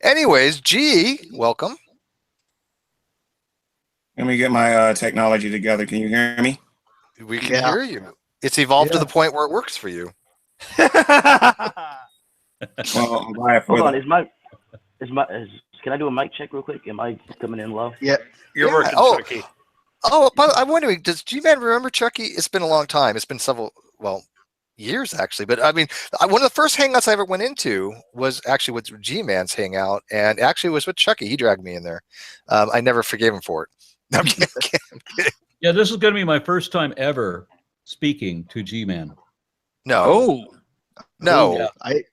Anyways, G, welcome. Let me get my technology together. Can you hear me? We can hear you. It's evolved to the point where it works for you. Well, I'm glad for Hold on, can I do a mic check real quick? Am I coming in low? Yeah, you're working, Chucky. Oh, but I'm wondering, does G-Man remember Chucky? It's been a long time. It's been several, years actually. But I mean, one of the first hangouts I ever went into was actually with G-Man's hangout, and actually was with Chucky. He dragged me in there. I never forgave him for it. I'm kidding. Yeah, this is going to be my first time ever speaking to G-Man. No. Oh. No. Yeah. I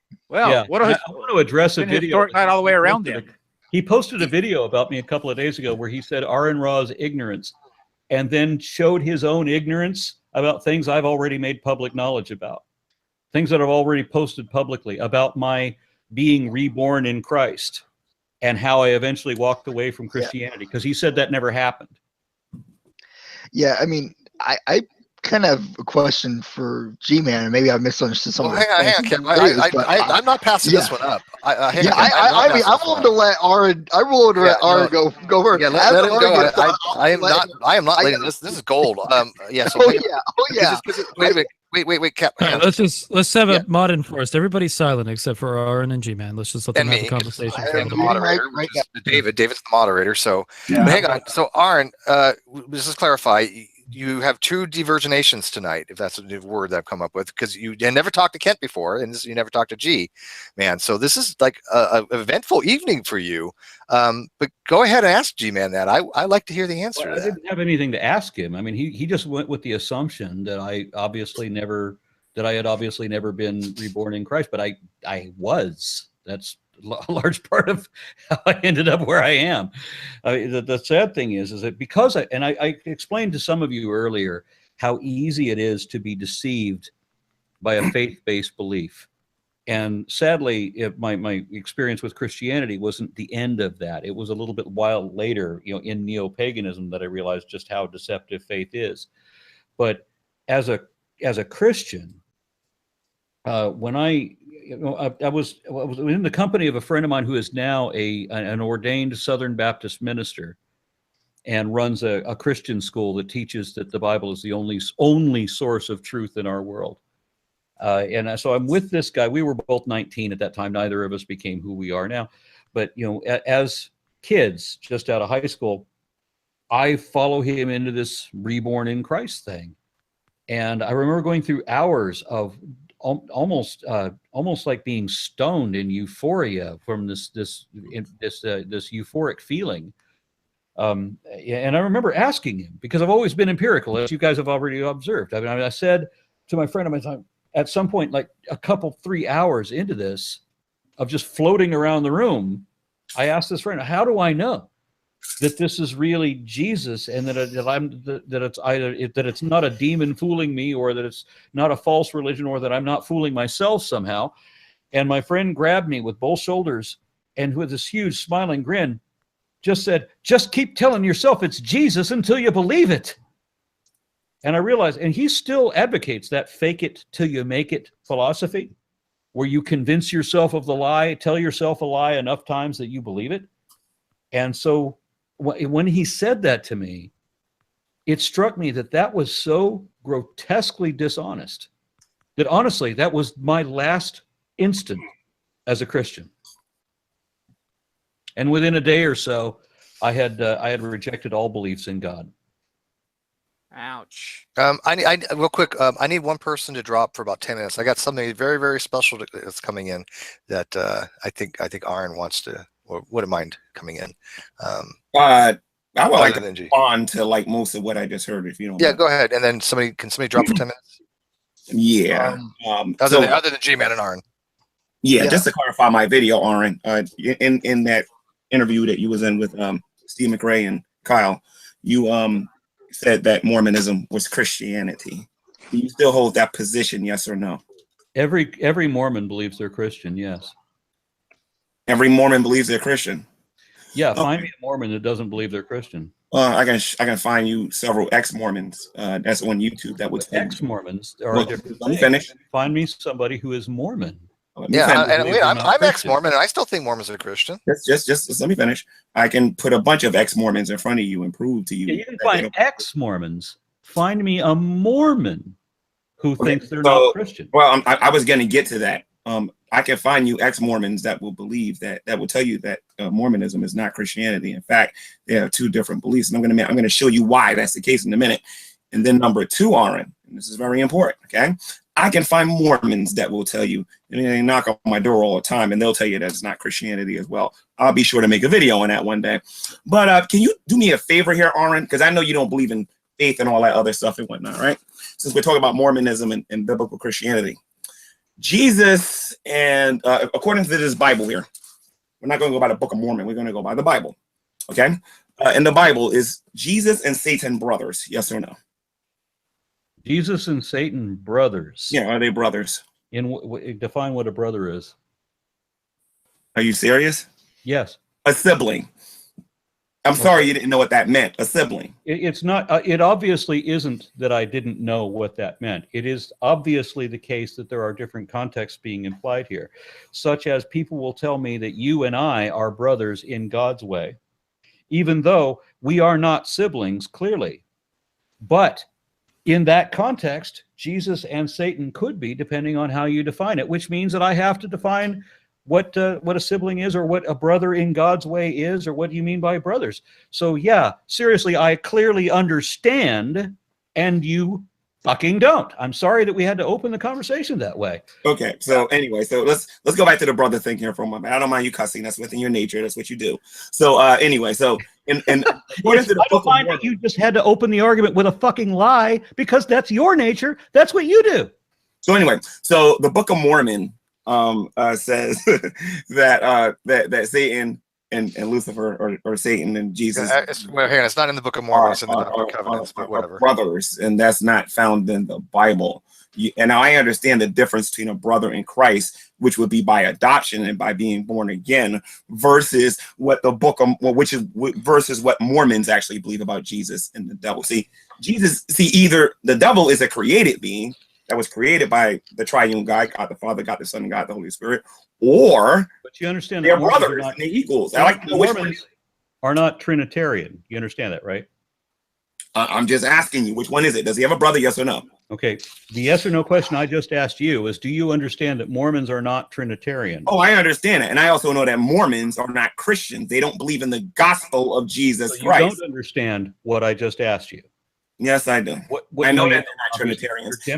want to address a video night all the way around him. He posted a video about me a couple of days ago where he said Aron Ra's ignorance, and then showed his own ignorance about things I've already made public knowledge about, things that I've already posted publicly about my being reborn in Christ and how I eventually walked away from Christianity, because he said that never happened. Yeah, I mean, I kind of have a question for G-Man, and maybe I misunderstood some of it. Hang on, Kim. I'm not passing this one up. I'm willing to let Aron. I'm willing to let Aron go first. Yeah, let him go. I am not letting this. This is gold. Yeah. So wait a minute, Cap. Let's have a mod enforced. Everybody's silent except for Aron and G-Man. Let's just let them have a conversation. I'm the moderator. David's the moderator. So hang on. So Aron, let's just clarify. You have two diverginations tonight, if that's a new word that I've come up with, because you never talked to Kent before, and you never talked to G, man. So this is like a eventful evening for you. But go ahead and ask G-Man that. I like to hear the answer to that. I didn't have anything to ask him. I mean, he just went with the assumption that I had obviously never been reborn in Christ, but I was. That's a large part of how I ended up where I am. The sad thing is that because I explained to some of you earlier how easy it is to be deceived by a faith-based belief. And sadly, my experience with Christianity wasn't the end of that. It was a little bit while later, in neo-paganism, that I realized just how deceptive faith is. But as a Christian, when I was in the company of a friend of mine who is now an ordained Southern Baptist minister and runs a Christian school that teaches that the Bible is the only source of truth in our world. And so I'm with this guy. We were both 19 at that time. Neither of us became who we are now. But as kids, just out of high school, I follow him into this reborn in Christ thing. And I remember going through hours of almost like being stoned in euphoria from this euphoric feeling. And I remember asking him, because I've always been empirical, as you guys have already observed. I mean, I said to my friend at some point, like 3 hours into this, of just floating around the room, I asked this friend, how do I know that this is really Jesus, and that it's not a demon fooling me, or that it's not a false religion, or that I'm not fooling myself somehow? And my friend grabbed me with both shoulders and with this huge smiling grin just said, just keep telling yourself it's Jesus until you believe it. And I realized, and he still advocates that fake it till you make it philosophy, where you convince yourself of the lie, tell yourself a lie enough times that you believe it. And so when he said that to me, it struck me that was so grotesquely dishonest that honestly, that was my last instant as a Christian. And within a day or so, I had rejected all beliefs in God. Ouch. I real quick. I need one person to drop for about 10 minutes. I got something very, very special that's coming in that I think Aron wants to, or wouldn't mind coming in. I would like to respond to like most of what I just heard. If you don't. Yeah, go ahead. And then somebody drop for 10 minutes? Yeah. Other than G-Man and Aron. Yeah, just to clarify my video, Aron, in that interview that you was in with Steve McRae and Kyle, you said that Mormonism was Christianity. Do you still hold that position, yes or no? Every Mormon believes they're Christian, yes. Every Mormon believes they're Christian? Yeah, find me a Mormon that doesn't believe they're Christian. I can find you several ex-Mormons that's on YouTube that would ex-Mormons are well, a different let me thing. finish. Find me somebody who is Mormon. I'm ex-Mormon, and I still think Mormons are Christian. Just let me finish. I can put a bunch of ex-Mormons in front of you and prove to you. Yeah, you can find ex-Mormons. Find me a Mormon who thinks they're not Christian. Well, I was going to get to that. I can find you ex-Mormons that will believe that will tell you that Mormonism is not Christianity. In fact, they have two different beliefs, and I'm going to show you why that's the case in a minute. And then number two, Aron, and this is very important. Okay, I can find Mormons that will tell you, and they knock on my door all the time, and they'll tell you that it's not Christianity as well. I'll be sure to make a video on that one day. But can you do me a favor here, Aron? Because I know you don't believe in faith and all that other stuff and whatnot, right? Since we're talking about Mormonism and biblical Christianity, Jesus and according to this Bible here, we're not going to go by the Book of Mormon. We're going to go by the Bible. Okay, in the Bible, is Jesus and Satan brothers? Yes or no? Jesus and Satan brothers. Yeah, are they brothers? Define what a brother is. Are you serious? Yes. A sibling. I'm sorry you didn't know what that meant. A sibling. It's not. It obviously isn't that I didn't know what that meant. It is obviously the case that there are different contexts being implied here, such as people will tell me that you and I are brothers in God's way, even though we are not siblings, clearly. But in that context, Jesus and Satan could be, depending on how you define it, which means that I have to define what a sibling is, or what a brother in God's way is, or what do you mean by brothers? So yeah, seriously, I clearly understand, and you fucking don't. I'm sorry that we had to open the conversation that way. Okay, so anyway, so let's go back to the brother thing here for a moment. I don't mind you cussing. That's within your nature. That's what you do. So anyway, so and according to the I don't mind that you just had to open the argument with a fucking lie, because that's your nature. That's what you do. So anyway, so the Book of Mormon says that Satan and Lucifer or Satan and Jesus. Well, here, it's not in the Book of Mormon. It's in the Doctrine and Covenants, but whatever. Brothers, and that's not found in the Bible. And I understand the difference between a brother in Christ, which would be by adoption and by being born again, versus what the Book of, versus what Mormons actually believe about Jesus and the devil. Either the devil is a created being that was created by the triune God, God the Father, God the Son, and God the Holy Spirit, or but you understand they're brothers and they're equals. I like to know which Mormons are not Trinitarian. You understand that, right? I'm just asking you, which one is it? Does he have a brother? Yes or no? Okay. The yes or no question I just asked you is, do you understand that Mormons are not Trinitarian? Oh, I understand it. And I also know that Mormons are not Christians. They don't believe in the gospel of Jesus Christ. You don't understand what I just asked you. Yes, I do. I know that they're not Trinitarians. They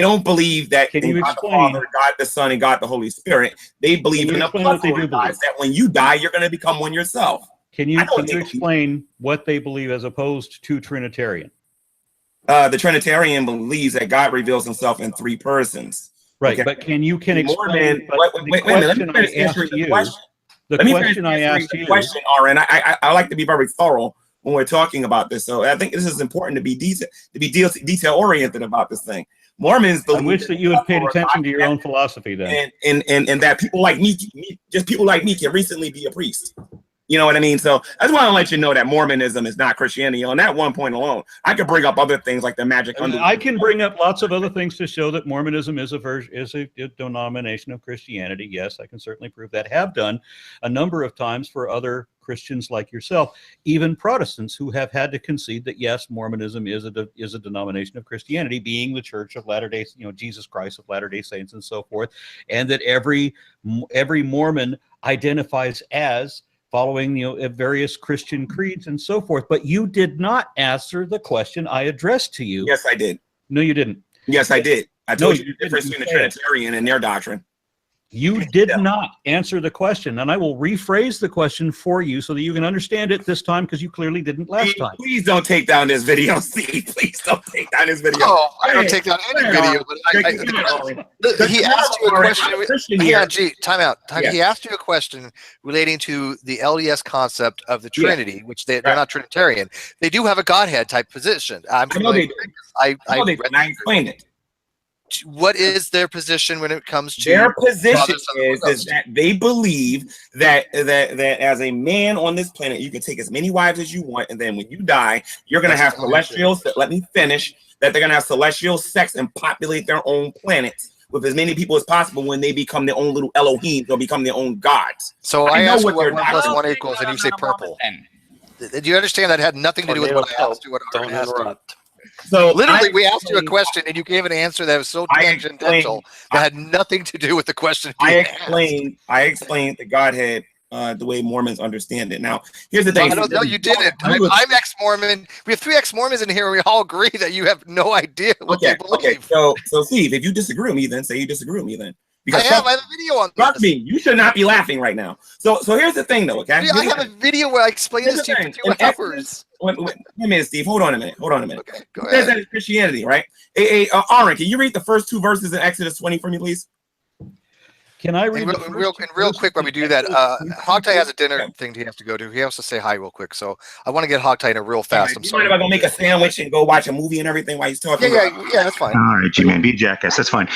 don't believe that Can you God explain, the Father, God the Son, and God the Holy Spirit. They believe in a plethora of gods, that when you die, you're going to become one yourself. Can you explain what they believe as opposed to Trinitarian? The Trinitarian believes that God reveals himself in three persons. Right, but can explain the question I asked you, Aron, I like to be very thorough when we're talking about this. So I think this is important to be detail oriented about this thing. Mormons believe. I wish that you had paid attention to your own philosophy then. And that people like me, just people like me, can recently be a priest. You know what I mean? So I just want to let you know that Mormonism is not Christianity. On that one point alone, I could bring up other things like the magic. I can bring up lots of other things to show that Mormonism is a denomination of Christianity. Yes, I can certainly prove that. Have done a number of times for other Christians like yourself, even Protestants who have had to concede that yes, Mormonism is a denomination of Christianity, being the Church of Latter-day, Jesus Christ of Latter-day Saints and so forth, and that every Mormon identifies as following various Christian creeds and so forth. But you did not answer the question I addressed to you. Yes, I did. No, you didn't. Yes, I did. I told you the difference between a Trinitarian and their doctrine. You did not answer the question, and I will rephrase the question for you so that you can understand it this time, because you clearly didn't last time. Please don't take down this video, Steve. Please don't take down this video. Oh, I don't take down any video. But he asked you a question. Time out. He asked you a question relating to the LDS concept of the Trinity, which they're not Trinitarian. They do have a Godhead type position. I explained it. What is their position when it comes to their position is that they believe that as a man on this planet, you can take as many wives as you want, and then when you die, you're going to have celestial. Let me finish. That they're going to have celestial sex and populate their own planets with as many people as possible when they become their own little Elohim or become their own gods. So I asked what they're 1 plus not. 1 equals, and you say purple. Do you understand that had nothing to do with what I asked you? What Don't I asked you? interrupt. So Literally, we asked you a question, and you gave an answer that was so tangential that had nothing to do with the question. I explained the Godhead the way Mormons understand it. Now, here's the thing. I don't know. You didn't. I'm ex-Mormon. We have 3 ex-Mormons in here, and we all agree that you have no idea what they believe. Okay. So Steve, if you disagree with me, then say you disagree with me. Then because I have a video on trust me, you should not be laughing right now. So here's the thing, though. Okay, I have a video where I explain this to you for 2 hours. Wait a minute, Steve. Hold on a minute. Okay, go It says ahead. that it's Christianity, right? Aron, can you read the first 2 verses in Exodus 20 for me, please? Can I read And real quick while we do that, Hogtie has a dinner thing he has to go to. He has to say hi real quick, so I want to get Hogtie in a real fast. I'm You sorry. mind if I go make a sandwich and go watch a movie and everything while he's talking? Yeah, that's fine. All right, G-Man, be a jackass. That's fine.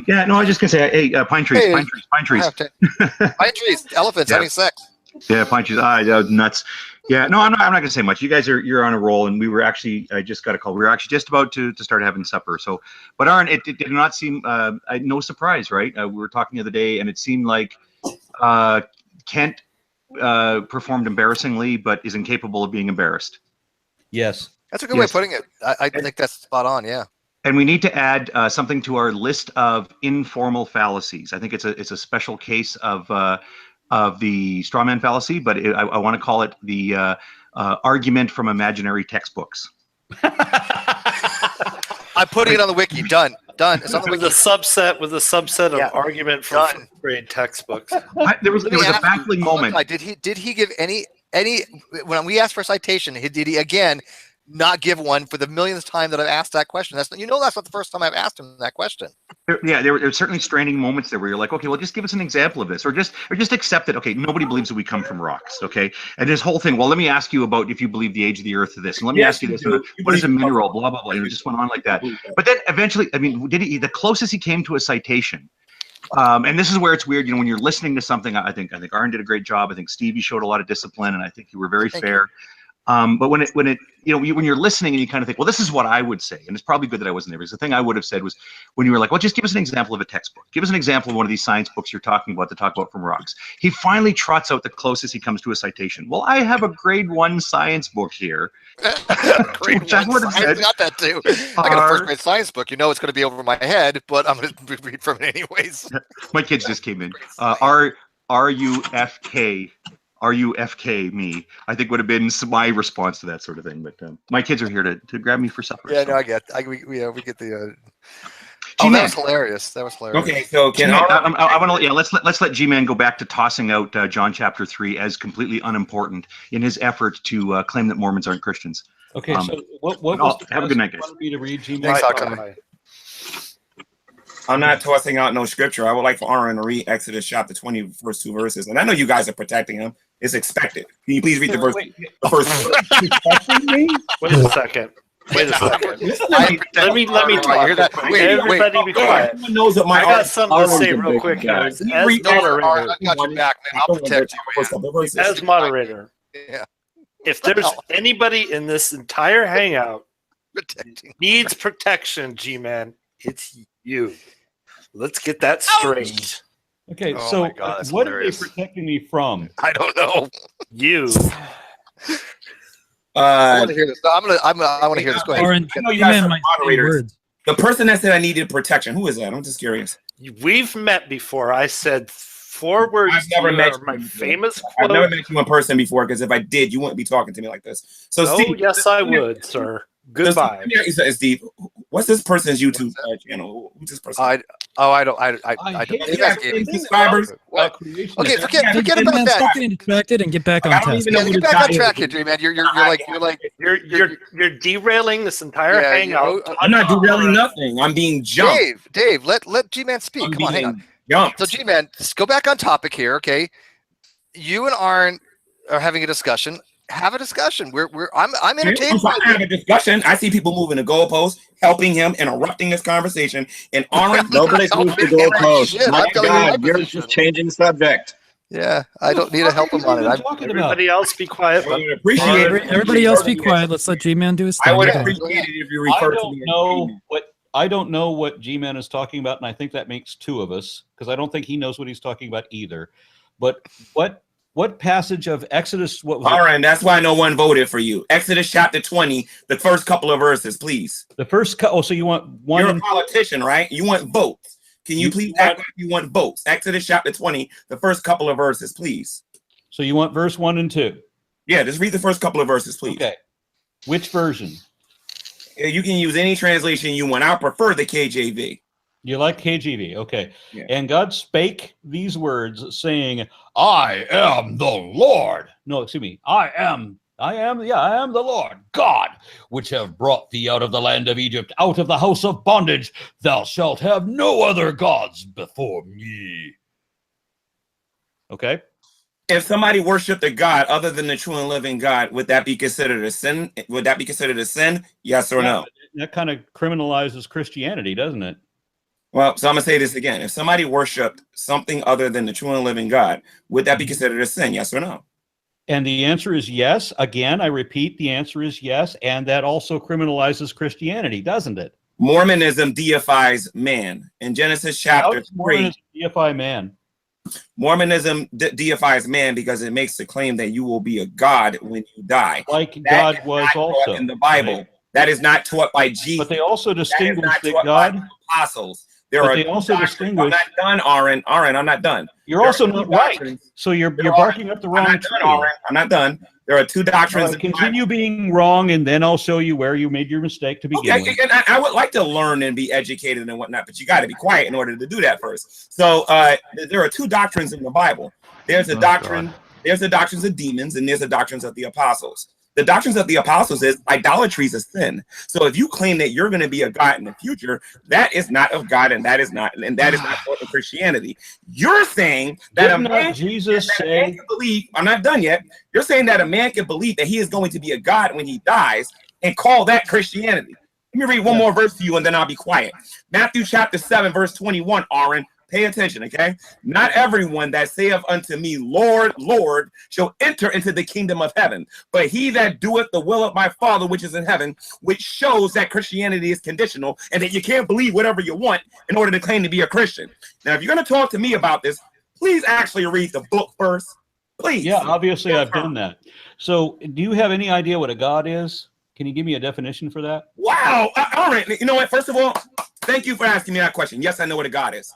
Yeah, no, I was just gonna say, hey, pine trees, Hey. pine trees. Pine trees, elephants, Yeah. having sex. Yeah, pine trees. Nuts. Yeah, no, I'm not gonna say much. You guys you're on a roll, and we were actually, I just got a call. We were actually just about to start having supper. So, but Aron, it did not seem no surprise, right? We were talking the other day, and it seemed like Kent performed embarrassingly, but is incapable of being embarrassed. Yes. That's a good way of putting it. I think that's spot on. Yeah. And we need to add something to our list of informal fallacies. I think it's a special case of the straw man fallacy, but I want to call it the argument from imaginary textbooks. I'm putting it on the wiki. Done. It's on the With wiki. a subset of argument from Done. 4th grade textbooks. There was a baffling moment. Did he give any when we asked for a citation? Did he again not give one for the millionth time that I've asked that question? That's not the first time I've asked him that question. There were certainly straining moments there where you're like, okay, well, just give us an example of this, or just accept it. Okay, nobody believes that we come from rocks. Okay, and this whole thing. Well, let me ask you about if you believe the age of the Earth to this, and let me ask you this: what is a mineral? Blah blah blah. It just went on like that. But then eventually, I mean, the closest he came to a citation. And this is where it's weird, when you're listening to something. I think Aron did a great job. I think Stevie showed a lot of discipline, and I think you were very fair. But when you're listening and you kind of think, well, this is what I would say, and it's probably good that I wasn't there, because the thing I would have said was when you were like, well, just give us an example of a textbook. Give us an example of one of these science books you're talking about to talk about from rocks. He finally trots out the closest he comes to a citation. Well, I have a grade 1 science book here. Grade 1 science, I got that too. I got a 1st grade science book. It's going to be over my head, but I'm going to read from it anyways. My kids just came in. RUFK me, I think would have been my response to that sort of thing. But my kids are here to grab me for supper. Yeah, so. no, I get. We get the. Oh, that was hilarious. Okay, so I want to let's let G-Man go back to tossing out John chapter 3 as completely unimportant in his effort to claim that Mormons aren't Christians. Okay, so what was have a good night, guys. wanted me to read, G-Man? Thanks, Hogtie. I'm not tossing out no scripture. I would like for Aron to read Exodus chapter 20, first 2 verses. And I know you guys are protecting him. It's expected. Can you please read the verse? The first Wait a second. Let me talk. Everybody be quiet. Everyone knows what my I got something to say real quick, guys. As moderator, I got your back, man. I'll protect you. as moderator, Yeah, if there's anybody in this entire hangout protecting. needs protection, G-Man, it's you. Let's get that straight. Okay, Oh so my God, that's what hilarious. are they protecting me from? I don't know. You. I want to hear this. I want to hear this. Go ahead. Aron, I know you guys G-Man are might say moderators. words. The person that said I needed protection, who is that? I'm just curious. We've met before. I said 4 words. I've never met you my before. famous I've quote. never met you in person before, because if I did, you wouldn't be talking to me like this. So, Oh, Steve, yes, I would, sir. Goodbye. Steve, what's this person's YouTube channel? Who's this person? I don't. He has 10 subscribers. What? Okay, forget G-Man, about that. stop getting distracted and get back on I don't task. even know who Get this back on guy track is. here, man. You're like. You're derailing this entire Yeah, hangout. I'm not derailing nothing. I'm being jumped. Dave, let G-Man speak. I'm Come on, hang being on. jumped. So G-Man, just go back on topic here, okay? You and Aron are having a discussion. Have a discussion. I'm entertained. I'm trying to have a discussion. I see people moving the goalposts, helping him, interrupting this conversation, and Aron. Nobody's moved the goalpost. Shit, My I'm telling you my God, you're position. just changing the subject. Yeah, I don't need to help him on it. Everybody else be quiet. I But would appreciate it. Everybody else be quiet. Let's let G-Man do his I thing. would Okay. appreciate it if you I refer to don't me. know what I don't know what G-Man is talking about, and I think that makes two of us, because I don't think he knows what he's talking about either. But what passage of Exodus? What was Aron, that's why no one voted for you. Exodus chapter 20, the first couple of verses, please. the first? Oh, so you want one? You're a politician, right? You want votes. Can you please act like you want votes? Exodus chapter 20, the first couple of verses, please. So you want verse 1 and 2? Yeah, just read the first couple of verses, please. Okay. Which version? You can use any translation you want. I prefer the KJV. You like KJV, okay. Yeah. And God spake these words, saying, I am the Lord. No, excuse me. I am the Lord God, which have brought thee out of the land of Egypt, out of the house of bondage. Thou shalt have no other gods before me. Okay. If somebody worshiped a god other than the true and living God, would that be considered a sin? Would that be considered a sin? Yes or no? That kind of criminalizes Christianity, doesn't it? Well, so I'm going to say this again. If somebody worshiped something other than the true and living God, would that be considered a sin? Yes or no? And the answer is yes. Again, I repeat, the answer is yes. And that also criminalizes Christianity, doesn't it? Mormonism deifies man. In Genesis chapter 3, deify man. Mormonism deifies man because it makes the claim that you will be a god when you die. Like That God is was not taught also. in the Bible. Right? That is not taught by Jesus. But they also That is distinguish not that taught God. by the apostles. They also distinguish. I'm not done, Aron. I'm not done. You're also not right. So you're barking up the wrong tree. I'm not done. There are two doctrines. Right, continue being wrong, and then I'll show you where you made your mistake to begin with. And I would like to learn and be educated and whatnot, but you got to be quiet in order to do that first. So there are two doctrines in the Bible. There's a doctrine. There's the doctrines of demons, and there's the doctrines of the apostles. The doctrines of the apostles is idolatry is a sin. So if you claim that you're going to be a god in the future, that is not of God, and that is not taught in Christianity. You're saying that a man, Jesus that a man can believe. I'm not done yet. You're saying that a man can believe that he is going to be a god when he dies, and call that Christianity. Let me read one more verse to you, and then I'll be quiet. Matthew chapter 7, verse 21. Aron, pay attention, okay? Not everyone that saith unto me, Lord, Lord, shall enter into the kingdom of heaven, but he that doeth the will of my Father which is in heaven, which shows that Christianity is conditional and that you can't believe whatever you want in order to claim to be a Christian. Now, if you're going to talk to me about this, please actually read the book first. Please. Yeah, obviously I've done that. So do you have any idea what a god is? Can you give me a definition for that? Wow. All right. You know what? First of all, thank you for asking me that question. Yes, I know what a god is.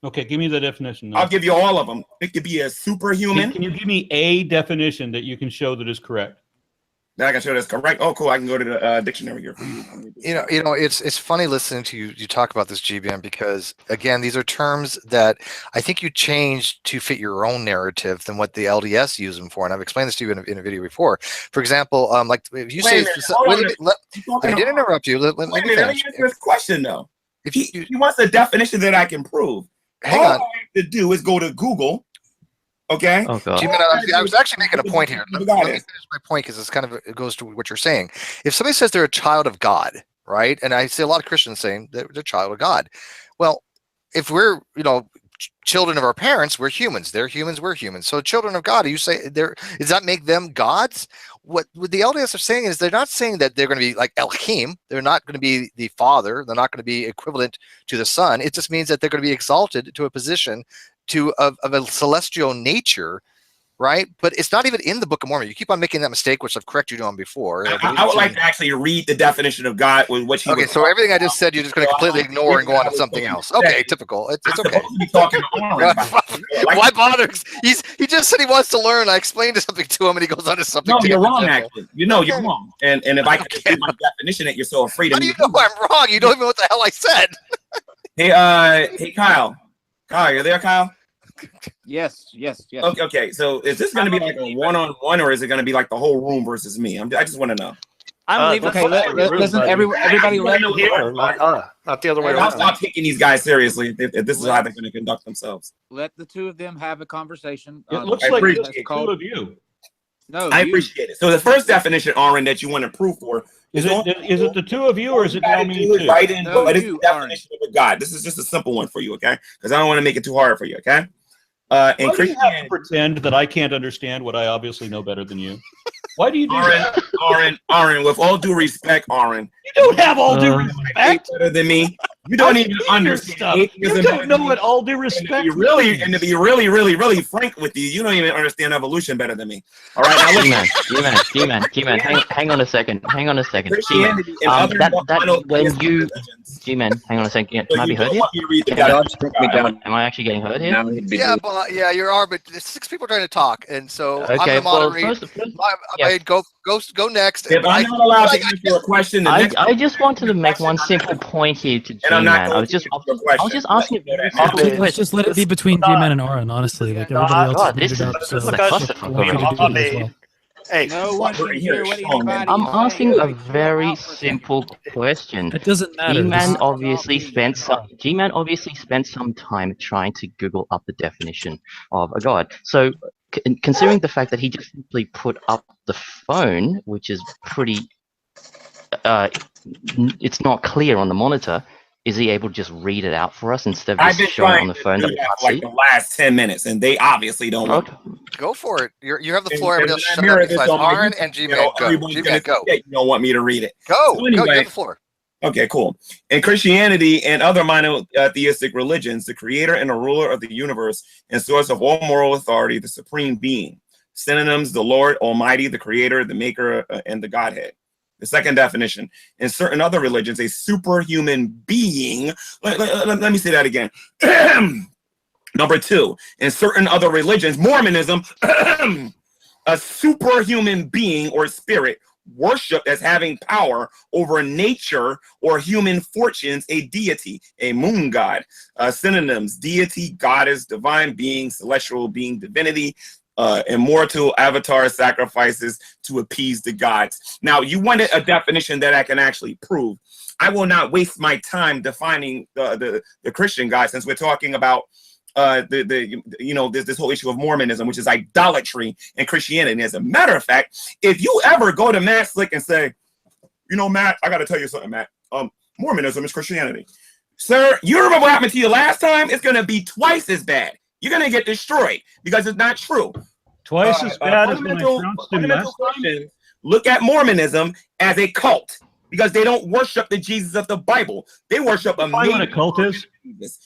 Okay, give me the definition. Then. I'll give you all of them. It could be a superhuman. Can you give me a definition that you can show that is correct? That I can show that's correct. Oh, cool. I can go to the dictionary here. You know, it's funny listening to you talk about this, GBM, because again, these are terms that I think you changed to fit your own narrative than what the LDS use them for. And I've explained this to you in a video before. For example, like if you say, I didn't interrupt you. Let me answer this question though. If he wants a definition that I can prove, all I have to do is go to Google. Okay. Oh, God. I was actually making a point here. Let me finish my point because it goes to what you're saying. If somebody says they're a child of God, right? And I see a lot of Christians saying they're a child of God. Well, if we're, children of our parents, we're humans. They're humans, we're humans. So children of God, you say does that make them gods? What the LDS are saying is they're not saying that they're going to be like Elohim. They're not going to be the Father. They're not going to be equivalent to the Son. It just means that they're going to be exalted to a position of a celestial nature, right? But it's not even in the Book of Mormon. You keep on making that mistake, which I've corrected you on before. I would like to actually read the definition of God with what he. Okay, so everything I just said, you're just going to completely ignore and go on to something else. Okay, typical. It's okay. Why bother? He just said he wants to learn. I explained something to him, and he goes on to something. No, you're wrong. Actually, you're wrong. And if I could get my definition that you're so afraid of. How do you know I'm wrong? You don't even know what the hell I said. Hey, Kyle. Kyle, you're there, Kyle? Yes. Okay. So is this going to be like a one-on-one, or is it going to be like the whole room versus me? I just want to know. I'm leaving. Okay, listen, everybody, let me here. Not the other way around. I'll stop taking these guys seriously if this is how they're going to conduct themselves. Let the two of them have a conversation. It looks like it's the two of you. No, I appreciate it. So the first definition, Aron, that you want to prove for is it the two of you, or is it now me too? Right in, but it's the definition of a God. This is just a simple one for you, okay? Because I don't want to make it too hard for you, okay? Why do you have to pretend that I can't understand what I obviously know better than you? Why do you do that? Aron, with all due respect, Aron, You don't have all due respect. Better than me. You don't even understand atheism. You don't know what all due respect and to be really frank with you, you don't even understand evolution better than me. All right, now listen. G-Man, hang on a second. Hang on a second. Christianity G-Man, and other when you... G-Man, hang on a second. Can I be heard here? Am I actually getting heard here? Yeah, well, yeah, you are, but there's 6 people trying to talk, and so Okay, I'm the moderator. Go next. If I'm not allowed to answer a question, I just wanted to make one simple point here to G-Man. I was just asking a very simple question. Let's just let it be between G-Man and Aron, honestly. Like everybody else God, has this figured is out, so a clusterfuck I want you to do it as well. Hey, No one can hear what anybody I'm asking a very simple question. It doesn't matter. G-Man obviously spent some time trying to Google up the definition of a god. So, considering the fact that he just simply put up the phone, which is pretty, it's not clear on the monitor. Is he able to just read it out for us instead of just showing on the phone that we can't see? Like the last 10 minutes, and they obviously don't want to. Go for it. You have the floor. Everybody else shut up besides Aron and G-Man. Go. G-Man, go. You don't want me to read it. Go. So anyway, go. You have the floor. Okay, cool. In Christianity and other monotheistic religions, the creator and the ruler of the universe and source of all moral authority, the supreme being. Synonyms: the Lord Almighty, the creator, the maker, and the Godhead. The second definition, in certain other religions, a superhuman being. Let me say that again. Number 2, in certain other religions, Mormonism, a superhuman being or spirit worshipped as having power over nature or human fortunes, a deity, a moon god. Synonyms: deity, goddess, divine being, celestial being, divinity. Immortal avatar sacrifices to appease the gods. Now, you wanted a definition that I can actually prove. I will not waste my time defining the Christian God, since we're talking about this whole issue of Mormonism, which is idolatry in Christianity. As a matter of fact, if you ever go to Matt Slick and say, Matt, I got to tell you something, Matt. Mormonism is Christianity. Sir, you remember what happened to you last time? It's going to be twice as bad. You're going to get destroyed because it's not true. Twice as bad as when I trounced him last time. Look at Mormonism as a cult, because they don't worship the Jesus of the Bible. They worship a what a cult is,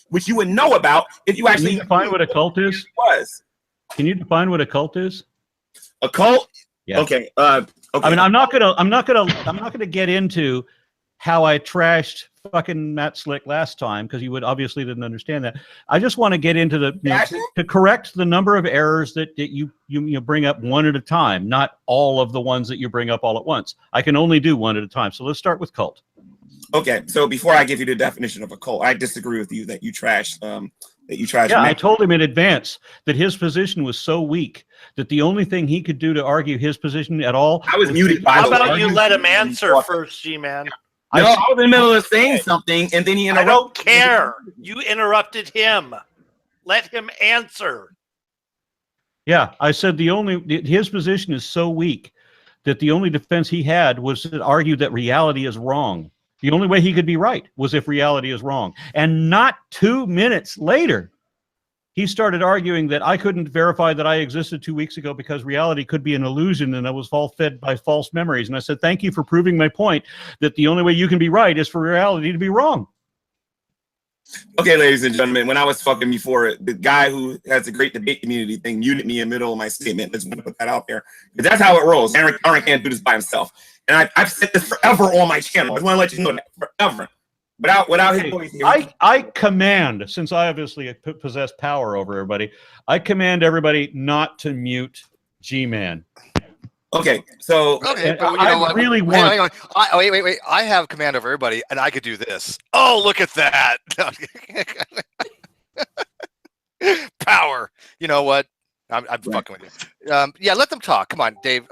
which you would know about if you actually define what a cult is. Can you define what a cult is? A cult? Yeah. Okay. Okay. I mean, I'm not gonna get into how I trashed fucking Matt Slick last time, because you would obviously didn't understand that. I just want to get into to correct the number of errors that you bring up one at a time, not all of the ones that you bring up all at once. I can only do one at a time. So let's start with cult. Okay, so before I give you the definition of a cult, I disagree with you that you trashed. Yeah, I told him in advance that his position was so weak that the only thing he could do to argue his position at all. I was muted. How about you let him answer first, G-Man? No, I was in the middle of saying something, and then he interrupted. I don't care. You interrupted him. Let him answer. Yeah, I said his position is so weak that the only defense he had was to argue that reality is wrong. The only way he could be right was if reality is wrong. And not 2 minutes later, he started arguing that I couldn't verify that I existed 2 weeks ago because reality could be an illusion and I was all fed by false memories. And I said, thank you for proving my point that the only way you can be right is for reality to be wrong. Okay, ladies and gentlemen, when I was fucking before, the guy who has a great debate community thing muted me in the middle of my statement. Let's put that out there. Because that's how it rolls. Aron can't do this by himself. And I've said this forever on my channel. I just want to let you know that forever. Without his voice here. I command, since I obviously possess power over everybody, I command everybody not to mute G-Man. Okay, so okay, but you know what? Really hang on. Wait. I have command over everybody, and I could do this. Oh, look at that! Power. You know what? I'm fucking with you. Yeah, let them talk. Come on, Dave.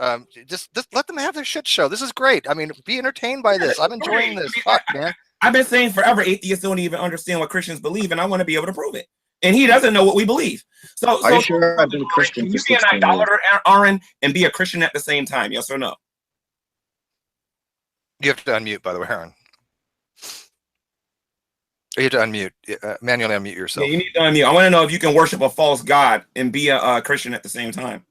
Just let them have their shit show. This is great. I mean, be entertained by this. I'm enjoying this. Fuck, man. I've been saying forever, atheists don't even understand what Christians believe, and I want to be able to prove it. And he doesn't know what we believe. So, Are you sure I've been a Christian? Can you be an idolater, Aron, and be a Christian at the same time? Yes or no? You have to unmute, by the way, Aron. You have to unmute. Manually unmute yourself. Yeah, you need to unmute. I want to know if you can worship a false god and be a Christian at the same time.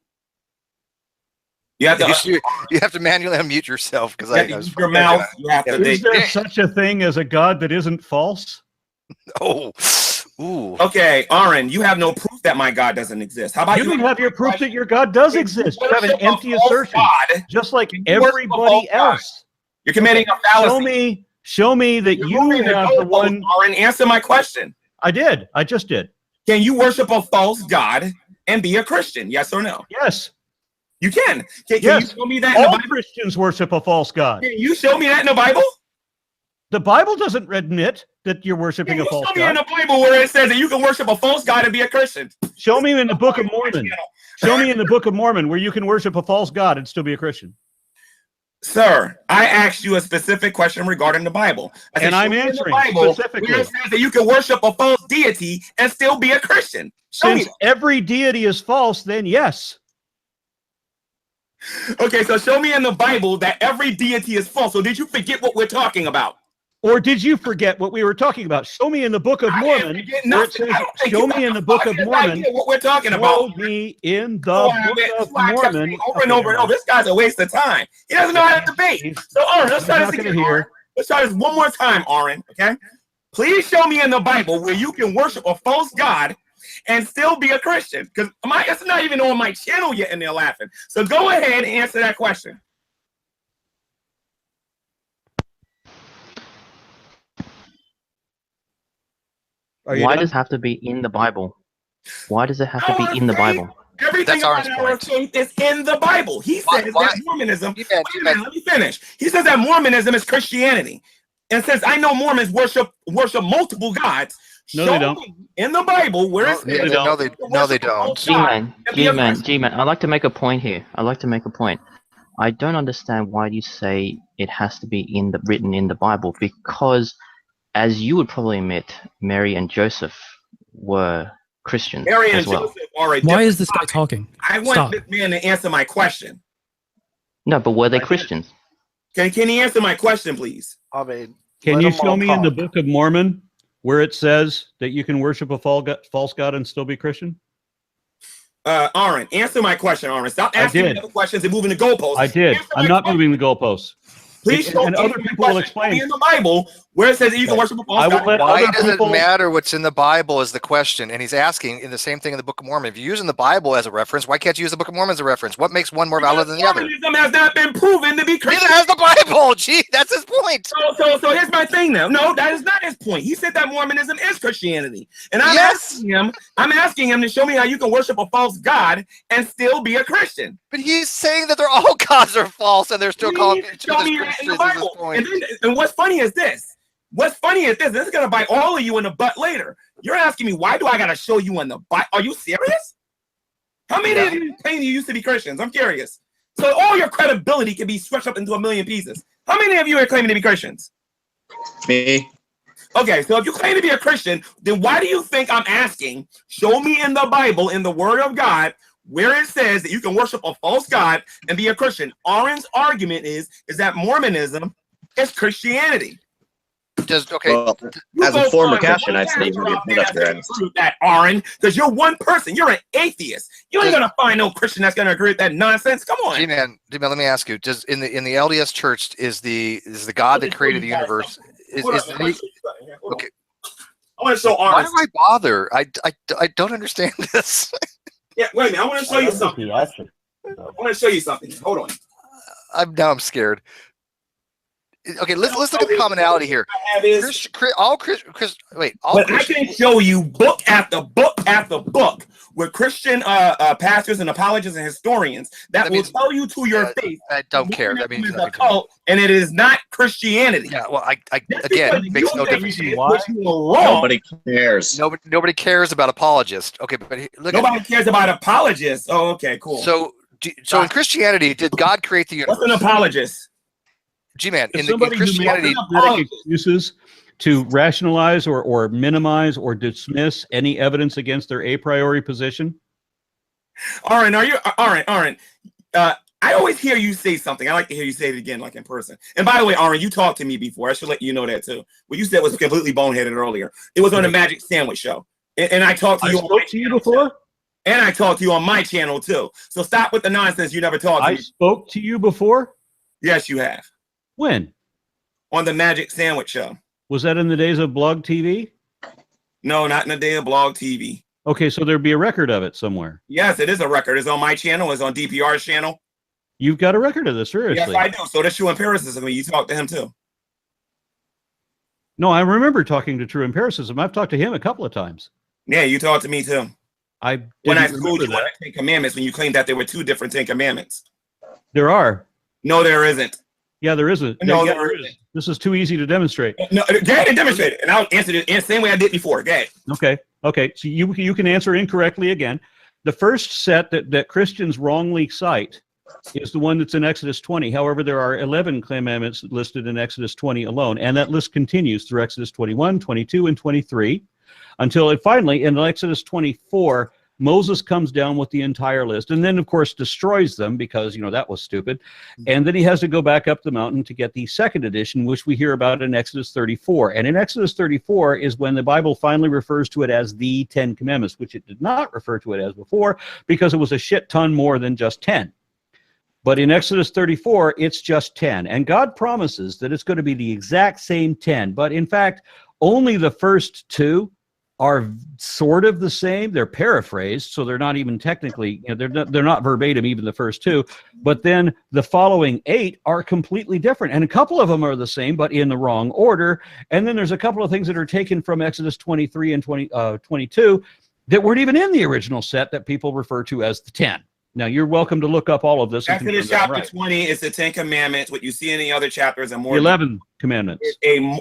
You have to. You have to manually unmute yourself because You have to use your mouth. You have to. Is there such a thing as a God that isn't false? Oh, ooh. Okay, Aron, you have no proof that my God doesn't exist. How about You can have your proof that your God does exist. You have an empty assertion, just like everybody else. You're committing a fallacy. Show me that you have the one. Aron, answer my question. I did. I just did. Can you worship a false God and be a Christian? Yes or no? Yes. You can. Can Yes. you show me that in the All Bible? Christians worship a false God. Can you show me that in the Bible? The Bible doesn't admit that you're worshiping Can a you false show me in God. the Bible where it says that you can worship a false God and be a Christian? Show me in the Book of Mormon. Show me in the Book of Mormon where you can worship a false God and still be a Christian. Sir, I asked you a specific question regarding the Bible. I said, And I'm show me in the answering Bible specifically. where it says that you can worship a false deity and still be a Christian. Show Since me. every deity is false, then yes. Okay, so show me in the Bible that every deity is false. So did you forget what we're talking about? Or did you forget what we were talking about? Show me in the Book of Mormon where it says, show me in the Book of Mormon. What we're talking Show about. me in the Book of Mormon. Over and over and over. This guy's a waste of time. He doesn't know how to debate. So, Aron, let's try this again. Aron. Let's try this one more time, Aron. Okay? Please show me in the Bible where you can worship a false God and still be a Christian. Because it's not even on my channel yet, and they're laughing. So go ahead and answer that question. Why does it have to be in the Bible? Why does it have to be in the Bible? Everything about our faith is in the Bible. He says that Mormonism. Wait a minute, let me finish. He says that Mormonism is Christianity, and since I know Mormons worship multiple gods, no, they don't. In the Bible, where it says No, they don't. G-Man, I'd like to make a point here. I don't understand why you say it has to be written in the Bible, because, as you would probably admit, Mary and Joseph were Christians as well. Why is this guy talking? I want this man to answer my question. No, but were they Christians? Can he answer my question, please? I mean, can you show me in the Book of Mormon where it says that you can worship a false God and still be Christian? Aron, answer my question, Aron. Stop asking me other questions and moving the goalposts. I did. I'm not moving the goalposts. Please show me other people will explain in the Bible where it says that you can worship a false God. Why does it matter what's in the Bible is the question, and he's asking in the same thing in the Book of Mormon. If you're using the Bible as a reference, why can't you use the Book of Mormon as a reference? What makes one more valid than the other? Mormonism has not been proven to be Christian. Neither has the Bible. Gee, that's his point. So here's my thing now. No, that is not his point. He said that Mormonism is Christianity, and I'm asking him to show me how you can worship a false God and still be a Christian. But he's saying that they're all gods are false, and they're still calling show me that in the Bible. And what's funny is this. This is gonna bite all of you in the butt later. You're asking me, why do I gotta show you in the butt? Are you serious? How many of you claim you used to be Christians? I'm curious. So all your credibility can be stretched up into a million pieces. How many of you are claiming to be Christians? Me. Okay, so if you claim to be a Christian, then why do you think I'm asking, show me in the Bible, in the Word of God, where it says that you can worship a false God and be a Christian? Aron's argument is that Mormonism is Christianity. Well, as a former Christian, I'd say that's correct. That, Aron, because you're one person. You're an atheist. You ain't gonna find no Christian that's gonna agree with that nonsense. Come on. G-Man, let me ask you: does in the LDS Church is the God that created the universe? Okay. I want to show Aron. Why do I bother? I don't understand this. Yeah, wait a minute. I want to show you something. I want to show you something. Hold on. I'm scared. Okay, let's look at the commonality here. I can show you book after book after book with Christian pastors and apologists and historians that will tell you to your face. I don't care. That means a cult, and it is not Christianity. Yeah, well, again, it makes no difference. Nobody cares. Nobody cares about apologists. Okay, but nobody cares about apologists. Oh, okay, cool. So in Christianity, did God create the universe? What's an apologist? G-Man, in Christianity, excuses to rationalize or minimize or dismiss any evidence against their a priori position? Aron, Aron, I always hear you say something. I like to hear you say it again, like in person. And by the way, Aron, you talked to me before. I should let you know that too. What you said was completely boneheaded earlier. It was on the Magic Sandwich Show, and I talked to you. I spoke to you before? And I talked to you on my channel too. So stop with the nonsense. You never talked to me. I spoke to you before? Yes, you have. When? On the Magic Sandwich Show. Was that in the days of Blog TV? No, not in the day of Blog TV. Okay, so there'd be a record of it somewhere. Yes, it is a record. It's on my channel. It's on DPR's channel. You've got a record of this, seriously? Yes, I do. So that's True Empiricism. You talked to him too. No, I remember talking to True Empiricism. I've talked to him a couple of times. Yeah, you talked to me too. When I schooled you on the Ten Commandments, when you claimed that there were 2 different Ten Commandments. There are. No, there isn't. Yeah, there isn't. No, yeah, there isn't. This is too easy to demonstrate. No, go ahead and demonstrate it, and I'll answer it in the same way I did before. Go ahead. Okay. Okay. So you can answer incorrectly again. The first set that Christians wrongly cite is the one that's in Exodus 20. However, there are 11 commandments listed in Exodus 20 alone, and that list continues through Exodus 21, 22, and 23, until it finally, in Exodus 24, Moses comes down with the entire list, and then, of course, destroys them because, that was stupid. And then he has to go back up the mountain to get the second edition, which we hear about in Exodus 34. And in Exodus 34 is when the Bible finally refers to it as the 10 Commandments, which it did not refer to it as before because it was a shit ton more than just 10. But in Exodus 34, it's just 10. And God promises that it's going to be the exact same 10. But in fact, only the first 2 are sort of the same. They're paraphrased, so they're not even technically, they're not verbatim, even the first 2. But then the following 8 are completely different. And a couple of them are the same, but in the wrong order. And then there's a couple of things that are taken from Exodus 23 and 22 that weren't even in the original set that people refer to as the 10. Now, you're welcome to look up all of this. Exodus chapter 20 is the 10 Commandments. What you see in the other chapters are more. 11 commandments.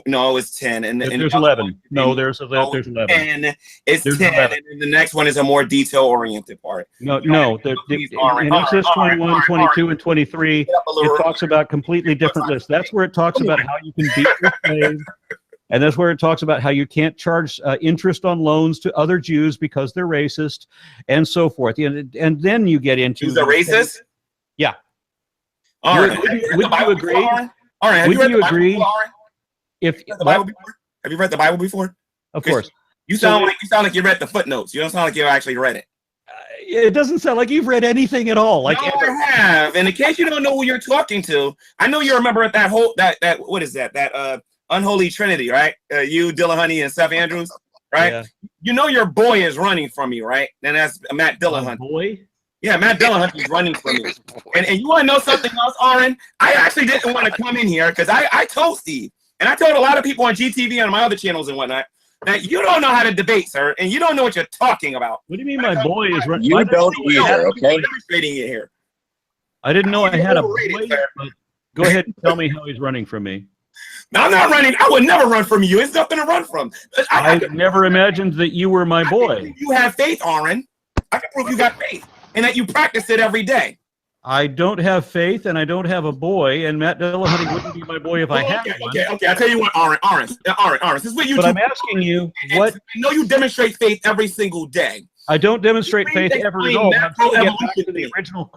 No, it's 10. And there's 11. No, there's 11. 10. It's 10. 11. And then the next one is a more detail-oriented part. No. In Exodus 21, 22, and 23, it talks about completely different lists. That's where it talks about how you can beat your slave. And that's where it talks about how you can't charge interest on loans to other Jews because they're racist, and so forth. And then you get into Jews are racist. Yeah. All right. Would you agree? All right. Would you agree? Have you read the Bible before? Of course. You sound like you read the footnotes. You don't sound like you actually read it. It doesn't sound like you've read anything at all. Like no, I have. And in case you don't know who you're talking to, I know you remember that what is that? That Unholy Trinity, right? You, Dillahunty, and Seth Andrews, right? Yeah. You know your boy is running from you, right? And that's Matt Dillahunty. Boy? Yeah, Matt Dillahunty is running from you. And you want to know something else, Aron? I actually didn't want to come in here because I told Steve, and I told a lot of people on GTV and my other channels and whatnot, that you don't know how to debate, sir, and you don't know what you're talking about. What do you mean my boy is running? You don't either, okay? Demonstrating it here. I didn't know I had a boy, but go ahead and tell me how he's running from me. I'm not running. I would never run from you. It's nothing to run from. I never imagined that you were my boy. You have faith, Aron. I can prove you got faith and that you practice it every day. I don't have faith and I don't have a boy, and Matt Dillahunty wouldn't be my boy if I had one. Okay. I'll tell you what, Aron. This is what you do. But I'm asking you, what? I know you demonstrate faith every single day. I don't demonstrate faith every day. I'm trying to get back to the original.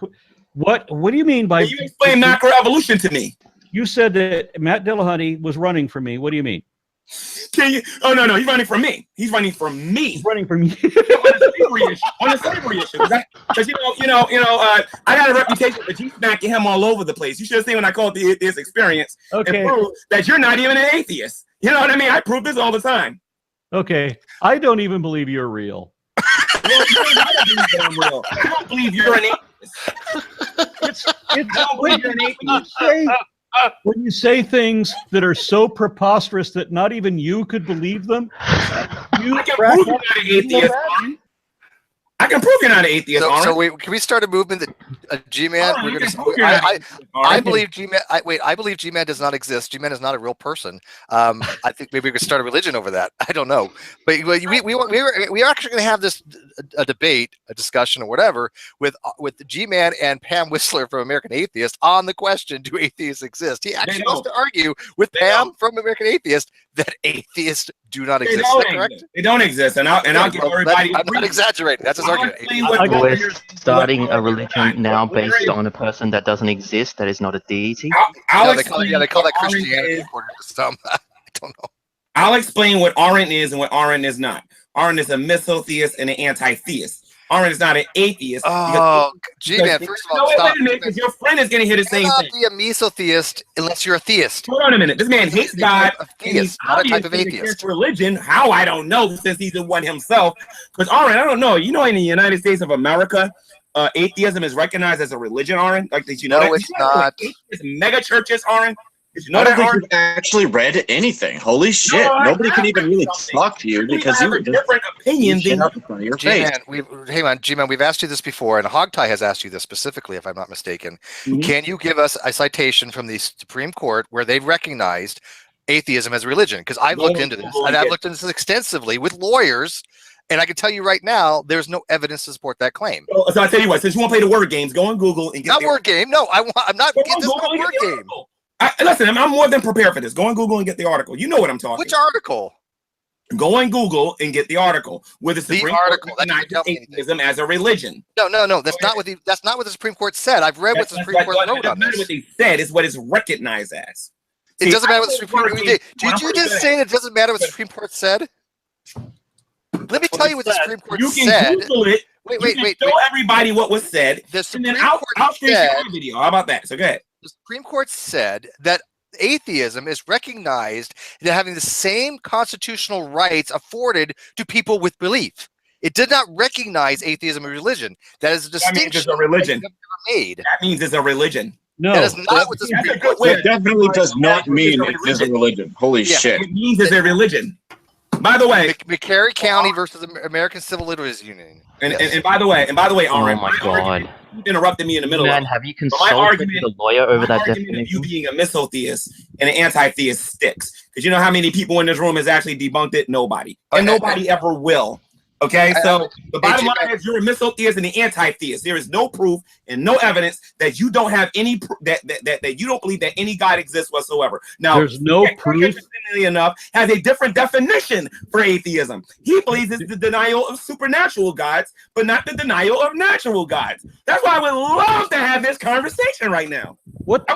What do you mean by? You explain macroevolution to me. You said that Matt Dillahunty was running from me. What do you mean? Can you? Oh no, he's running from me. He's running from me. He's running from you. on the slavery issue. Because I got a reputation for G-smacking him all over the place. You should have seen when I called the atheist experience. Okay. And proved that you're not even an atheist. You know what I mean? I prove this all the time. Okay. I don't even believe you're real. Well, you don't gotta believe that I'm real. I don't believe you're an atheist. I don't believe you're an atheist. When you say things that are so preposterous that not even you could believe them, I can prove you're not an atheist. I can prove you're not an atheist. So can we start a movement that G-Man? I believe G-Man. I believe G-Man does not exist. G-Man is not a real person. I think maybe we could start a religion over that. I don't know, but we are actually going to have this a debate, a discussion, or whatever with G-Man and Pam Whistler from American Atheist on the question: do atheists exist? He actually wants to argue with Pam from American Atheist that atheists do not exist. Is that correct? They don't exist, and I'll give everybody. I'm not exaggerating. That's his argument. We're starting a religion now based on a person that doesn't exist, that is not a deity. They call that Christianity according to some. I don't know. I'll explain what Aron is and what Aron is not. Aron is a mythotheist and an anti-theist. Aron is not an atheist. Oh, G-Man, first of all, stop. Wait a minute, because your friend is going to hear the same You thing. cannot be a mesotheist unless you're a theist. Hold on a minute. This man hates God. Theist, not a type of atheist. Against religion. How, I don't know, since he's the one himself. Because Aron, I don't know. You know, in the United States of America, atheism is recognized as a religion, Aron. Like, did you know that? It's not. It's mega churches, Aron. Did you know I don't that, think Aron? you've actually read anything. Holy shit! Nobody can even really talk to you because you have a different opinion than up in front of your face. G-Man, we've asked you this before, and Hogtie has asked you this specifically, if I'm not mistaken. Mhm. Can you give us a citation from the Supreme Court where they've recognized atheism as religion? Because I've looked into this, and I've looked into this extensively with lawyers, and I can tell you right now, there's no evidence to support that claim. So I tell you what, since you want to play the word games, go on Google and get Not word game. No, I'm not. Go This on is Google not and word get the game. article. Listen, I'm more than prepared for this. Go on Google and get the article. You know what I'm talking Which about. article? Go on Google and get the article where the Supreme article. Court recognizes atheism as a religion. No. That's not what that's not what the Supreme Court said. I've read what the Supreme Court wrote on this. What they said is what it's recognized as. It doesn't matter what the Supreme Court did. Did you just say it doesn't matter what the Supreme Court said? Let me tell you what the Supreme Court You can said. Google it. Wait. Show everybody what was said. The And Supreme then I'll Court finish said, my video. How about that? So go ahead. the Supreme Court said that atheism is recognized as having the same constitutional rights afforded to people with belief. It did not recognize atheism as a religion. That is a That means distinction it's a religion. that was never made. That means it's a religion. No, That is not what the That's a Supreme good Court way. That definitely does not mean it is a religion. Holy Yeah. shit! It means it's a religion. By the way, McCary County versus the American Civil Liberties Union. and Yes. by the way, Aron, Oh my argument- god. you interrupted me in the middle Man, of have you my consulted argument- with a lawyer over that argument of you definition? being a misotheist and an anti-theist sticks. Because you know how many people in this room has actually debunked it? Nobody. And Okay. nobody ever will. Okay, so the bottom Jim, line is you're a misotheist and an anti-theist. There is no proof and no evidence that you don't have any that you don't believe that any God exists whatsoever. Now, there's no proof. interestingly enough, has a different definition for atheism. He believes it's the denial of supernatural gods, but not the denial of natural gods. That's why I would love to have this conversation right now. What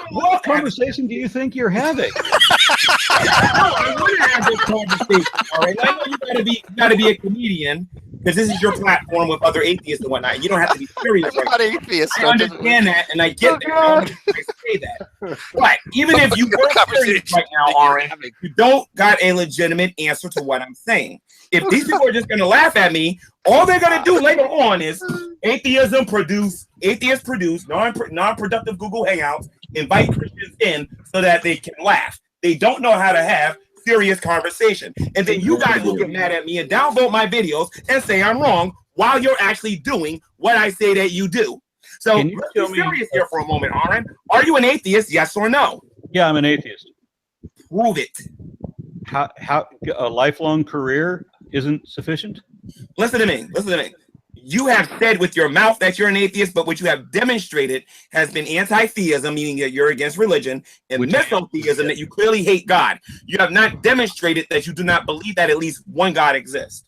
conversation do you think you're having? I want to have this conversation. All right, I know you gotta be a comedian because this is your platform with other atheists and whatnot. You don't have to be serious. I'm not atheist. I understand that, and I get that. I say that. But even if you were serious right now, Aron, you don't got a legitimate answer to what I'm saying. If these people are just going to laugh at me, all they're going to do later on is atheists produce non-productive Google Hangouts, invite Christians in so that they can laugh. They don't know how to have serious conversation. And then you guys will get mad at me and downvote my videos and say I'm wrong while you're actually doing what I say that you do. So let's be serious here for a moment, Aron. Are you an atheist, yes or no? Yeah, I'm an atheist. Prove it. How a lifelong career isn't sufficient? Listen to me. You have said with your mouth that you're an atheist, but what you have demonstrated has been anti-theism, meaning that you're against religion, and misotheism, that you clearly hate God. You have not demonstrated that you do not believe that at least one God exists.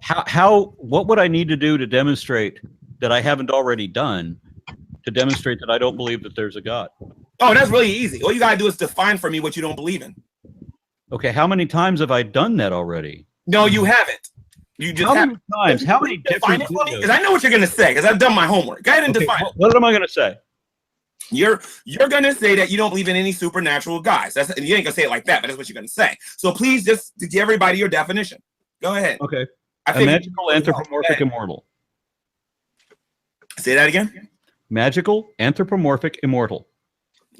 What would I need to do to demonstrate that I haven't already done to demonstrate that I don't believe that there's a God? Oh, that's really easy. All you gotta do is define for me what you don't believe in. Okay, how many times have I done that already? No, you haven't. You just how many times? How many different videos? Because I know what you're gonna say, because I've done my homework. Go ahead and define it. What am I gonna say? You're gonna say that you don't believe in any supernatural guys. You ain't gonna say it like that, but that's what you're gonna say. So please just to give everybody your definition. Go ahead. Okay. A magical, anthropomorphic, immortal. Say that again. Magical, anthropomorphic, immortal.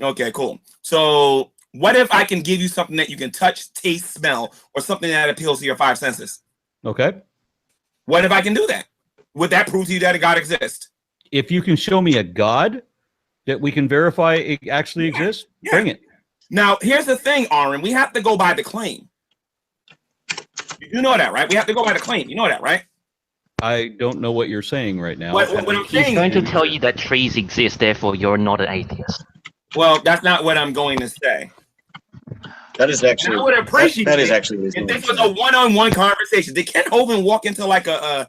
Okay, cool. So what if I can give you something that you can touch, taste, smell, or something that appeals to your five senses? Okay. What if I can do that? Would that prove to you that a God exists? If you can show me a God that we can verify it actually exists, bring it. Now, here's the thing, Aron. We have to go by the claim. You know that, right? We have to go by the claim. You know that, right? I don't know what you're saying right now. What I'm He's saying going to tell you that trees exist, therefore you're not an atheist. Well, that's not what I'm going to say. That is actually. I would appreciate that is actually. if this was a one-on-one conversation. Did Ken Hovind walk into like a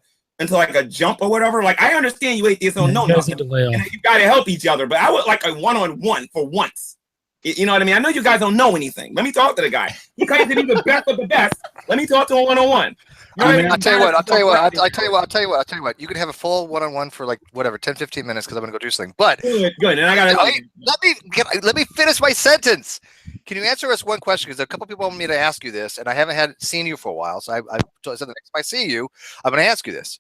jump or whatever? Like, I understand you atheists don't know nothing, and you got to help each other. But I would like a one-on-one for once. You know what I mean? I know you guys don't know anything. Let me talk to the guy. You guys can be the best of the best. Let me talk to him one-on-one. I'll tell you what. You could have a full one-on-one for like whatever, 10, 15 minutes because I'm gonna go do something. But good. And I gotta let me finish my sentence. Can you answer us one question? Because a couple people want me to ask you this, and I haven't seen you for a while. So I said the next time I see you, I'm gonna ask you this.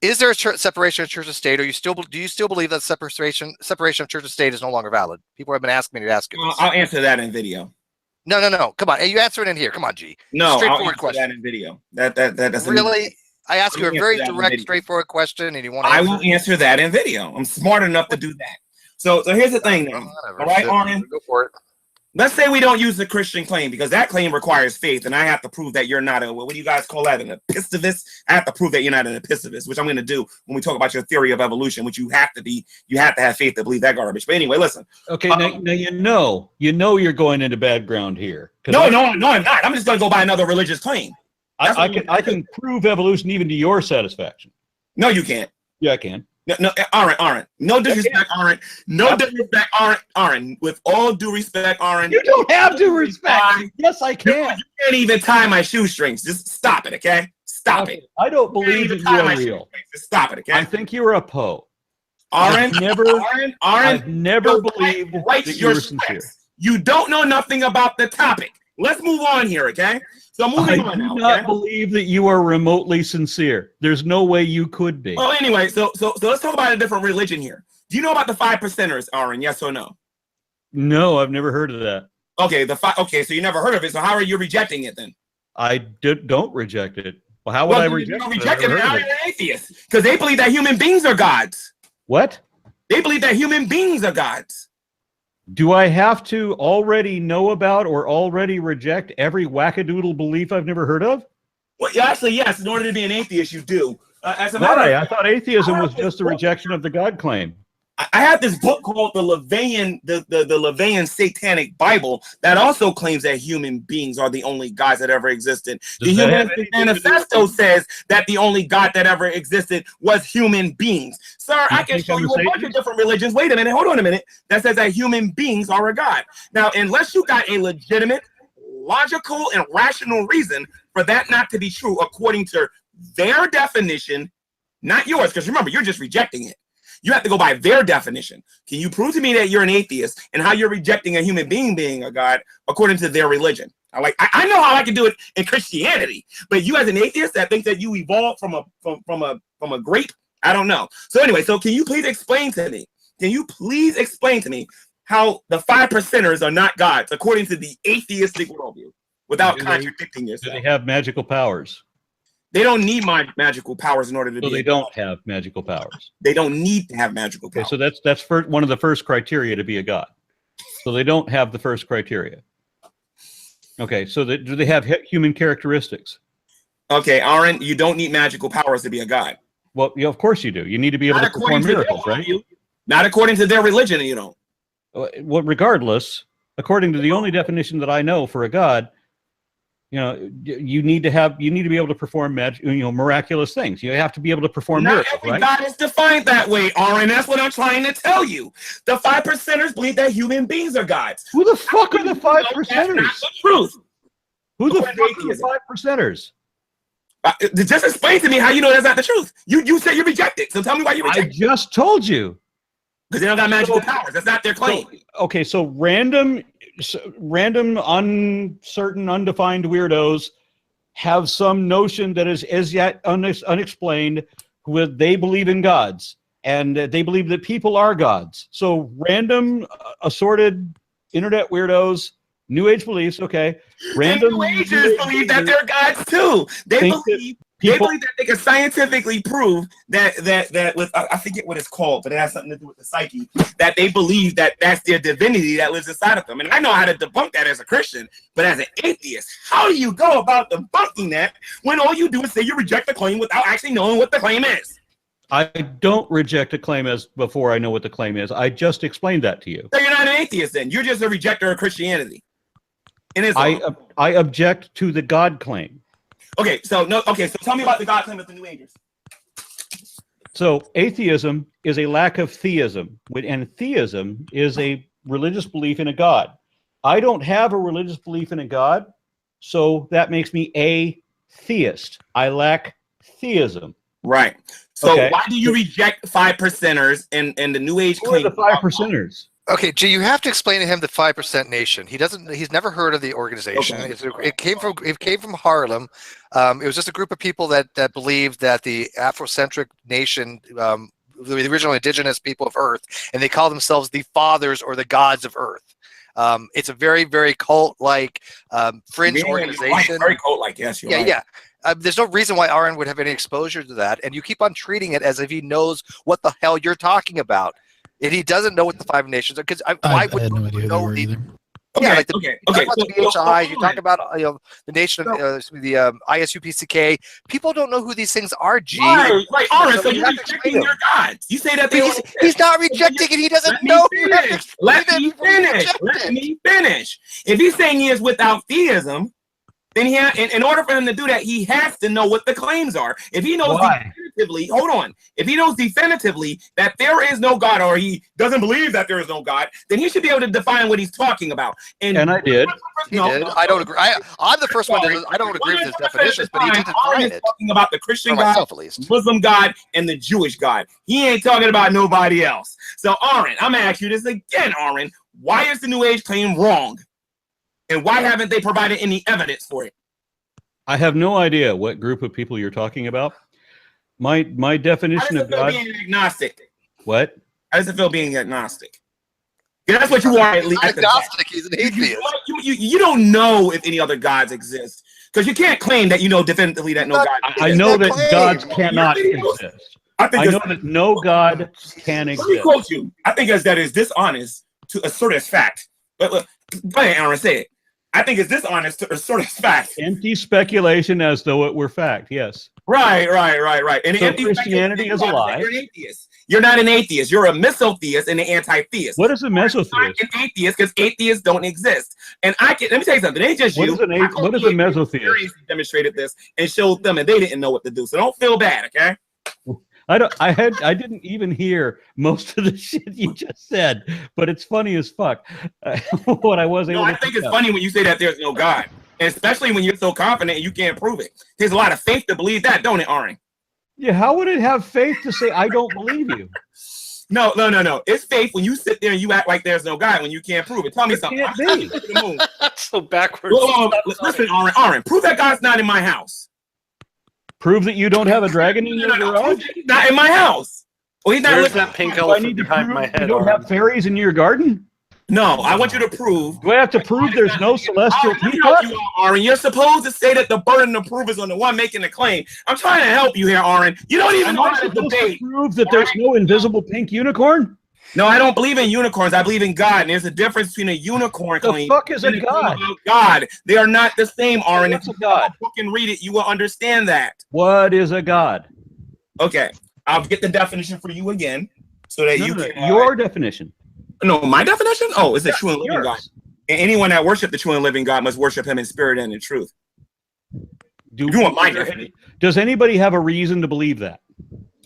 Is there a separation of church and state? Do you still believe that separation of church and state is no longer valid? People have been asking me to ask you this. I'll answer that in video. No. Come on. Hey, you answer it in here. Come on, G. No, straightforward question. That in video. That doesn't really. I ask you a very direct, straightforward question, and you want to. I will answer that in video. I'm smart enough to do that. So here's the thing, now. All right, Aron. Go for it. Let's say we don't use the Christian claim because that claim requires faith, and I have to prove that you're not a, what do you guys call that, an epistivist? I have to prove that you're not an epistivist, which I'm going to do when we talk about your theory of evolution, which you have to be. You have to have faith to believe that garbage. But anyway, listen. Okay, now you know you're going into bad ground here. No, I'm not. I'm just going to go by another religious claim. I can prove evolution even to your satisfaction. No, you can't. Yeah, I can. No, Aron. No disrespect, Aron. No disrespect, Aron. With all due respect, Aron. You don't have due respect. Yes, I can. You can't even tie my shoestrings. Just stop it, okay? Stop it. I don't believe that you are real. Just stop it, okay? I think you were a Poe. Aron, I've never believed that you were sincere. You don't know nothing about the topic. Let's move on here, okay? So moving on now. I do not believe that you are remotely sincere. There's no way you could be. Well, anyway, so let's talk about a different religion here. Do you know about the 5%ers, Aron? Yes or no? No, I've never heard of that. Okay, Okay, so you never heard of it. So how are you rejecting it then? I don't reject it. Well, how would I reject it? Reject it, now you're an atheist because they believe that human beings are gods. What? They believe that human beings are gods. Do I have to already know about or already reject every wackadoodle belief I've never heard of? Well, actually, yes. In order to be an atheist, you do. I thought atheism was just a rejection of the God claim. I have this book called the LaVeyan Satanic Bible that also claims that human beings are the only gods that ever existed. The Humanistic Manifesto says that the only God that ever existed was human beings. Sir, I can show you a bunch of different religions. Wait a minute, hold on a minute. That says that human beings are a God. Now, unless you got a legitimate, logical, and rational reason for that not to be true, according to their definition, not yours, because remember, you're just rejecting it. You have to go by their definition. Can you prove to me that you're an atheist and how you're rejecting a human being being a God according to their religion? I know how I can do it in Christianity, but you as an atheist that thinks that you evolved from a grape, I don't know. So anyway, so can you please explain to me? Can you please explain to me how the 5%ers are not gods according to the atheistic worldview without contradicting yourself? Do they have magical powers? They don't need my magical powers in order to be. So they don't have magical powers. They don't need to have magical powers. Okay, so that's one of the first criteria to be a god. So they don't have the first criteria. Okay, so do they have human characteristics? Okay, Aron, you don't need magical powers to be a god. Well, yeah, of course you do. You need to be able to perform miracles, right? Not according to their religion, you don't. Well, regardless, according to the only definition that I know for a god, you need to be able to perform miraculous things. You have to be able to perform miracles, right? God is defined that way, Aron. That's what I'm trying to tell you. The 5%ers believe that human beings are gods. Who the fuck are the 5%ers? That's not the truth. Who the fuck are the 5%ers? Just explain to me how you know that's not the truth. You said you reject it, so tell me why you reject it. I just told you. Because they don't got magical powers. That's not their claim. Okay, so random, uncertain, undefined weirdos have some notion that is as yet unexplained. They believe in gods, and they believe that people are gods. So random, assorted internet weirdos, New Age beliefs. Okay, random New Agers believe that they're gods too. They believe that they can scientifically prove that with I forget what it's called, but it has something to do with the psyche. That they believe that that's their divinity that lives inside of them. And I know how to debunk that as a Christian, but as an atheist, how do you go about debunking that when all you do is say you reject the claim without actually knowing what the claim is? I don't reject a claim before I know what the claim is. I just explained that to you. So you're not an atheist then. You're just a rejecter of Christianity. I object to the God claim. Okay, so tell me about the God claim of the New Agers. So atheism is a lack of theism, and theism is a religious belief in a God. I don't have a religious belief in a God, so that makes me theist. I lack theism. Right. So Okay. why do you reject 5%ers and the New Age Who are claim? the 5%ers? Okay, G, you have to explain to him the 5% Nation. He's never heard of the organization. Okay. It came from Harlem. It was just a group of people that believed that the Afrocentric nation, the original indigenous people of Earth, and they call themselves the fathers or the gods of Earth. It's a very, very cult-like fringe organization. Very cult-like, yes. You're right. Yeah. There's no reason why Aron would have any exposure to that, and you keep on treating it as if he knows what the hell you're talking about. And he doesn't know what the 5 nations are, because why would had no idea who they know were the? either. Yeah, Okay, like the, okay. you talk about the BHI, you talk about the nation of the ISUPCK. People don't know who these things are. G. Right, Aron. So you you're have to explain rejecting your gods. You say that they he's not rejecting it. He doesn't know. Let me finish. If he's saying he is without theism, then in order for him to do that, he has to know what the claims are. If he knows definitively, hold on. If he knows definitively that there is no God, or he doesn't believe that there is no God, then he should be able to define what he's talking about. And I did. He did. I don't agree. I'm the first one. I don't agree with his definitions, but he did define it. Talking about the Christian For God, myself, at least. Muslim God, and the Jewish God. He ain't talking about nobody else. So, Aron, I'm gonna ask you this again, Aron. Why is the New Age claim wrong? And why haven't they provided any evidence for it? I have no idea what group of people you're talking about. My definition of God. Being agnostic. What? How does it feel being agnostic? Yeah, that's what you are. At least agnostic. He's an atheist. You don't know if any other gods exist, because you can't claim that you know definitively that no God. I know that gods cannot exist. I know that no God can exist. Let me quote you. I think that is dishonest to assert as fact. But look, go ahead, Aron, say it. I think it's dishonest to assert as fact. Empty speculation as though it were fact. Yes. Right. And so Christianity is a lie. You're an atheist. You're not an atheist. You're a mesotheist and an anti-theist. What is a mesotheist? I'm an atheist because atheists don't exist. And let me tell you something. It ain't just you. What is a mesotheist? Demonstrated this and showed them, and they didn't know what to do. So don't feel bad, okay? I didn't even hear most of the shit you just said, but it's funny as fuck. What I was able to. I think it's funny when you say that there's no God, and especially when you're so confident and you can't prove it. There's a lot of faith to believe that, don't it, Aron? Yeah, how would it have faith to say I don't believe you? No. It's faith when you sit there and you act like there's no God when you can't prove it. Tell me something. That's so backwards. Listen, Aron, prove that God's not in my house. Prove that you don't have a dragon in your garage? He's not in my house. Well, he's not. Where's that pink elephant behind my head? You don't have fairies in your garden? No, I want you to prove. Do I have to prove there's no celestial teapot? Aron, you're supposed to say that the burden of proof is on the one making the claim. I'm trying to help you here, Aron. You don't even want to debate. Prove that there's no invisible pink unicorn? No, I don't believe in unicorns. I believe in God. And there's a difference between a unicorn claim. The fuck is a god? God. They are not the same, Aron. What's a god? Book and read it, you will understand that. What is a god? Okay, I'll get the definition for you again, so that you can. Your definition. No, my definition. Oh, it's a true and living God. And anyone that worships the true and living God must worship Him in spirit and in truth. You want my definition? Does anybody have a reason to believe that?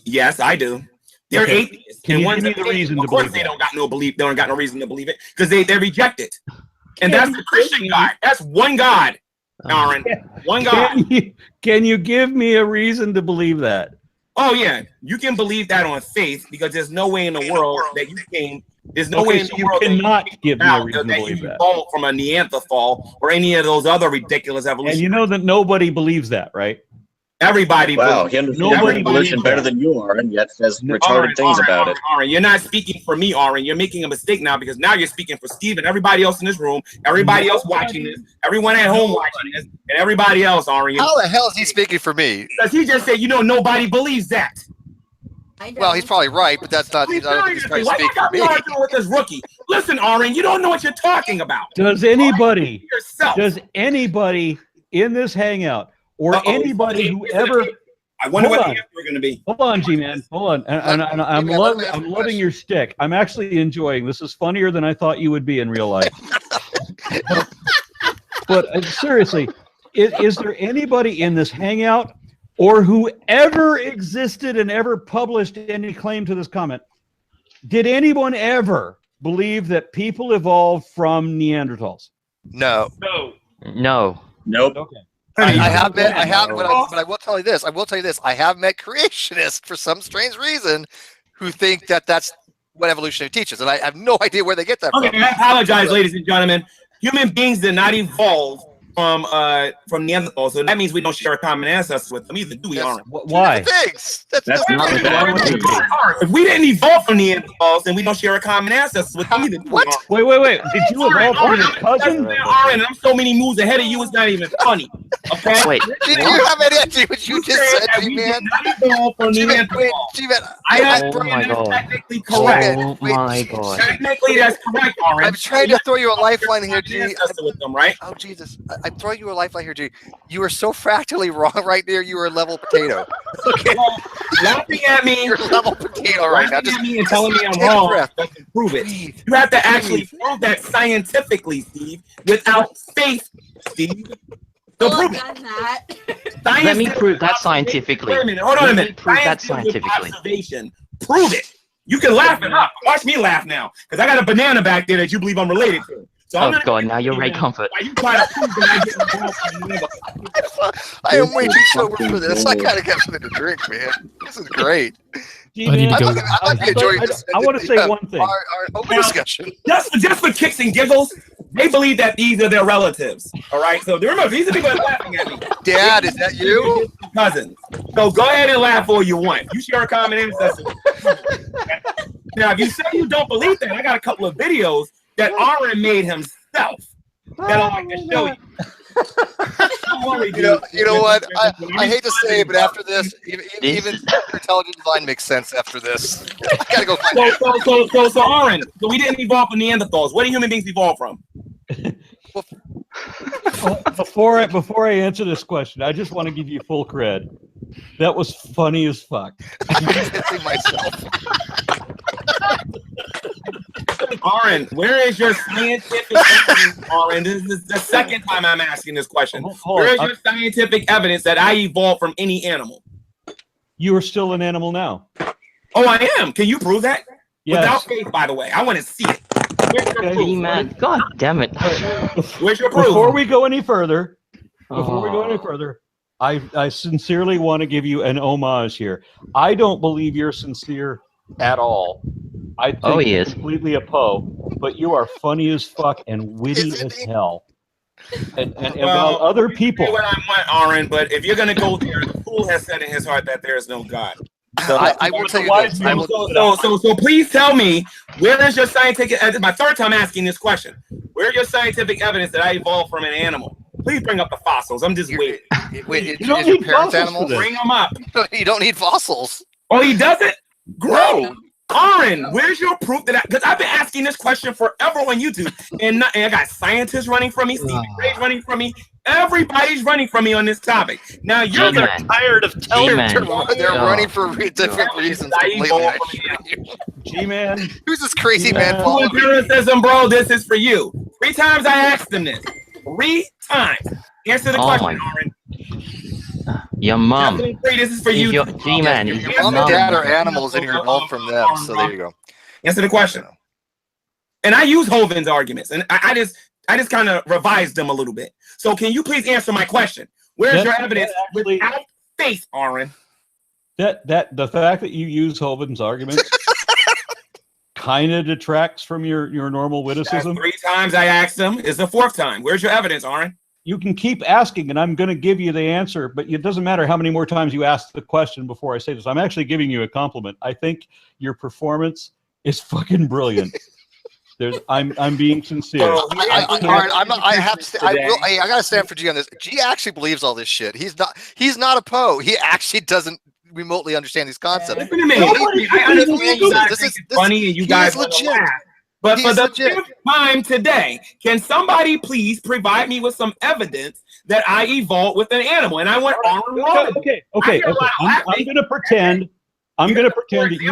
Yes, I do. They're atheists. Can you give me the reason to believe Of course, they don't got no belief. They don't got no reason to believe it because they reject it. And that's the Christian God. That's one God, Aron. One God. Can you give me a reason to believe that? Oh yeah, you can believe that on faith because there's no way in the world that you came. There's no way in the world you cannot give me a reason to believe that. Evolved from a Neanderthal or any of those other ridiculous evolutions. And you know that nobody believes that, right? Everybody. Wow, he understands evolution better than you are, and yet says retarded things about it. Aron, you're not speaking for me, Aron. You're making a mistake now because now you're speaking for Steve and everybody else in this room, everybody else watching this, everyone at home watching this, and everybody else, Aron. How the hell is he speaking for me? Because he just said, nobody believes that. Well, he's probably right, but that's not. He's trying to speak for me. With this rookie. Listen, Aron, you don't know what you're talking about. Does anybody in this hangout or anybody who ever? I wonder what the answer we're going to be. Hold on, G-Man. Hold on. And I'm loving your stick. I'm actually enjoying this. Is funnier than I thought you would be in real life. But seriously, is there anybody in this hangout or whoever existed and ever published any claim to this comment? Did anyone ever believe that people evolved from Neanderthals? No. No. Nope. Okay. have met, but I will tell you this. I have met creationists for some strange reason who think that that's what evolutionary teaches, and I have no idea where they get that from. Okay, I apologize, ladies and gentlemen. Human beings did not evolve from Neanderthals, so that means we don't share a common ancestor with them either, do we, Aron? Why? That's not if we didn't evolve from Neanderthals, then we don't share a common ancestor with them either. What? Wait. Did you evolve from your cousin? Aron, I'm so many moves ahead of you, it's not even funny. Okay? Wait. Do you have any idea what you just said, G-Man? Oh my god. Technically correct. Oh my god. Technically, that's correct, Aron. I'm trying to throw you a lifeline here, G. With them, right? Oh, Jesus. I'm throwing you a lifeline here, G. You are so fractally wrong right there. You are a level potato. Okay. Well, laughing at me. You're a level potato right now. Just me and telling me I'm wrong doesn't prove it. You have to actually prove that scientifically, Steve, without faith, Steve. So prove it. Let me prove that scientifically. Wait a minute. Hold on a minute. Prove that scientifically. Observation. Prove it. You can laugh it up. Watch me laugh now, because I got a banana back there that you believe I'm related to. So oh God! Now you're Ray Comfort. I am way too sober for this. I gotta get something to drink, man. This is great. I need to go. I want to say one thing. Our open discussion. Just for kicks and giggles, they believe that these are their relatives. All right. So remember, these are people that are laughing at me. Dad, is that you? Cousins. So go ahead and laugh all you want. You share a common ancestor. Now, if you say you don't believe that, I got a couple of videos that Aron made himself that I like to show you. You know what? I hate to say it, but after this, even intelligent design makes sense after this. I gotta go find it. So Aron, so we didn't evolve from Neanderthals. What do human beings evolve from? Before I answer this question, I just want to give you full cred. That was funny as fuck. I'm hitting myself. Aron, where is your scientific evidence, Aron? This is the second time I'm asking this question. Where is your scientific evidence that I evolved from any animal? You are still an animal now. Oh, I am. Can you prove that? Yes. Without faith, by the way. I want to see it. Where's your proof? Man, God damn it. Where's your proof? Before we go any further, I sincerely want to give you an homage here. I don't believe you're sincere at all. I think he you're is completely a Poe, but you are funny as fuck and witty as hell. And while other people, what I want, Aron, but if you're gonna go there, the fool has said in his heart that there is no God. So I will tell you this. So please tell me, where is your scientific? My third time asking this question. Where's your scientific evidence that I evolved from an animal? Please bring up the fossils. I'm just waiting. Wait, you don't is your need parents fossils animals? Bring them up. You don't need fossils. Oh, he doesn't? Grow. Aron, where's your proof that because I've been asking this question forever on YouTube, and I got scientists running from me, Stephen Gray's running from me, everybody's running from me on this topic. Now you're tired of telling them they're running for different reasons. G-Man, who's this crazy man? Empiricism, bro. This is for you. 3 times I asked him this. 3 times. Answer the question, Aron. Your mom. This is for you. G-Man. Your mom and dad are animals, and you're involved from them. So there you go. Answer the question. And I use Hovind's arguments, and I just kind of revised them a little bit. So can you please answer my question? Where's your evidence without faith, Aron? That the fact that you use Hovind's arguments kind of detracts from your normal witticism. 3 times I asked him. It's the 4th time. Where's your evidence, Aron? You can keep asking, and I'm going to give you the answer, but it doesn't matter how many more times you ask the question before I say this. I'm actually giving you a compliment. I think your performance is fucking brilliant. I'm being sincere. I gotta stand for G on this. G actually believes all this shit. He's not a Poe. He actually doesn't remotely understand these concepts. I understand you guys think it's funny and you guys legit. Laugh. But for the 5th time today, can somebody please provide me with some evidence that I evolved with an animal? And I went on. Okay. I'm going to pretend. That you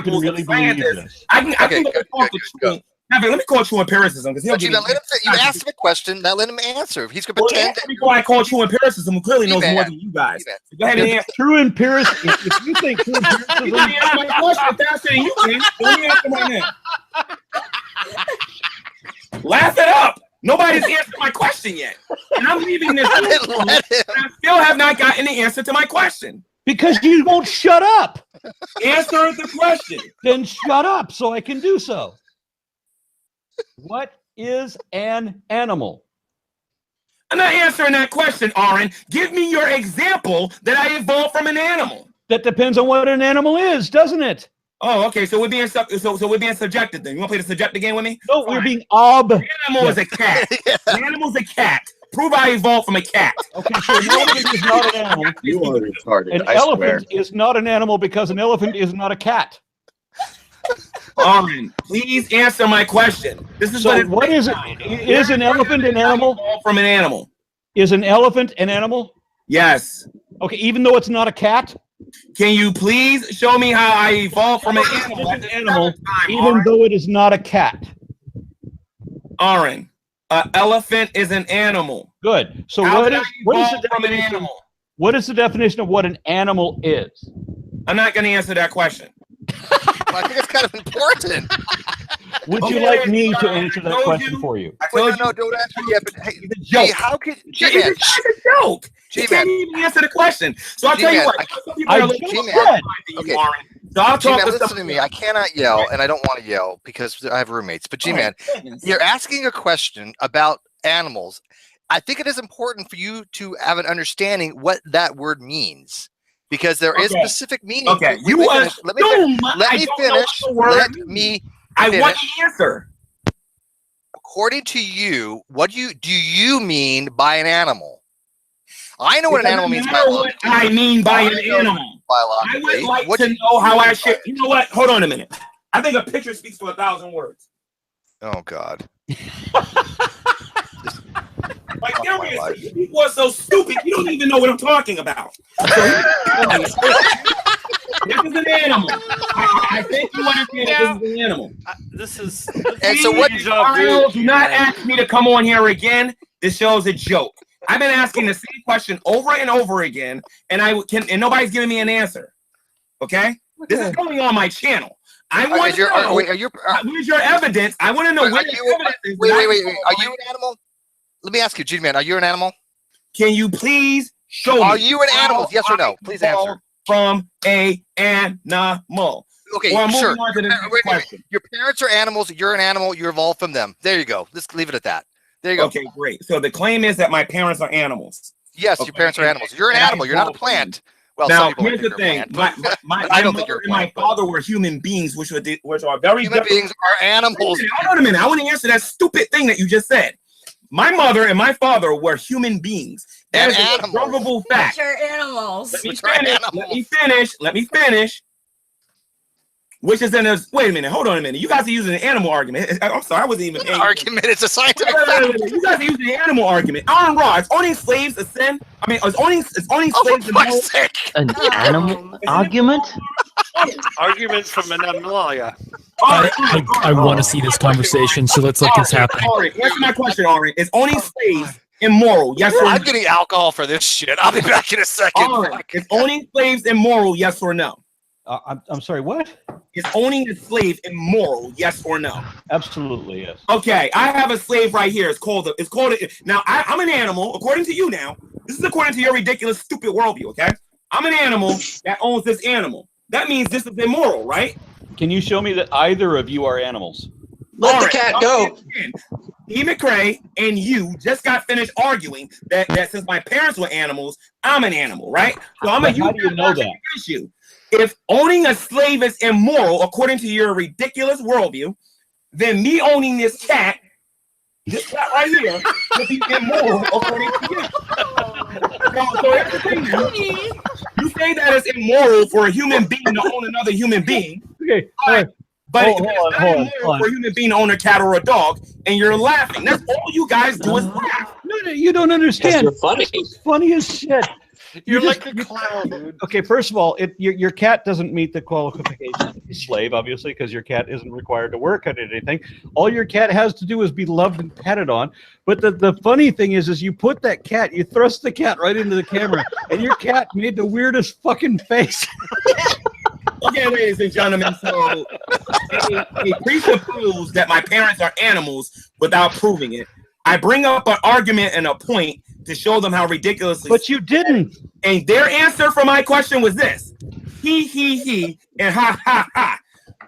can really believe this. I can go let me call true empiricism because he'll you asked him a question. Now let him answer. He's going to pretend. I call true empiricism, who clearly knows more than you guys. Go ahead and answer. True empiricism. If you think true empiricism, you can answer my question faster than you can. Let me answer my name. Laugh it up. Nobody's answered my question yet. And I'm leaving this. I'm still have not gotten the answer to my question. Because you won't shut up. Answer the question. Then shut up so I can do so. What is an animal? I'm not answering that question, Aron. Give me your example that I evolved from an animal. That depends on what an animal is, doesn't it? Oh, okay. So we're being subjected then. You want to play the subjective game with me? No, we're being An animal is a cat. An animal's a cat. Prove I evolved from a cat. Okay, so an elephant is not an animal. You are retarded. An elephant is not an animal because an elephant is not a cat. Aron, please answer my question. This is so what is it? Is an elephant an animal? From an animal. Is an elephant an animal? Yes. Okay, even though it's not a cat? Can you please show me how I evolved from an animal? Even though it is not a cat. Aron, an elephant is an animal. Good. So what is the animal? What is the definition of what an animal is? I'm not going to answer that question. I think it's kind of important. Would you like me to answer that question for you? Wait, no, don't answer yet. But hey, joke. How could G-Man? It's a joke. You can't even answer the question. So I'll tell you what. G-Man, listen to me. I cannot yell, and I don't want to yell because I have roommates. But G-Man, you're asking a question about animals. I think it is important for you to have an understanding what that word means. Because there is specific meaning. Okay, let me finish. I want the answer. According to you, what do you mean by an animal? I know what an animal means biologically. What I mean by an animal. I would like to know how I should. You know what? Hold on a minute. I think a picture speaks for 1,000 words. Oh God. Like, seriously, you people are so stupid, you don't even know what I'm talking about. This is an animal. I think you understand this is an animal. This is. And so what do not ask me to come on here again. This show's a joke. I've been asking the same question over and over again, and nobody's giving me an answer. Okay? This is going on my channel. I want to know. Where's your evidence? I want to know where your evidence is. Wait. Are you an animal? Let me ask you, G-Man, are you an animal? Can you please show me? Are you an animal? Yes or no? Please answer. From a animal. Okay, sure. Your parents are animals. You're an animal. You evolved from them. There you go. Let's leave it at that. There you go. Okay, great. So the claim is that my parents are animals. Yes, your parents are animals. You're an animal. You're not a plant. Well, now here's the thing. I don't think my father were human beings, which are very human beings are animals. Hold on a minute. I want to answer that stupid thing that you just said. My mother and my father were human beings. That is a provable fact. Which are animals. Let me finish. Which is wait a minute, hold on a minute. You guys are using an animal argument. I'm sorry, I wasn't even paying. Argument, it's a scientific fact. You guys are using an animal argument. Aron Ra, is owning slaves a sin? I mean, is owning slaves an animal argument? Arguments from an animal, yeah. I want to see this conversation, so let's let this happen. Answer my question, Aron. Is owning slaves immoral? Yes or no? I'm getting alcohol for this shit. I'll be back in a second. Is owning slaves immoral? Yes or no? I'm sorry, what? Is owning a slave immoral? Yes or no? Absolutely, yes. Okay, I have a slave right here. Now, I'm an animal, according to you now. This is according to your ridiculous, stupid worldview, okay? I'm an animal that owns this animal. That means this is immoral, right? Can you show me that either of you are animals? Let the cat go. Steve McRae and you just got finished arguing that since my parents were animals, I'm an animal, right? So I'm how do you know that? You. If owning a slave is immoral, according to your ridiculous worldview, then me owning this cat right here, would be immoral according to you. So here's the thing. You say that it's immoral for a human being to own another human being. Okay. But it's not immoral for a human being to own a cat or a dog, and you're laughing. That's all you guys do is laugh. No, you don't understand. You're funny. It's funny as shit. You're like a clown, dude. Okay, first of all, your cat doesn't meet the qualifications of a slave, obviously, because your cat isn't required to work at anything. All your cat has to do is be loved and patted on. But the funny thing is you put that cat, you thrust the cat right into the camera, and your cat made the weirdest fucking face. Okay, ladies and gentlemen, so it presupposes that my parents are animals without proving it. I bring up an argument and a point to show them how ridiculous. But you didn't. And their answer for my question was this: he, and ha ha ha.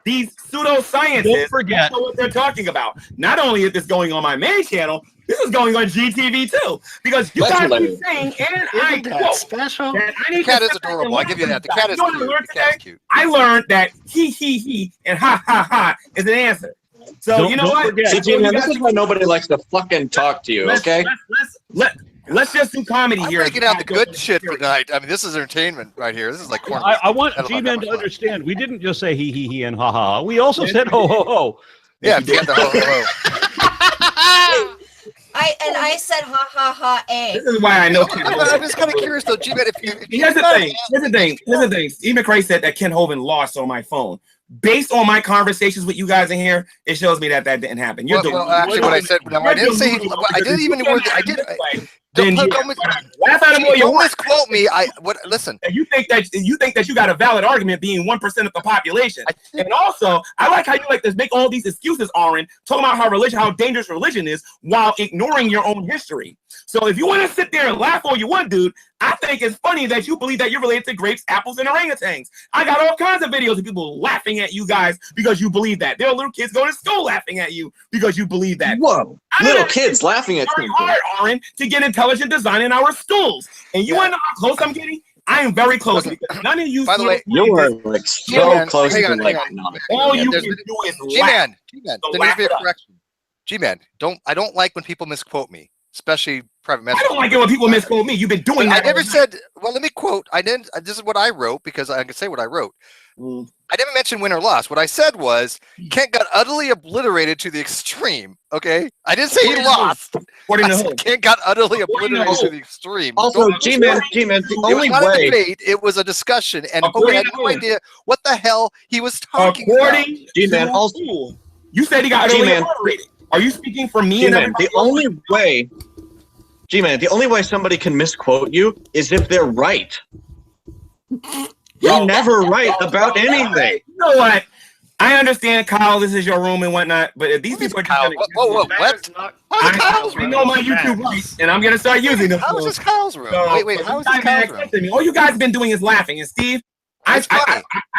These pseudoscientists Don't forget. know what they're talking about. Not only is this going on my main channel, this is going on GTV too. Because you guys are saying, and I quote, special. that I need The cat to is adorable. I'll give you that. The cat is You know what I cute. learned The cat is today? cute. I learned that he, and ha ha ha is an answer. So you know what? See, G-Man, this is why nobody likes to fucking talk to you, okay? Let's just do comedy here. I'm breaking out the good shit tonight. I mean, this is entertainment right here. This is like corn. I want G-Man to understand. We didn't just say he, and ha ha. We also said ho ho ho. Yeah, forget the ho ho. I said ha ha ha a. This is why I know. I'm just kind of curious though, G-Man. Here's the thing. Steve McRae said that Ken Hovind lost on my phone. Based on my conversations with you guys in here, it shows me that didn't happen. Well, actually, what I said, no, I didn't say. I didn't even word. I did. Then Don't laugh at him all you want. misquote me. Listen. You think that you got a valid argument being 1% of the population. And also, I like how you like to make all these excuses, Aron, talking about how dangerous religion is while ignoring your own history. So if you want to sit there and laugh all you want, dude, I think it's funny that you believe that you're related to grapes, apples, and orangutans. I got all kinds of videos of people laughing at you guys because you believe that. There are little kids going to school laughing at you because you believe that. Whoa, little kids laughing at you. you. It's hard, Aron, to get intelligent design in our schools. And you want to know how close I'm getting? I am very close because none of you. By the way, you are like so close to like. All you can do is laugh. G-Man, there needs to be a correction. G-Man, I don't like when people misquote me, especially private messages. I don't like it when people misquote me. You've been doing that. I never said. Well, let me quote. I didn't. This is what I wrote because I can say what I wrote. I never mentioned win or loss. What I said was Kent got utterly obliterated to the extreme. Okay, I didn't say he lost. I said Kent got utterly obliterated to the extreme. Also, G-Man, the only it was not way. a debate. It was a discussion, and Hogan had no idea what the hell he was talking about. G-Man, also, you said he got utterly obliterated. Are you speaking for me? G-Man, the only way. G-Man, the only way somebody can misquote you is if they're right. You're never right about anything. You know what? I understand, Kyle, this is your room and whatnot, but if these people are just whoa, what? I know my YouTube rights, and I'm going to start using them. How is this Kyle's room? Wait, how is this Kyle's room? All you guys have been doing is laughing. And Steve, I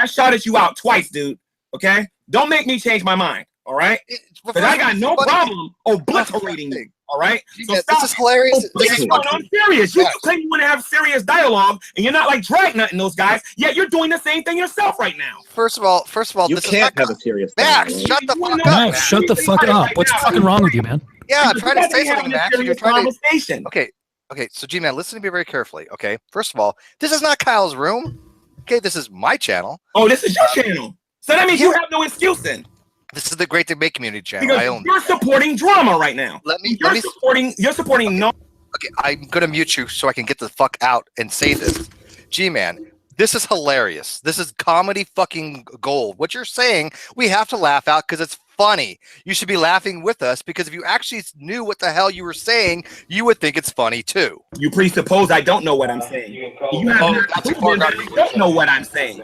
shouted you out twice, dude. Okay? Don't make me change my mind. All right? Because I got no problem obliterating you. All right? So stop. This is hilarious. I'm serious. You claim you want to have serious dialogue, and you're not like dragnutting those guys, yet you're doing the same thing yourself right now. First of all, you this can't have a serious Max, dialogue. shut the fuck up. Max, shut the fuck up. What's fucking wrong with you, man? Yeah, I'm trying to say something, Max. You're trying to. Okay. So, G-Man, listen to me very carefully. Okay. First of all, this is not Kyle's room. Okay, this is my channel. Oh, this is your channel. So that means you have no excuse then. This is the Great Debate Community channel. Because I own. You're supporting drama right now. You're supporting no. Okay, I'm gonna mute you so I can get the fuck out and say this. G-Man, this is hilarious. This is comedy fucking gold. What you're saying, we have to laugh out because it's funny. You should be laughing with us because if you actually knew what the hell you were saying, you would think it's funny too. You presuppose I don't know what I'm saying. You have not proven that I don't know what I'm saying.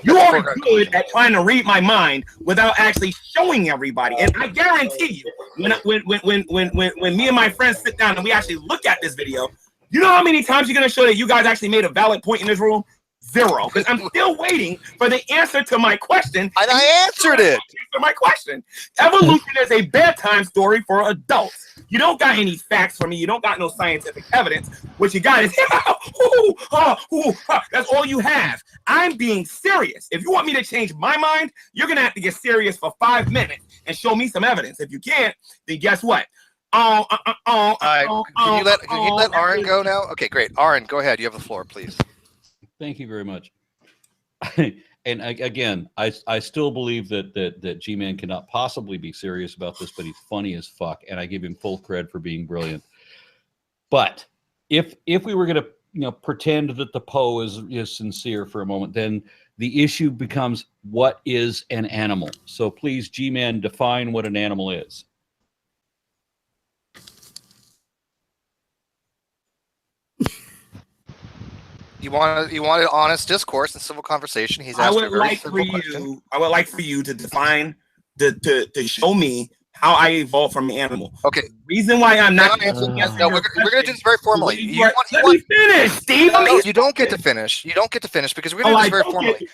You are good at trying to read my mind without actually showing everybody. And I guarantee you, when me and my friends sit down and we actually look at this video, you know how many times you're going to show that you guys actually made a valid point in this room? Zero. Because I'm still waiting for the answer to my question. And I answered it. For my question. Evolution is a bedtime story for adults. You don't got any facts for me. You don't got no scientific evidence. What you got is, that's all you have. I'm being serious. If you want me to change my mind, you're going to have to get serious for 5 minutes and show me some evidence. If you can't, then guess what? Can you let Aron go now? Okay, great. Aron, go ahead. You have the floor, please. Thank you very much. And again, I still believe that G-Man cannot possibly be serious about this, but he's funny as fuck, and I give him full credit for being brilliant. But if we were going to pretend that the Poe is sincere for a moment, then the issue becomes, what is an animal? So please, G-Man, define what an animal is. You want an honest discourse and civil conversation. He's asked I would like for you to define to show me how I evolved from an animal. Okay. Reason why I'm not No, we're going to do this very formally. Let me finish, Steve. No, you don't get to finish. You don't get to finish because we're going to do this very formally.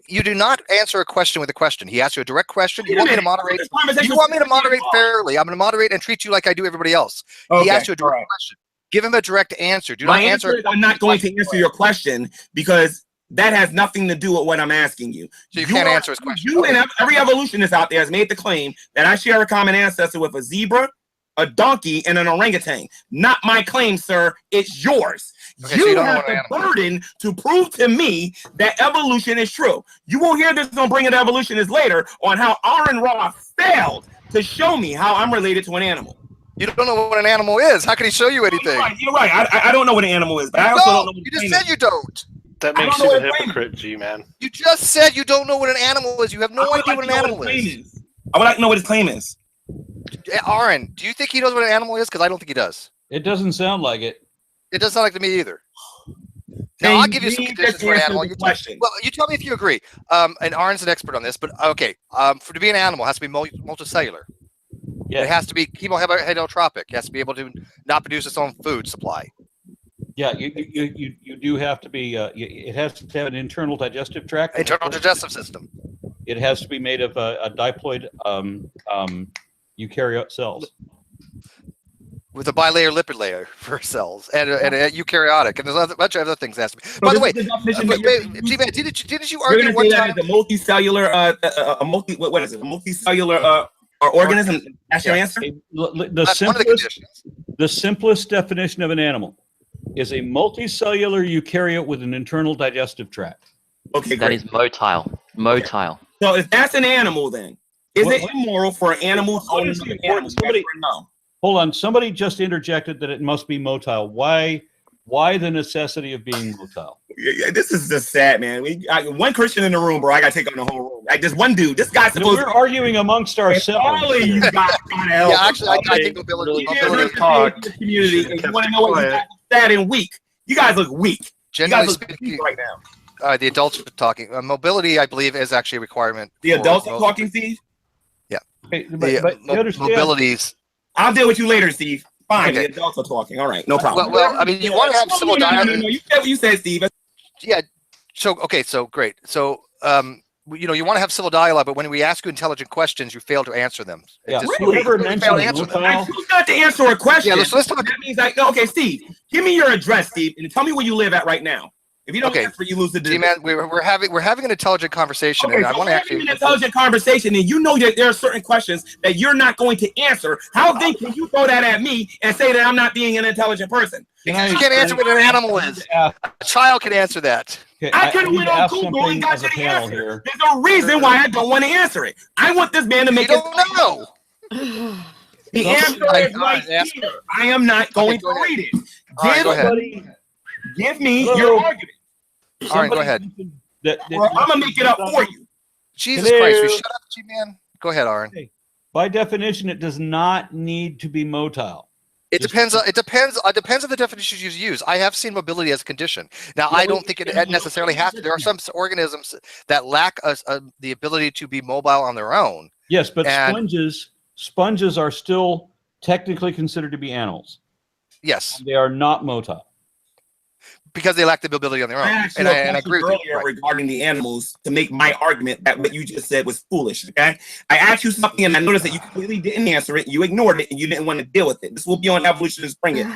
You do not answer a question with a question. He asks you a direct question. You want me to moderate? You want me to moderate fairly? I'm going to moderate and treat you like I do everybody else. He asks you a direct question. Give him a direct answer. Do not answer. I'm not going to answer your question because that has nothing to do with what I'm asking you. So you can't answer his question. You and every evolutionist out there has made the claim that I share a common ancestor with a zebra, a donkey, and an orangutan. Not my claim, sir. It's yours. Okay, you so have the burden to prove to me that evolution is true. You will hear this on Bring It Evolutionist later on how Aron Roth failed to show me how I'm related to an animal. You don't know what an animal is. How can he show you anything? You're right. I don't know what an animal is, but I also don't know what you just said you don't. That makes you a hypocrite, G-Man. You just said you don't know what an animal is. You have no idea what an animal is. I would like to know what his claim is. Aaron, do you think he knows what an animal is? Because I don't think he does. It doesn't sound like it. It doesn't sound like to me either. Now, I'll give you some conditions for an animal. You tell me if you agree. And Aaron's an expert on this, but okay. To be an animal, it has to be multicellular. Yeah. It has to be heterotropic. It has to be able to not produce its own food supply. Yeah, you do have to be. It has to have an internal digestive tract. Internal digestive system. It has to be made of a diploid eukaryote cells. With a bilayer lipid layer for cells and a eukaryotic, and there's a bunch of other things that has to be. By the way, G-Man, didn't you argue one time? A multicellular, what is it? A multicellular organism. That's your answer. The simplest definition of an animal is a multicellular eukaryote with an internal digestive tract. Okay, that is motile. Motile. So if that's an animal, then is it immoral for an animal to own another animal? No. Hold on. Somebody just interjected that it must be motile. Why the necessity of being motile? Yeah, this is just sad, man. One Christian in the room, bro. I gotta take on the whole room. Like this one dude. This guy's supposed. We're arguing amongst ourselves. Only you guys gotta help. Yeah, actually, I think mobility talked. Community. And you want to know what? You guys sad and weak. You guys look weak. Generally speaking, right now. The adults are talking. Mobility, I believe, is actually a requirement. The adults are talking, Steve. Yeah. But mobilities. I'll deal with you later, Steve. Fine, okay. The adults are talking. All right, no problem. Well, I mean, you want to have civil dialogue. No, you said what you said, Steve. Yeah. So great. So you want to have civil dialogue, but when we ask you intelligent questions, you fail to answer them. Yeah. Whoever mentioned I choose not to answer a question. Yeah, let's talk. That means okay, Steve, give me your address, Steve, and tell me where you live at right now. If you don't answer, you lose the deal. Man, we're having an intelligent conversation, and I want to actually an intelligent conversation, and you know that there are certain questions that you're not going to answer. How then can you throw that at me and say that I'm not being an intelligent person? Because you can't answer what an animal is. A child can answer that. Okay, I could have went on Google and got to the answer. There's a reason why I don't want to answer it. I want this man to make it. You don't know. The answer is right here. I am not going to read it. Give me your argument. All right, go ahead. Or I'm gonna make it up for you. Jesus Christ, we shut up, G-Man. Go ahead, Aron. By definition, it does not need to be motile. It depends on the definitions you use. I have seen mobility as a condition. Now, I don't think it necessarily has to. There are some organisms that lack the ability to be mobile on their own. Yes, but sponges are still technically considered to be animals. Yes, they are not motile. Because they lack the ability on their own. And I agree with you regarding the animals to make my argument that what you just said was foolish. Okay, I asked you something and I noticed that you completely didn't answer it. You ignored it and you didn't want to deal with it. This will be on Evolutionist Bring It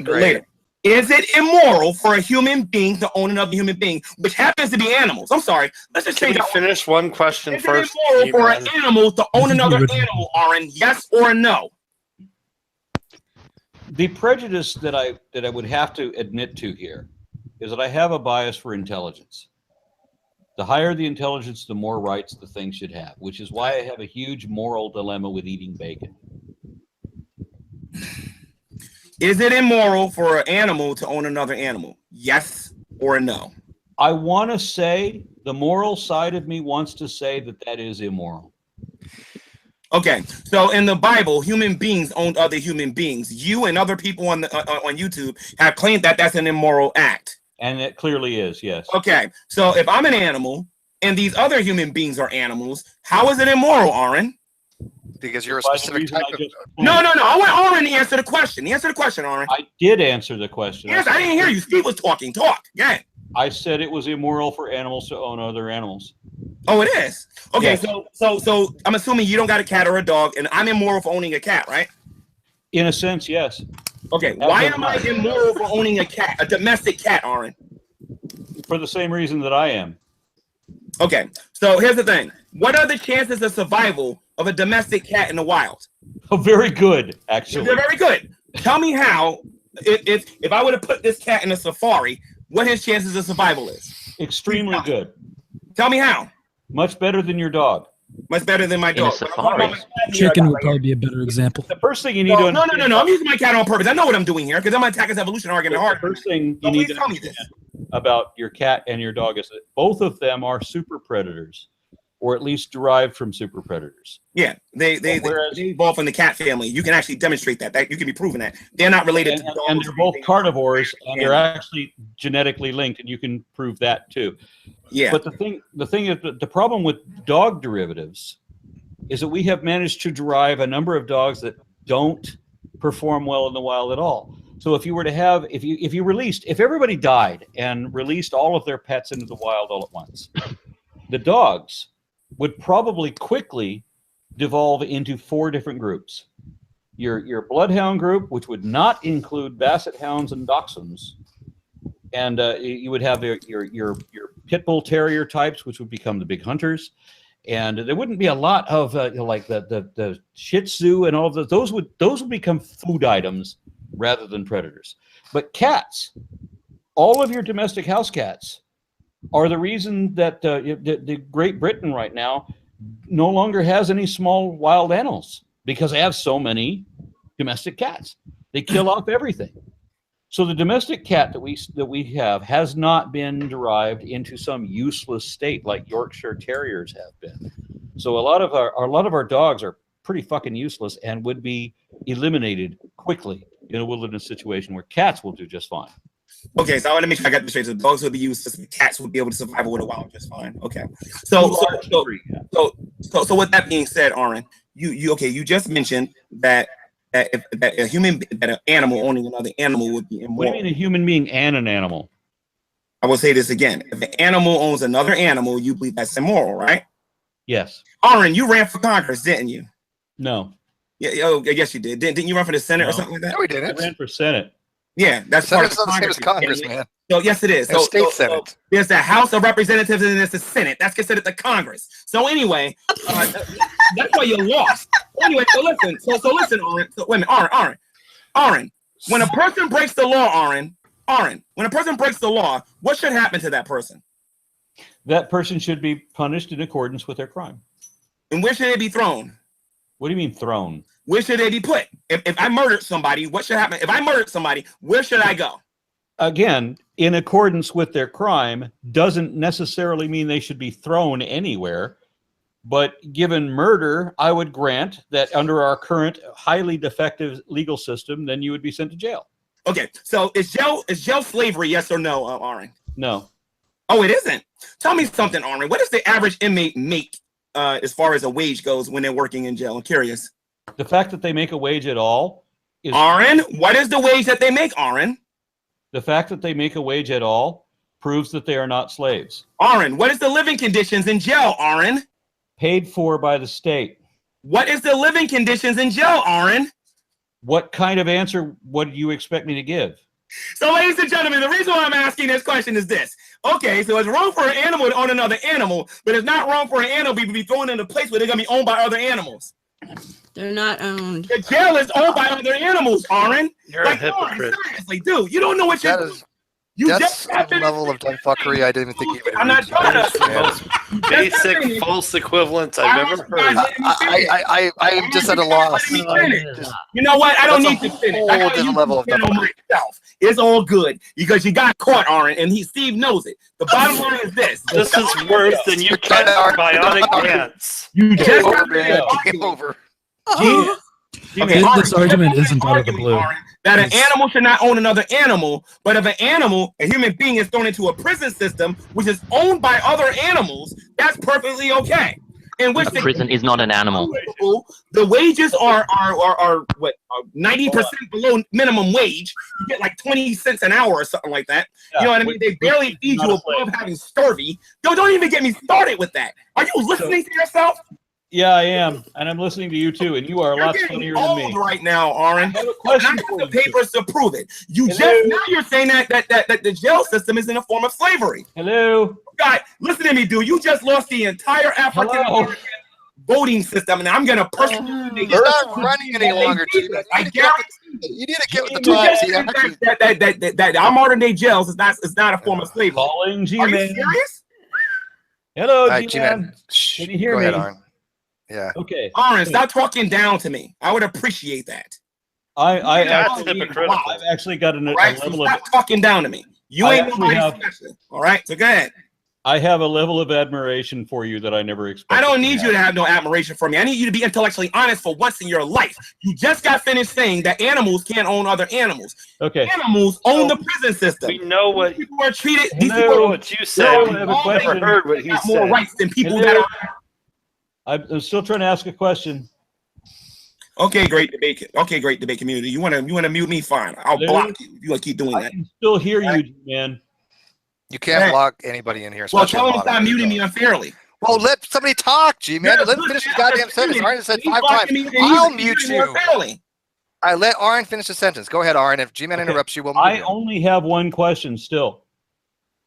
later. Is it immoral for a human being to own another human being, which happens to be animals? I'm sorry. Let's just say finish one question first. Is it immoral for an animal to own another animal, Aron? Yes or no? The prejudice that I would have to admit to here is that I have a bias for intelligence. The higher the intelligence, the more rights the thing should have, which is why I have a huge moral dilemma with eating bacon. Is it immoral for an animal to own another animal? Yes or no? I want to say the moral side of me wants to say that is immoral. Okay, so in the Bible, human beings owned other human beings. You and other people on YouTube have claimed that that's an immoral act. And it clearly is, yes. Okay, so if I'm an animal and these other human beings are animals, how is it immoral, Aron? because you're a By the specific reason type I of. just No, explained. no, no. I want Aron to answer the question. Answer the question, Aron. I did answer the question. Yes, I didn't hear you. Steve was talking. Talk. Yeah. I said it was immoral for animals to own other animals. Oh, it is. Okay, Yes. so I'm assuming you don't got a cat or a dog, and I'm immoral for owning a cat, right? In a sense, yes. Okay, why am I immoral for owning a cat, a domestic cat, Aron? For the same reason that I am. Okay, so here's the thing. What are the chances of survival of a domestic cat in the wild? Oh, very good, actually. They're very good. Tell me how, if I were to put this cat in a safari, what his chances of survival is. Extremely good. Tell me how. Much better than your dog. Much better than my In a dog. safari. Chicken would probably be a better example. The first thing you need No, to no, no, no, no. I'm using my cat on purpose. I know what I'm doing here because I'm going to attack his evolution argument hard. The first thing So you need please to tell me this. about your cat and your dog is that both of them are super predators, or at least derived from super predators. Yeah, they evolved from the cat family. You can actually demonstrate that. You can be proven that they're not related to dogs. And they're both carnivores, and they're actually genetically linked, and you can prove that too. Yeah. But the thing is, the problem with dog derivatives is that we have managed to derive a number of dogs that don't perform well in the wild at all. So if you were to have, if everybody died and released all of their pets into the wild all at once, the dogs would probably quickly devolve into 4 different groups. Your bloodhound group, which would not include basset hounds and dachshunds, and you would have your pit bull terrier types, which would become the big hunters, and there wouldn't be a lot of like the Shih Tzu and all of those would become food items rather than predators. But cats, all of your domestic house cats, are the reason that the Great Britain right now no longer has any small wild animals because they have so many domestic cats. They kill off everything. So the domestic cat that we have has not been derived into some useless state like Yorkshire Terriers have been. So a lot of our dogs are pretty fucking useless and would be eliminated quickly in a wilderness situation where cats will do just fine. Okay, so I want to make sure I got this straight. So dogs would be used, so cats would be able to survive with a wild just fine. Okay. So with that being said, Aron, you just mentioned that an animal owning another animal would be immoral. What do you mean a human being and an animal? I will say this again. If an animal owns another animal, you believe that's immoral, right? Yes. Aron, you ran for Congress, didn't you? No. Yeah, oh, I guess you did. Didn't you run for the Senate or something like that? No, we didn't. I ran for Senate. Yeah, that's Senate's part of not the same as Congress, man. So yes, it is. It's state Senate. There's the House of Representatives and there's the Senate. That's considered the Congress. So anyway, that's why you lost. Anyway, so listen, Aron. So wait a minute, Aron. When a person breaks the law, Aron, when a person breaks the law, what should happen to that person? That person should be punished in accordance with their crime. And where should they be thrown? What do you mean thrown? Where should they be put? If I murdered somebody, what should happen? If I murdered somebody, where should I go? Again, in accordance with their crime doesn't necessarily mean they should be thrown anywhere. But given murder, I would grant that under our current highly defective legal system, then you would be sent to jail. Okay, so is jail slavery, yes or no, Aron? No. Oh, it isn't? Tell me something, Aron. What does the average inmate make as far as a wage goes when they're working in jail? I'm curious. The fact that they make a wage at all is... Aron, what is the wage that they make, Aron? The fact that they make a wage at all proves that they are not slaves. Aron, what is the living conditions in jail, Aron? Paid for by the state. What is the living conditions in jail, Aron? What kind of answer would you expect me to give? So, ladies and gentlemen, the reason why I'm asking this question is this. Okay, so it's wrong for an animal to own another animal, but it's not wrong for an animal to be thrown in a place where they're going to be owned by other animals. They're not owned. The jail is owned by other animals, Aron. You're a hypocrite. Seriously, dude, you don't know what you're doing. That's a level of fuckery I didn't think you would. I'm not trying to. Basic false equivalence I've ever heard. I am just at a loss. You know what? I don't need to finish. I got different level of myself. It's all good because you got caught, Aron, and Steve knows it. The bottom line is this. This is worse than you catch bionic ants. You just Game over. This argument isn't out of the blue. That an animal should not own another animal, but if an animal, a human being, is thrown into a prison system which is owned by other animals, that's perfectly okay. in which Prison is not an animal. the wages are what 90% below minimum wage. You get like 20 cents an hour or something like that. You know what I mean? They barely feed you above having scurvy. Don't even get me started with that. Are you listening to yourself? Yeah, I am, and I'm listening to you too, and you are a lot funnier than me. Right now, Aron. I have a question and I got the papers to prove it. Now you're saying that the jail system is in a form of slavery. Hello. God, listen to me, dude. You just lost the entire African American voting system, and I'm gonna personally. He's not running any longer. I guarantee you need to get with the tribes. that our modern day jails is not a form of slavery. Calling G-Man. Are you serious? Hello, Right, G-Man. Can you hear Go me? ahead, Aron. Yeah. Okay. Aron, stop talking down to me. I would appreciate that. I've hypocritical. actually got a Right? level So of. stop talking down to me. You I ain't actually nobody special. All right, so go ahead. I have a level of admiration for you that I never expected. I don't need you to have no admiration for me. I need you to be intellectually honest for once in your life. You just got finished saying that animals can't own other animals. Okay. Animals own the prison system. We know what people are treated. We know what you said. No, We've I have a all question. never heard what he got said. more rights than people Hello? that are. I'm still trying to ask a question. Okay, great debate. Okay, great debate community. You wanna mute me? Fine. I'll Hello? block you if you wanna keep doing I that. can still hear you, man. You can't block anybody in here. Well, especially tell him to moderators. stop muting me unfairly. Well, let somebody talk, G-man. Yeah, Let him finish his goddamn sentence. Aron said 5 times. blocking me, and I'll he's mute muting me you. unfairly. I let Aron finish the sentence. Go ahead, Aron. If G-man interrupts you, we'll mute I him. only have one question still.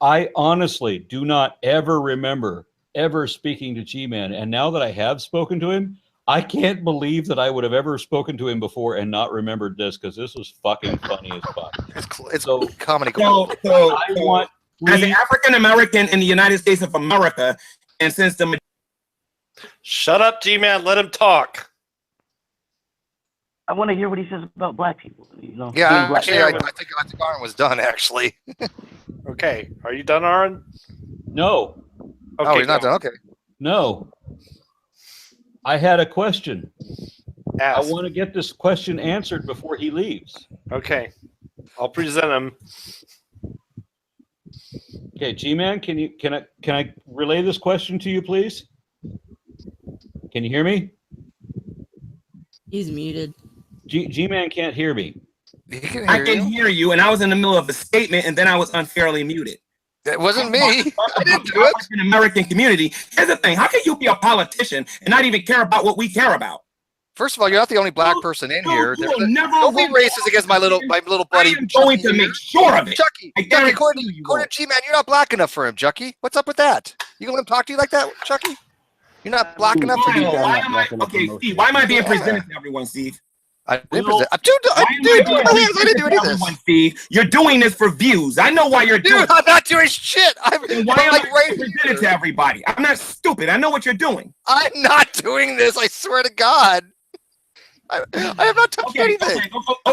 I honestly do not ever remember ever speaking to G-Man, and now that I have spoken to him, I can't believe that I would have ever spoken to him before and not remembered this, because this was fucking funny as fuck. It's comedy. So I want. as an African American in the United States of America, and since the Shut up, G-Man. Let him talk. I want to hear what he says about black people. You know, Yeah, being black. actually, I think Aron was done, actually. Okay. Are you done, Aron? No. Okay, Oh, he's not go. done. Okay. No. I had a question. Ask. I want to get this question answered before he leaves. Okay. I'll present him. Okay, G-Man, can I relay this question to you, please? Can you hear me? He's muted. G-Man can't hear me. I can hear you, and I was in the middle of a statement, and then I was unfairly muted. It wasn't me. I didn't do it. African American community. Here's the thing: how can you be a politician and not even care about what we care about? First of all, you're not the only black person in here. you will never Don't be vote racist against my little buddy. I am going to make sure of it. Chucky, I Chucky, guarantee according you to G-Man, you're not black enough for him, Chucky. What's up with that? You gonna let him talk to you like that, Chucky? You're not black enough for you. Okay, Steve, why am I being presented to everyone, Steve? I didn't present. Dude, I didn't do any of this. Steve, you're doing this for views. I know why you're doing it. I'm not doing shit. Why am I presented to everybody? I'm not stupid. I know what you're doing. I'm not doing this. I swear to God. I have not touched anything.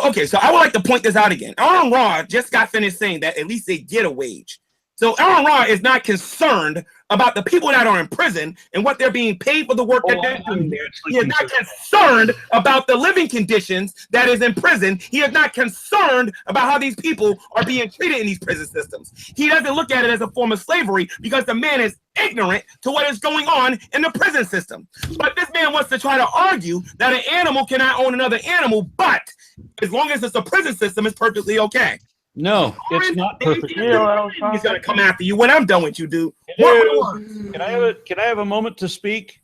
Okay, so I would like to point this out again. Aron Ra just got finished saying that at least they get a wage. So Aron Ra is not concerned about the people that are in prison and what they're being paid for the work that they're doing there. He is not concerned about the living conditions that is in prison. He is not concerned about how these people are being treated in these prison systems. He doesn't look at it as a form of slavery because the man is ignorant to what is going on in the prison system. But this man wants to try to argue that an animal cannot own another animal, but as long as it's a prison system, it's perfectly okay. No, it's not perfect. He's gonna come after you when I'm done with you, dude. Can I have a moment to speak?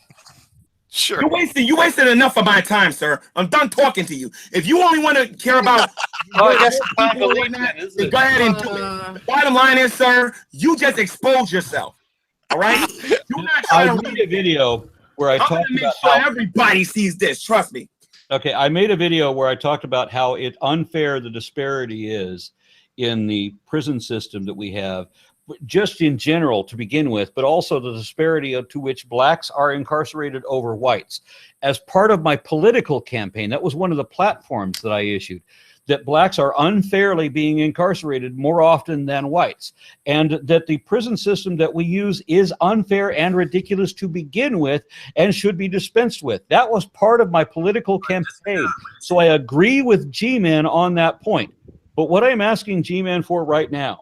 Sure. You wasted enough of my time, sir. I'm done talking to you. If you only want to care about I guess people and whatnot, then go ahead and do it. The bottom line is, sir, you just exposed yourself. All right? You're not I trying to made a video where I I'm gonna talked make about sure how, everybody sees this. Trust me. okay, I made a video where I talked about how unfair the disparity is in the prison system that we have, just in general to begin with, but also the disparity to which blacks are incarcerated over whites. As part of my political campaign, that was one of the platforms that I issued, that blacks are unfairly being incarcerated more often than whites, and that the prison system that we use is unfair and ridiculous to begin with and should be dispensed with. That was part of my political campaign. So I agree with G-Man on that point. But what I'm asking G-Man for right now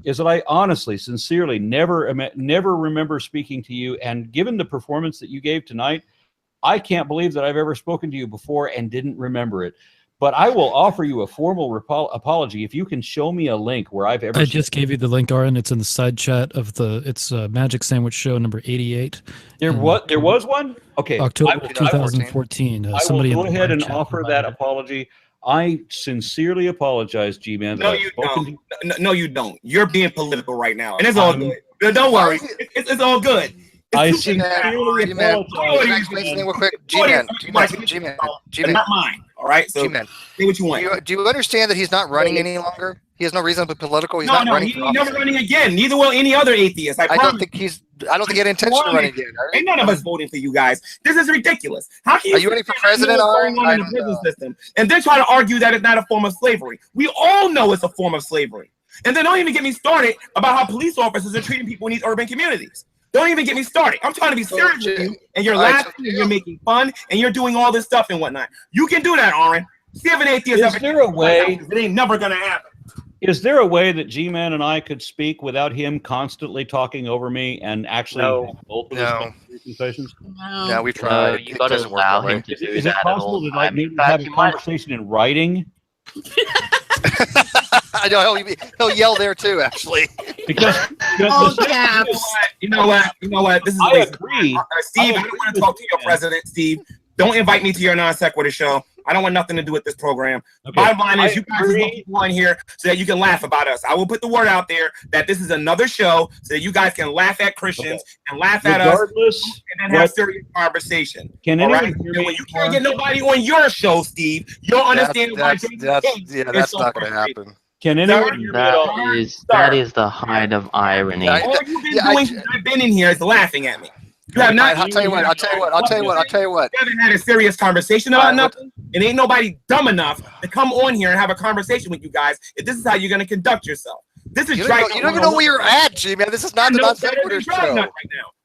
is that I honestly, sincerely, never remember speaking to you. And given the performance that you gave tonight, I can't believe that I've ever spoken to you before and didn't remember it. But I will offer you a formal apology if you can show me a link where I've ever. I just gave you the link, Aron. It's in the side chat of it's Magic Sandwich Show number 88. There was one? Okay. October 2014. Somebody will go ahead and offer that apology. I sincerely apologize, G-Man. No, you don't. No, you don't. You're being political right now, and it's all good. Don't worry, it's all good. I sincerely apologize. Real quick, G-Man. Not mine. All right, so G-Man, say what you want. Do you understand that he's not running any longer? He has no reason to be political. He's No, not running. he's never running again. Neither will any other atheist. I don't think he had intention of running again. Ain't none of us voting for you guys. This is ridiculous. How can you? Are you running for president? Going on in the prison system, and they're trying to argue that it's not a form of slavery. We all know it's a form of slavery. And then don't even get me started about how police officers are treating people in these urban communities. Don't even get me started. I'm trying to be serious with you, and you're laughing, and you're making fun, and you're doing all this stuff and whatnot. You can do that, Aron. See if an atheist Is there a way? It ain't never gonna happen. Is there a way that G-Man and I could speak without him constantly talking over me and actually have both of us conversations? No, we've tried. You got to allow him to do Is that it possible at to all like maybe have a conversation in writing? I know he'll yell there too, actually. Because you know what? This is I agree. Steve, I don't want to talk to your president, Steve. Don't invite me to your non sequitur show. I don't want nothing to do with this program. Okay. Bottom line is, you guys want people on here so that you can laugh about us. I will put the word out there that this is another show so that you guys can laugh at Christians and laugh at us and then have serious conversation. Can anyone hear me? When you can't get nobody on your show, Steve, you don't understand why that's not going to happen. Can anyone hear me at all? That is the height of irony. All you've been doing since I've been in here is laughing at me. You have not. I'll tell you what. You haven't had a serious conversation about nothing, and ain't nobody dumb enough to come on here and have a conversation with you guys. If this is how you're going to conduct yourself, this is you don't even know where you're at, G-Man. This is not the non-sequitur show. Right now.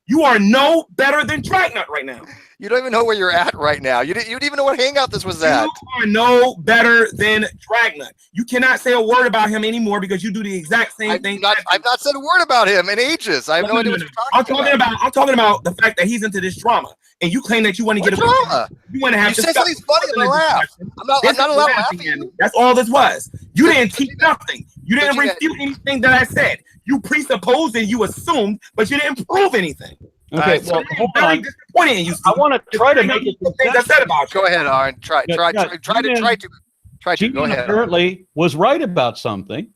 You are no better than Dragnut right now. You don't even know where you're at right now. You didn't even know what hangout this was at. You are no better than Dragnut. You cannot say a word about him anymore because you do the exact same thing. I've not said a word about him in ages. I have no idea what you're talking about. I'm talking about the fact that he's into this drama, and you claim that you want to get drama. You want to have. You say something's funny and I laugh. I'm not allowed laughing. That's all this was. You didn't teach nothing. You didn't refute anything that I said. You presupposed and you assumed, but you didn't prove anything. Okay, well, hold on. Disappointed in you, Steve. I want to try to make it. Things I said about you. Go ahead, Aron. Try to. Go ahead. Apparently was right about something.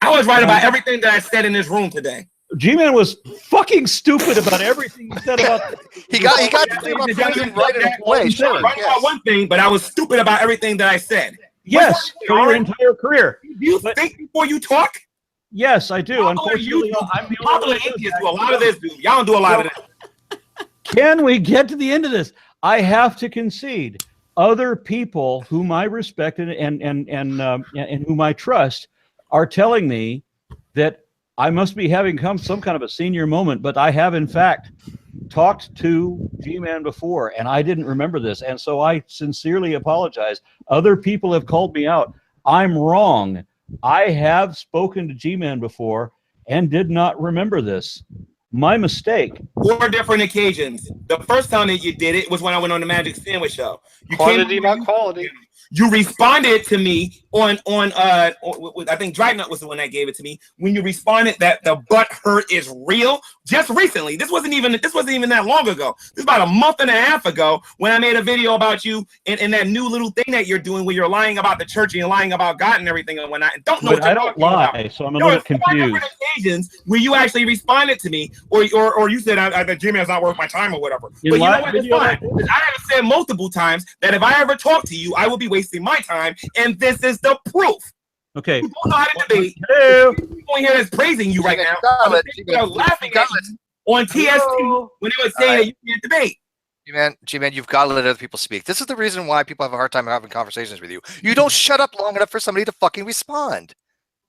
I was right about everything that I said in this room today. G-Man was fucking stupid about everything he said about. he got the thing about president right in his way. Sure. Right about one thing, but I was stupid about everything that I said. Yes, for your entire career. Do you think before you talk? Yes, I do. Unfortunately, I'm the popular atheists do a lot of this, dude. Y'all don't do a lot of this. Can we get to the end of this? I have to concede. Other people whom I respect and whom I trust are telling me that I must be having some kind of a senior moment, but I have in fact talked to G-Man before, and I didn't remember this, and so I sincerely apologize. Other people have called me out. I'm wrong. I have spoken to G-Man before and did not remember this. My mistake. 4 different occasions. The first time that you did it was when I went on the Magic Sandwich Show. Quantity, not quality. You responded to me on I think Dragnut was the one that gave it to me. When you responded that the butt hurt is real, just recently. This wasn't even that long ago. This is about a month and a half ago when I made a video about you and that new little thing that you're doing where you're lying about the church and you're lying about God and everything and whatnot. And don't know. But I don't lie, so I'm a little confused. Occasions where you actually responded to me, or you said that G-Man's not worth my time or whatever. But you know what? It's fine. I have said multiple times that if I ever talk to you, I will be wasting my time, and this is the proof. Okay. You don't know how to debate. People here is praising you right now. They're laughing at you on TST when they were saying that you can't debate. G-Man, you've got to let other people speak. This is the reason why people have a hard time having conversations with you. You don't shut up long enough for somebody to fucking respond.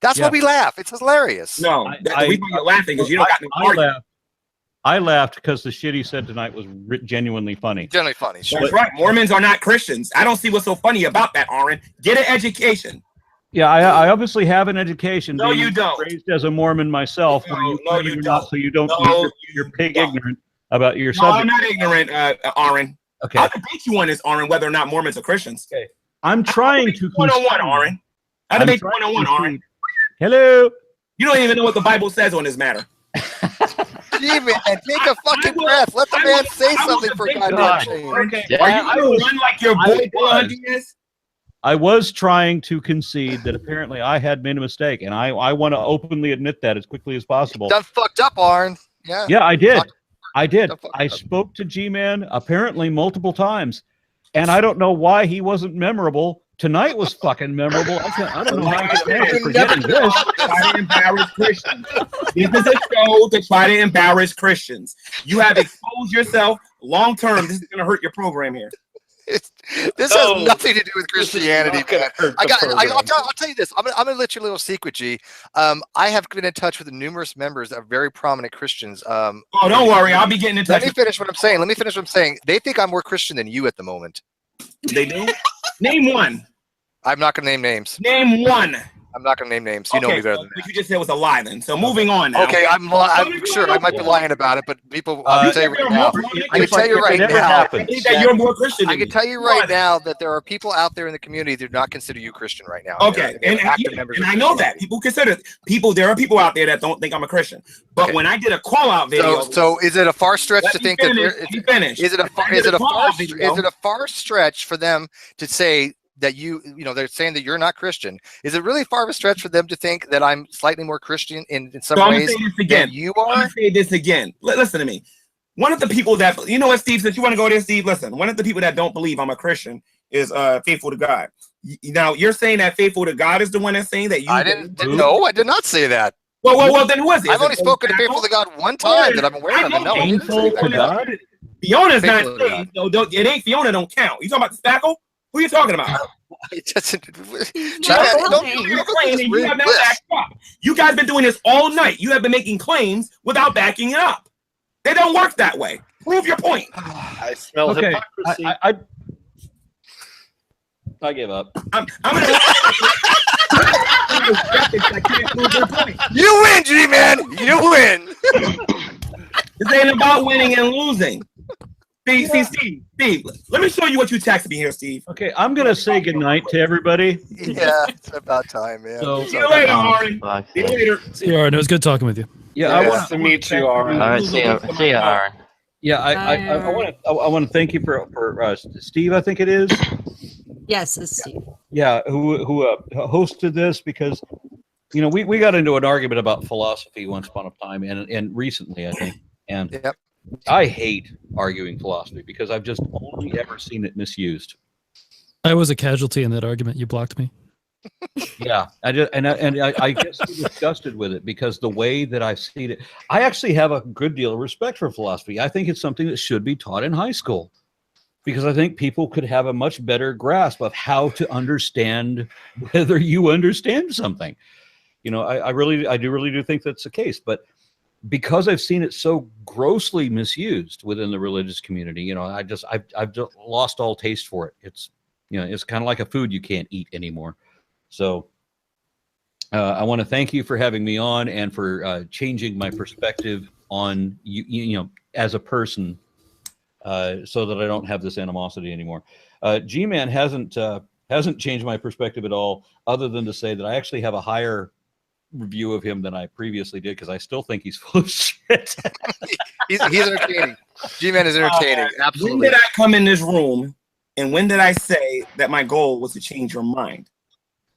That's why we laugh. It's hilarious. No, the reason you're laughing because you don't got no argument. I laughed because the shit he said tonight was genuinely funny. Genuinely funny. Sure. That's right. Mormons are not Christians. I don't see what's so funny about that, Aron. Get an education. Yeah, I obviously have an education. No, being you don't. Raised as a Mormon myself. No, you don't. So you don't. No, you're pig ignorant about your No, subject. I'm not ignorant, Aron. Okay. I'll debate you on this, Aron, whether or not Mormons are Christians. Okay. I'm trying to one-on-one, Aron. I'll debate you one-on-one, Aron. Hello. You don't even know what the Bible says on this matter. Gee, man, take a fucking breath. Let the man say something for goddamn change. Okay. Are you going to run like your boy Dylan Diaz? I was trying to concede that apparently I had made a mistake, and I want to openly admit that as quickly as possible. Done fucked up, Aron. Yeah. Yeah, I did. I did. I spoke to G-Man apparently multiple times, and I don't know why he wasn't memorable. Tonight was fucking memorable. I don't know how I'm forgetting this. Try to embarrass Christians. This is a show to try to embarrass Christians. You have exposed yourself long term. This is going to hurt your program here. This has nothing to do with Christianity. I'll tell you this. I'm gonna let you a little secret, G. I have been in touch with numerous members of very prominent Christians. Oh, don't worry. I'll be getting in touch. Let me finish what I'm saying. They think I'm more Christian than you at the moment. They do? Name one. I'm not gonna name names. Name one. I'm not gonna name names. You know me better than that. What you just said was a lie then. So moving on now. Okay, I'm sure I might be lying about it, but people, I'll tell you right now. I can tell you right now. I think that you're more Christian. I can tell you right now that there are people out there in the community that do not consider you Christian right now. Okay, and I know that people consider people. There are people out there that don't think I'm a Christian. But when I did a call out video, so is it a far stretch to think that? Is it a far stretch for them to say that they're saying that you're not Christian? Is it really far of a stretch for them to think that I'm slightly more Christian in some ways than you are? I'm going to say this again. Listen to me. One of the people that, you know what, Steve, since you want to go there, Steve, listen. One of the people that don't believe I'm a Christian is faithful to God. Now, you're saying that faithful to God is the one that's saying that you... I did not say that. Well, then who is it? I've only spoken to faithful to God one time that I'm aware of. No, faithful to God? Fiona's not saved. So it ain't Fiona don't count. You talking about the spackle? Who are you talking about? It doesn't. You guys been doing this all night. You have been making claims without backing it up. They don't work that way. Prove your point. I smell hypocrisy. I give up. I'm gonna. You win, G-Man. You win. This ain't about winning and losing. Steve, let me show you what you texted me here, Steve. Okay, I'm going to say goodnight to everybody. Yeah, it's about time, man. So, see you later, Aron. See you later. See you, Aaron. It was good talking with you. Yeah, I want to meet you, Aron. All right, see you, Aaron. Yeah, I want to thank you for Steve, I think it is. Yes, it's Steve. Yeah, who hosted this, because we got into an argument about philosophy once upon a time and recently, I think. And yep. I hate arguing philosophy because I've just only ever seen it misused. I was a casualty in that argument. You blocked me. Yeah, I get so disgusted with it because the way that I've seen it, I actually have a good deal of respect for philosophy. I think it's something that should be taught in high school because I think people could have a much better grasp of how to understand whether you understand something. I really do think that's the case, but because I've seen it so grossly misused within the religious community, I've just lost all taste for it. It's kind of like a food you can't eat anymore. So I want to thank you for having me on and for changing my perspective on you as a person, so that I don't have this animosity anymore. G-Man hasn't changed my perspective at all, other than to say that I actually have a higher review of him than I previously did because I still think he's full of shit. he's entertaining. G-Man is entertaining. Absolutely. When did I come in this room and when did I say that my goal was to change your mind?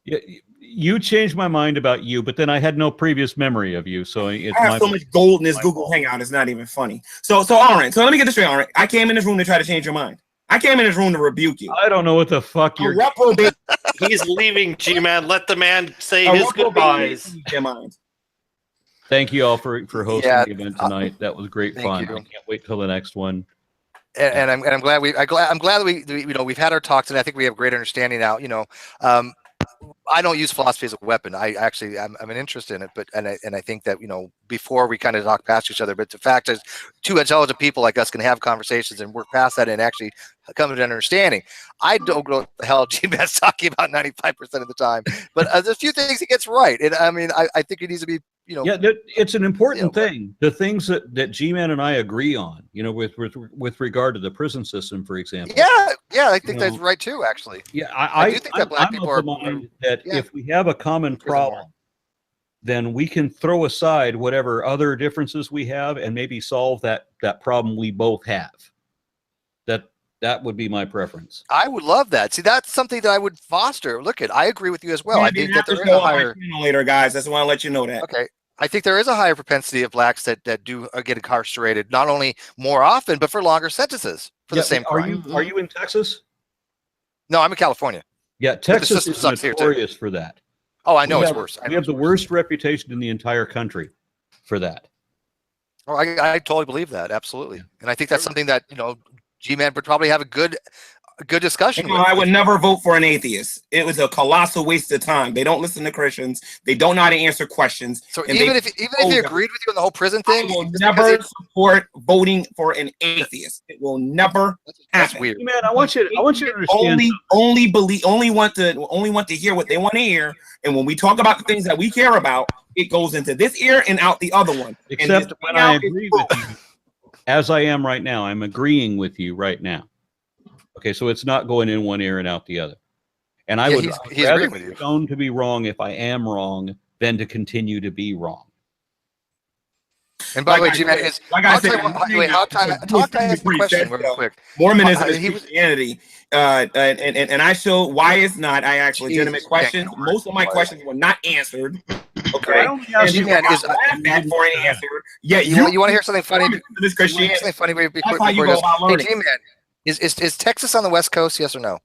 Yeah, you changed my mind about you, but then I had no previous memory of you. So it's I have so much gold in this Google Hangout. It's not even funny. So Aron, so let me get this straight, Aron. I came in this room to try to change your mind. I came in this room to rebuke you. I don't know what the fuck you're. He's leaving, G-Man. Let the man say his goodbyes. Thank you all for hosting the event tonight. That was great fun. I can't wait till the next one. And I'm glad that we've had our talks, and I think we have great understanding now. I don't use philosophy as a weapon. I'm an interest in it, but and I think that before we kind of talk past each other, but the fact is, two intelligent people like us can have conversations and work past that and actually come to an understanding. I don't know what the hell G-Man's talking about 95% of the time, but there's a few things he gets right, and I mean I think it needs to be Yeah, it's an important thing. The things that G-Man and I agree on, with regard to the prison system, for example. Yeah, I think that's right too. Actually, yeah, I do think that black people are that if we have a common problem, then we can throw aside whatever other differences we have and maybe solve that problem we both have. That would be my preference. I would love that. See, that's something that I would foster. Look, I agree with you as well. I think that there is a higher later, guys. That's why I want to let you know that. Okay. I think there is a higher propensity of blacks that do get incarcerated, not only more often, but for longer sentences for the same crime. Are you in Texas? No, I'm in California. Yeah, Texas is notorious for that. Oh, I know it's worse. We have the worst reputation in the entire country for that. Oh, I totally believe that. Absolutely. And I think that's something that, G-Man would probably have a good discussion with. I would never vote for an atheist. It was a colossal waste of time. They don't listen to Christians. They don't know how to answer questions. So even if he agreed with you on the whole prison thing, I will never support voting for an atheist. It will never happen. That's weird. Man, I want you to understand. Only want to hear what they want to hear. And when we talk about the things that we care about, it goes into this ear and out the other one. Except when I agree with you, as I am right now, I'm agreeing with you right now. Okay, so it's not going in one ear and out the other. And I would rather be shown to be wrong if I am wrong than to continue to be wrong. And by the way, G-Man, talk to ask the question real quick. Mormonism and Christianity. And I showed why it's not. I asked legitimate questions. Most of my questions were not answered. Okay. And you got laughed at for an answer. Yeah, you want to hear something funny? This Christianity. Something funny very quick before you go. Hey, G-Man, is Texas on the West Coast? Yes or no?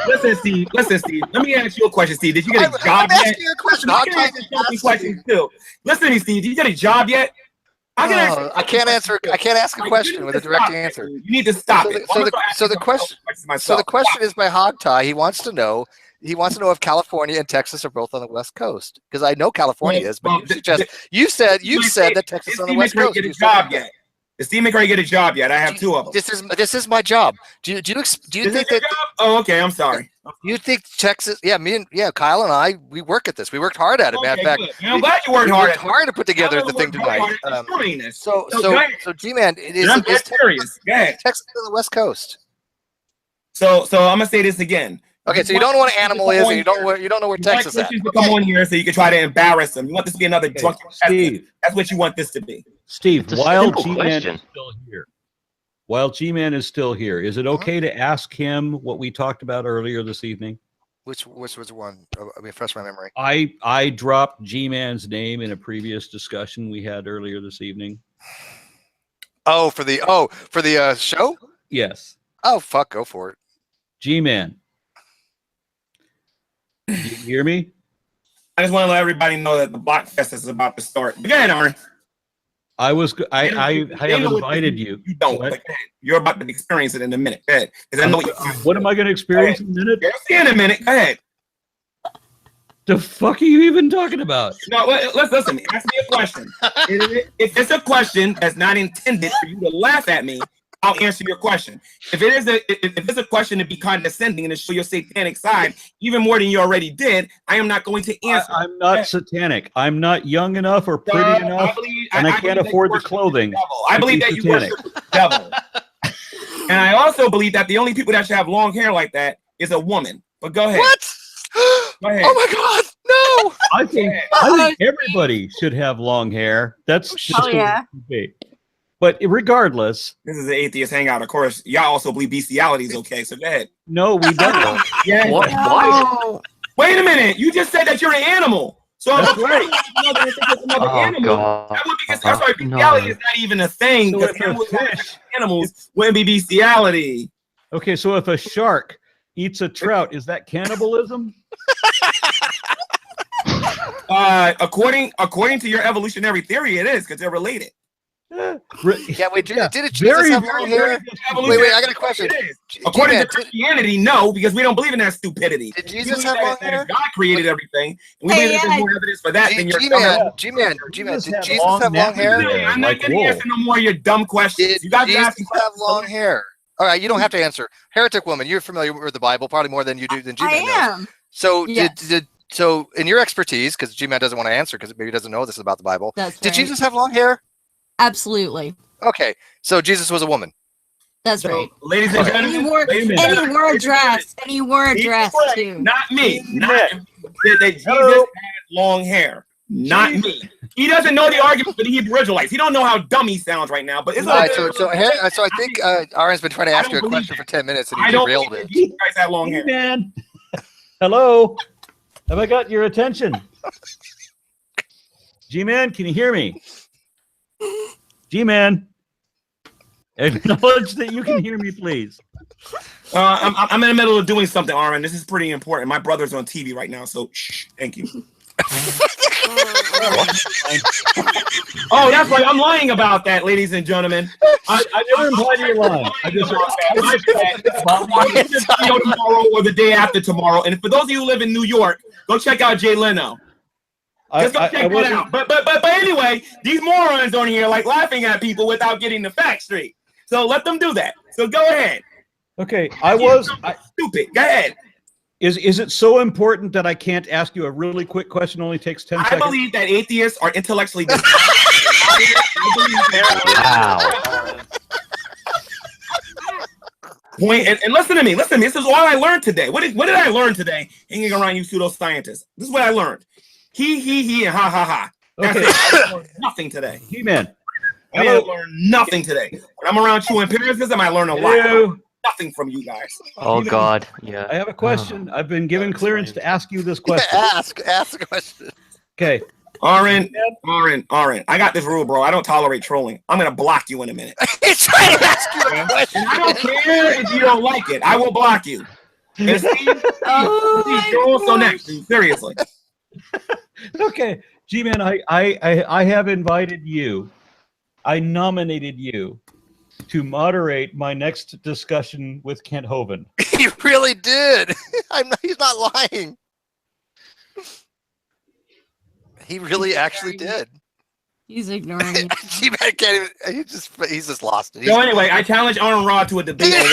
Listen, Steve. Let me ask you a question, Steve. Did you get a job yet? Questions too. Listen to me, Steve. Did you get a job yet? I can't ask a question with a direct answer. You need to stop it. So the question is by Hog Tie. He wants to know if California and Texas are both on the West Coast, because I know California is, but you said that Texas is on the West Coast. Get a job yet? Is Steve McRae get a job yet? I have two of them. This is my job. Do you think that? Oh, okay. I'm sorry. You think Texas? Yeah, Kyle and I, we work at this. We worked hard at it, man. In fact, I'm glad you worked hard. Hard to put together the thing tonight. So G-Man, is Texas on the West Coast? So I'm gonna say this again. Okay, so you don't know what an animal is, and you don't know where Texas is. To come on here so you can try to embarrass them. You want this to be another drunk Steve. That's what you want this to be. Steve, while G-Man is still here, is it okay to ask him what we talked about earlier this evening? Which was one? I mean, refresh my memory. I dropped G-Man's name in a previous discussion we had earlier this evening. Oh, for the show? Yes. Oh, fuck, go for it. G-Man. You hear me? I just want to let everybody know that the Block Fest is about to start. Go ahead, Aron. I have invited you. You don't. You're about to experience it in a minute. Go ahead. I know what am I going to experience in a minute? See in a minute. Go ahead. The fuck are you even talking about? No, let's listen. Ask me a question. If it's a question that's not intended for you to laugh at me, I'll answer your question. If it's a question to be condescending and to show your satanic side even more than you already did, I am not going to answer. I'm not satanic. I'm not young enough or pretty enough, and I can't afford the clothing. I believe that you worship the devil. And I also believe that the only people that should have long hair like that is a woman. But go ahead. What? Go ahead. Oh my God! No. I think everybody should have long hair. That's just But regardless, this is an atheist hangout. Of course, y'all also believe bestiality is okay. So go ahead. No, we don't. Yeah. What? Wait a minute. You just said that you're an animal. So that's right. Another animal. That would be that's why bestiality is not even a thing. Because animals wouldn't be bestiality. Okay, so if a shark eats a trout, is that cannibalism? According to your evolutionary theory, it is because they're related. Yeah, wait, did Jesus Very, have very, long very hair? good. Wait, I got a question. It is. According to Christianity, no, because we don't believe in that stupidity. Did Jesus have long hair? God created everything, and we believe that there's more evidence for that than your G-Man, did Jesus have long hair? I'm not going to answer no more of your dumb questions. You guys Jesus asking have long hair? All right, you don't have to answer. Heretic woman, you're familiar with the Bible probably more than G-Man I knows. am. So Yes. so in your expertise, because G-Man doesn't want to answer because maybe he doesn't know this about the Bible. That's Did right. Jesus have long hair? Absolutely. Okay, so Jesus was a woman. That's right. Ladies and gentlemen, And he wore a dress. And he wore a dress too. Not me. Not that Jesus had long hair. Not me. He doesn't know the argument for the Hebrew Israelites. He don't know how dumb he sounds right now. But it's All right, so I think Aron's been trying to ask you a question for 10 minutes and he derailed it. You guys have long hair. G-Man. Hello. Have I got your attention? G-Man, can you hear me? G-Man. Acknowledge that you can hear me, please. I'm in the middle of doing something, Aron. This is pretty important. My brother's on TV right now, so shh. Thank you. Oh, that's right. I'm lying about that, ladies and gentlemen. I never implied you're lying. I just tomorrow or the day after tomorrow. And for those of you who live in New York, go check out Jay Leno. Just go check that out. But anyway, these morons on here like laughing at people without getting the facts straight. So let them do that. So go ahead. Okay, stupid. Go ahead. Is it so important that I can't ask you a really quick question? Only takes 10 seconds. I believe that atheists are intellectually wow. Point and listen to me. Listen to me. This is all I learned today. What did I learn today? Hanging around you pseudoscientists. This is what I learned. He, and ha ha ha. That's it. I learned nothing today. He-Man. I learned nothing today. When I'm around true empiricism, I learn a lot. Nothing from you guys. Oh God, yeah. I have a question. I've been given clearance to ask you this question. Ask the question. Okay. Aron. I got this rule, bro. I don't tolerate trolling. I'm gonna block you in a minute. He's trying to ask you a question. And I don't care if you don't like it. I will block you. And Steve, you're also next. Seriously. Okay, G-Man, I have invited you. I nominated you to moderate my next discussion with Kent Hovind. He really did. He's not lying. He really actually did. He's ignoring me. G-Man can't even. He's just lost it. So anyway, I challenge Aron Ra to a debate. I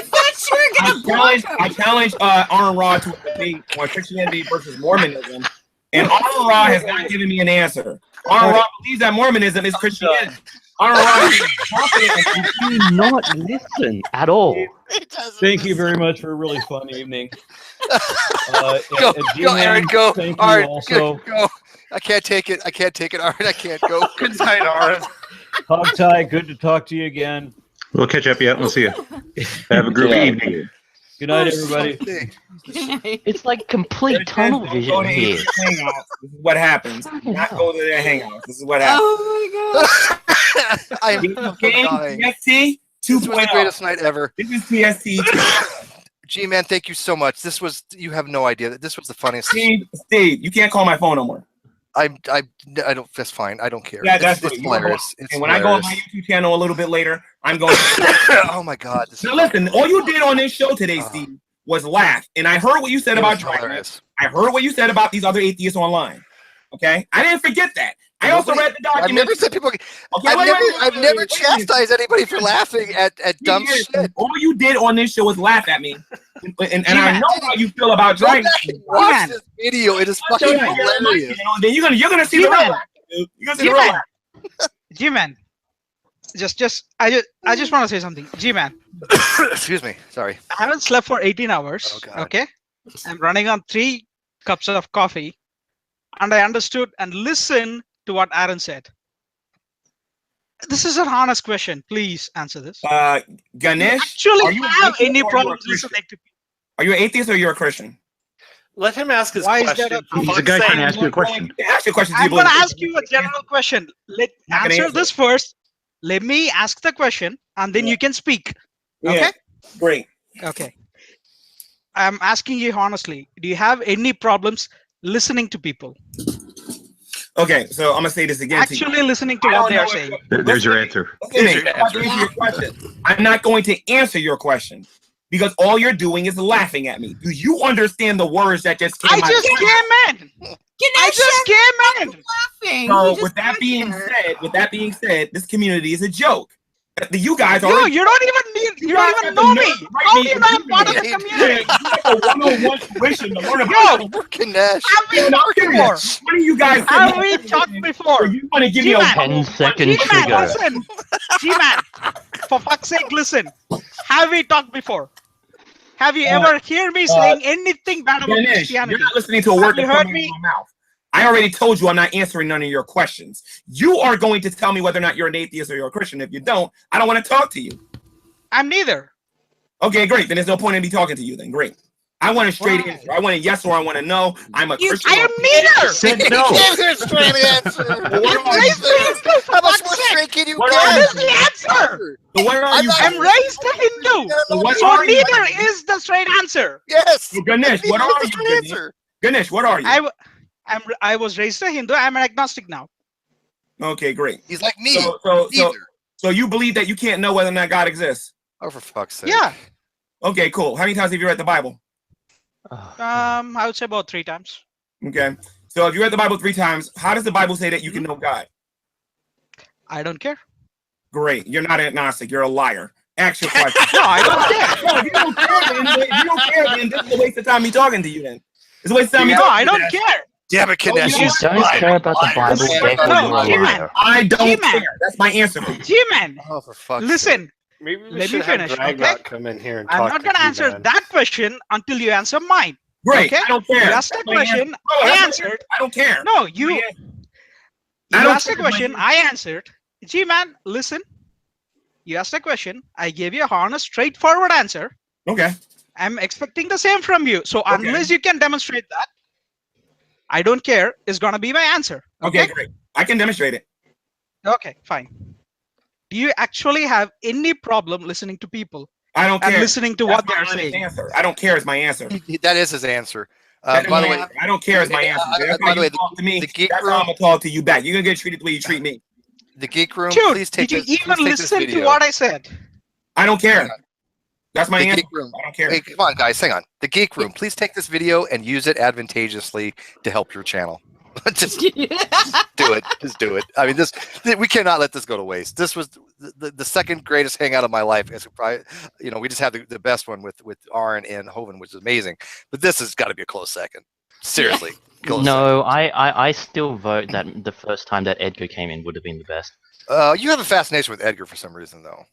thought you were gonna block him. I challenge Aron Ra to a debate on Christianity versus Mormonism, and Aron Ra has not given me an answer. Aron Ra believes that Mormonism is Christianity. Aron Ra is confident. Do not listen at all. Thank you very much for a really fun evening. Go, Aron, go. Thank you Aron, also. go. I can't take it, Aron. I can't go. Good night, Aron. Hog Tie, good to talk to you again. We'll catch up yet. We'll see you. Have a groovy evening. Good night, everybody. It's like complete tunnel vision here. This is what happens. Not go to their hangouts. This is what happens. Oh my God. I'm dying. TST 2.0. This was the greatest night ever. This is TST 2.0. G-Man, thank you so much. You have no idea. This was the funniest. Steve, you can't call my phone no more. I don't. That's fine. I don't care. Yeah, that's it's hilarious. And when I go on my YouTube channel a little bit later, I'm going. Oh my God! Now listen, all you did on this show today, Steve, was laugh, and I heard what you said about Dragnet. I heard what you said about these other atheists online. Okay, I didn't forget that. I also read the document. I've never said people. I've never chastised anybody for laughing at dumb shit. All you did on this show was laugh at me, and I know how you feel about Dragnet. Watch this video. It is fucking hilarious. Then you're gonna see the real laugh, dude. You're gonna see the real laugh. G-Man, I just want to say something. G-Man. Excuse me. Sorry. I haven't slept for 18 hours. Oh, God. Okay. I'm running on 3 cups of coffee, and I understood and listened to what Aron said. This is an honest question. Please answer this. Ganesh, actually are you have any problems listening to people? Are you an atheist or you're a Christian? Let him ask his Why question. is that He's a guy trying to ask you a question. Ask your question. I'm going to ask you a general question. Answer this first. Let me ask the question, and then you can speak. Okay? Yeah. Great. Okay. I'm asking you honestly. Do you have any problems listening to people? Okay, so I'm gonna say this again. Actually listening to what they are saying. There's your answer. Listen, I'm not gonna answer your question. I'm not going to answer your question because all you're doing is laughing at me. Do you understand the words that just came out? I just came in. I just came in. Laughing. So with that being said, this community is a joke. You guys are. No, you don't even know me. How do you know I'm part of the community? A one-on-one tuition to learn Yo, about. have we talked before? What are you guys? Have we talked before? You want to give me a 10-second G-Man, trigger. listen. G-Man, for fuck's sake, listen. Have we talked before? Have you ever heard me saying anything bad about Ganesh, Christianity? you're not listening to a word Have you that's heard coming me? out of my mouth. I already told you I'm not answering none of your questions. You are going to tell me whether or not you're an atheist or you're a Christian. If you don't, I don't want to talk to you. I'm neither. Okay, great. Then there's no point in me talking to you then. Great. I want a straight answer. I want a yes or I want a no. I'm a Christian. I am neither. Said no. Give her a straight answer. How much more straight can you What get? is the answer? So what are you? I'm raised a Hindu. what So are you? neither is the straight answer. Yes. So Ganesh, what are you? Ganesh? Answer. Ganesh, what are you? I was raised a Hindu. I'm an agnostic now. Okay, great. He's like me. So you believe that you can't know whether or not God exists? Oh, for fuck's sake. Yeah. Okay, cool. How many times have you read the Bible? I would say about 3 times. Okay. So if you read the Bible 3 times, how does the Bible say that you can know God? I don't care. Great. You're not agnostic. You're a liar. Ask your question. No, I don't care. No, if you don't care, then this is a waste of time me talking to you then. It's a waste of time me No, talking I to you. don't care. Damn it, Ganesh. You don't care about the Bible, therefore No, you are a G-Man. liar. I don't G-Man. care. That's my answer for you. G-Man, Oh, for fuck's listen. Maybe we Let should me have finish, Dragnot okay? come in here and I'm talk not to going to answer G-Man. that question until you answer mine. Great. Okay? I don't care. You asked a question, Oh, I that's- answered. I don't care. No, you I don't asked a care, question, man. I answered. G-Man, listen. You asked a question, I gave you a honest, straightforward answer. Okay. I'm expecting the same from you. So unless you can demonstrate that, I don't care is going to be my answer. Okay, great. I can demonstrate it. Okay, fine. Do you actually have any problem listening to people I don't and care. listening to That's what my they're honest saying? answer. I don't care is my answer. That is his answer. By By the way, I don't care is my answer. That's by how the you way, talk to me. the geek That's room- how I'm gonna talk to you back. You're gonna get treated the way you treat me. the geek room, Dude, please take did you this, even please take this listen to video. what I said? I don't care. That's my The answer. geek room. I don't care. Hey, come on, guys, hang on. The geek room, please take this video and use it advantageously to help your channel. Just do it. Just do it. I mean, we cannot let this go to waste. This was the second greatest hangout of my life. It's probably, we just had the best one with Aron and Hoven, which is amazing. But this has got to be a close second. Seriously. Close No, I still vote that the first time that Edgar came in would have been the best. second. You have a fascination with Edgar for some reason, though.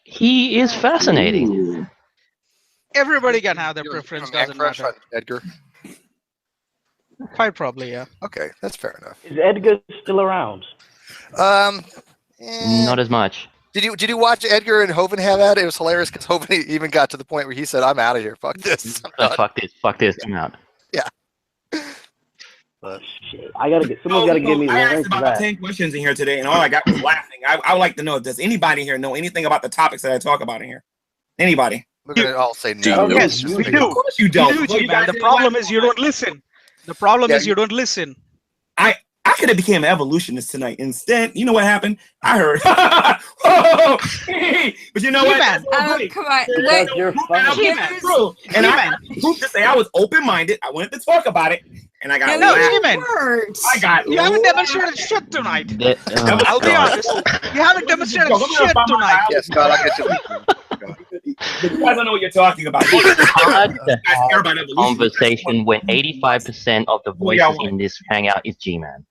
He is fascinating. Everybody can have their You're preference, man doesn't crush matter. on Edgar. Quite probably, yeah. Okay, that's fair enough. Is Edgar still around? Not as much. Did you watch Edgar and Hoven have that? It was hilarious because Hoven even got to the point where he said, "I'm out of here. Fuck this. I'm done." Fuck this. I'm out. Yeah. But I gotta get someone's gotta give me the I link asked for about that. 10 questions in here today, and all I got was laughing. I would like to know, does anybody here know anything about the topics that I talk about in here? Anybody? We're gonna all say no. Yes, we do. Of course you don't. We do, Well, you G-Man. guys The didn't problem laugh. is you don't listen. The problem is you don't listen. I could have became an evolutionist tonight. Instead, you know what happened? I heard. Oh, but you know what? G-Man. Come on. Because Wait. you're And funny. I went through, and I proved to say I was open-minded. I wanted to talk about it, and I got No, laughed. G-Man. I got You haven't demonstrated shit tonight. Oh, I'll be God. honest. You haven't demonstrated Yo, I'm gonna shit find my tonight. Yes, God, I'll get you. You guys don't know what you're talking about. You Hard to guys care about have evolution. conversation when 85% of the voices in this hangout is G-Man.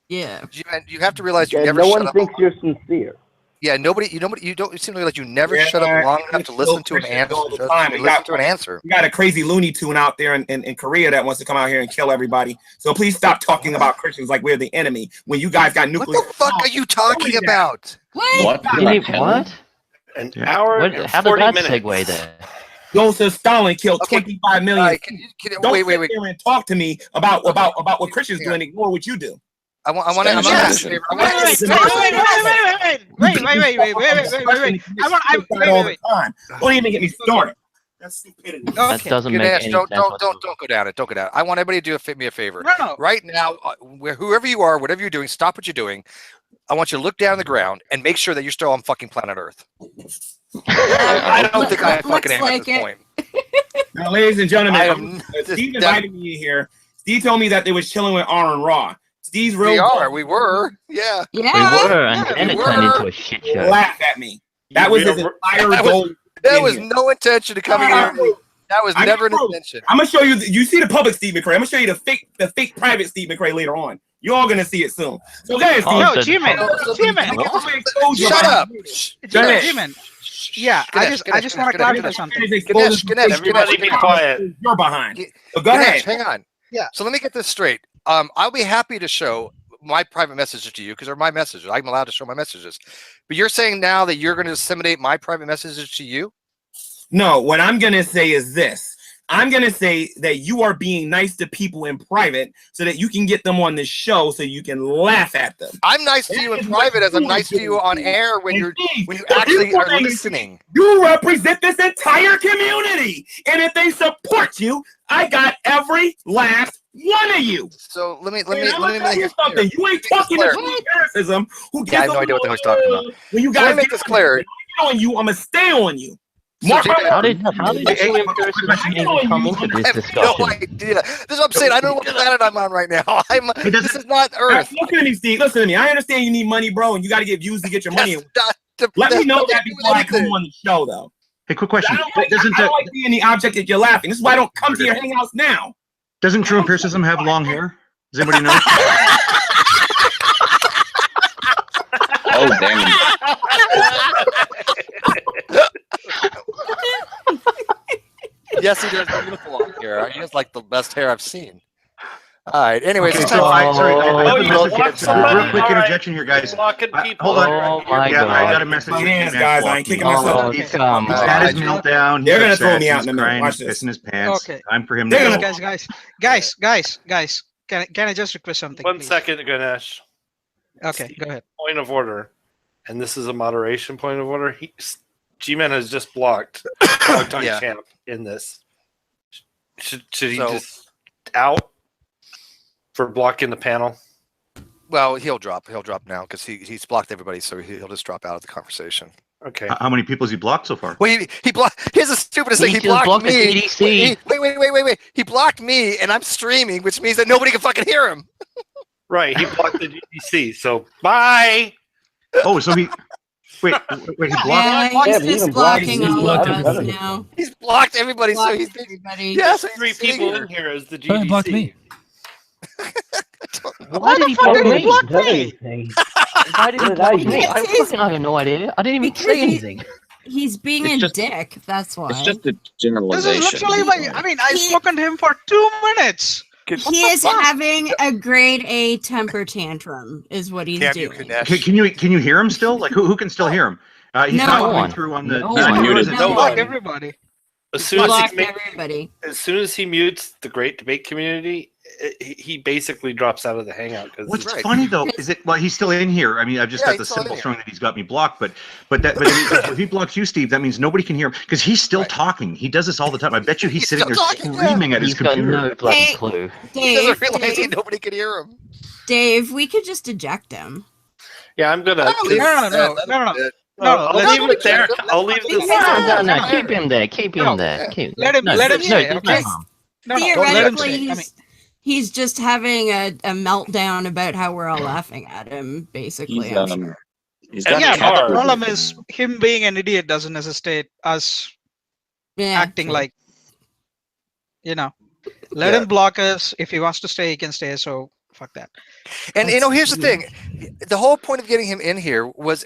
Yeah. You have to realize you Yeah, never no shut one up. thinks you're sincere. Yeah, nobody. You don't. It seems like you never Yeah, shut up long enough it's to listen so to an Christian answer. all the to time. listen to an answer. You got a crazy Looney Tune out there in Korea that wants to come out here and kill everybody. So please stop talking about Christians like we're the enemy when you guys got nuclear. What the fuck are you talking about? What? What? An hour What? and How did 40 that minutes. segue there? Joseph Stalin killed 25 million. Right, Don't wait. sit there and talk to me about what Christians do and ignore what you do. I want to ask you. Wait. Don't even get me started. That's stupidity. That doesn't make any sense. Don't go down it. Don't go down it. I want everybody to do me a favor. No. Right now, whoever you are, whatever you're doing, stop what you're doing. I want you to look down the ground and make sure that you're still on fucking planet Earth. I don't think I fucking am at this point. Now, ladies and gentlemen, Steve invited me in here. Steve told me that they was chilling with Aron Raw. Steve's real. We were. Yeah. We were, and then it turned into a shit show. Laugh at me. That was his entire goal. There was no intention to come here. That was never an intention. I'm gonna show you. You see the public Steve McRae. I'm gonna show you the fake private Steve McRae later on. You're all gonna see it soon. So guys, no, G-Man. Shut up. G-Man. Yeah, I just want to clarify something. Everybody be quiet. You're behind. So go ahead. Hang on. Yeah. So let me get this straight. I'll be happy to show my private messages to you because they're my messages. I'm allowed to show my messages. But you're saying now that you're going to disseminate my private messages to you? No, what I'm going to say is this. I'm going to say that you are being nice to people in private so that you can get them on this show so you can laugh at them. I'm nice to you in private as I'm nice to you on air when you actually are listening. You represent this entire community. And if they support you, I got every last one of you. So let me tell you something. You ain't talking to criticism. Who I have no idea what the hell he's talking about. When you guys make this clear. On you, I'm going to stay on you. How did you even come into this discussion? No idea. This is what I'm saying. I don't know what planet I'm on right now. This is not Earth. Listen to me, Steve. Listen to me. I understand you need money, bro, and you got to get views to get your money. Let me know that before I come on the show, though. Hey, quick question. I don't like being the object that you're laughing. This is why I don't come to your hangouts now. Doesn't true empiricism have long hair? Does anybody know? Oh, damn. Yes, he does beautiful long hair. He has like the best hair I've seen. All right. Anyways, okay, real quick interjection here, guys. Hold on. Oh my God. I got a message. My hands, guys. I ain't kicking myself. He's had his meltdown. They're gonna throw me out in a minute. Watch this. this. Pissing his pants. Okay. Time for him to guys. Can I just request something? 1 second, Ganesh. Okay, go ahead. Point of order, and this is a moderation point of order. G-Man has just blocked Champ in this. Should he just out for blocking the panel? Well, he'll drop now because he's blocked everybody, so he'll just drop out of the conversation. Okay. How many people has he blocked so far? Well, he blocked. Here's the stupidest thing. He blocked me. Wait. He blocked me, and I'm streaming, which means that nobody can fucking hear him. Right. He blocked the GDC. So bye. Oh, so he. Wait, he blocked. Yeah, he's just blocking all of us now. He's blocked everybody, so he's everybody. Yes, 3 people in here as the GDC. He blocked me. Why did he block me? Why did he block me? I have no idea. I didn't even say anything. He's being a dick. That's why. It's just a generalization. This is literally I've spoken to him for 2 minutes. He is having a grade A temper tantrum, is what he's doing. Can you hear him still? Like who can still hear him? He's not coming through on the. Block everybody. As soon as he mutes the great debate community, he basically drops out of the hangout. What's funny though is he's still in here. I mean, I've just got the symbol showing that he's got me blocked. But if he blocks you, Steve, that means nobody can hear him because he's still talking. He does this all the time. I bet you he's sitting there screaming at his computer. Got no bloody clue. He doesn't realize nobody can hear him. Dave, we could just eject him. Yeah, I'm gonna. No, I'll leave it there. I'll leave this. No, keep him there. Keep him there. Let him stay. Okay. Theoretically, he's just having a meltdown about how we're all laughing at him, basically. The problem is him being an idiot doesn't necessitate us acting like, let him block us. If he wants to stay, he can stay. So fuck that. And here's the thing: the whole point of getting him in here was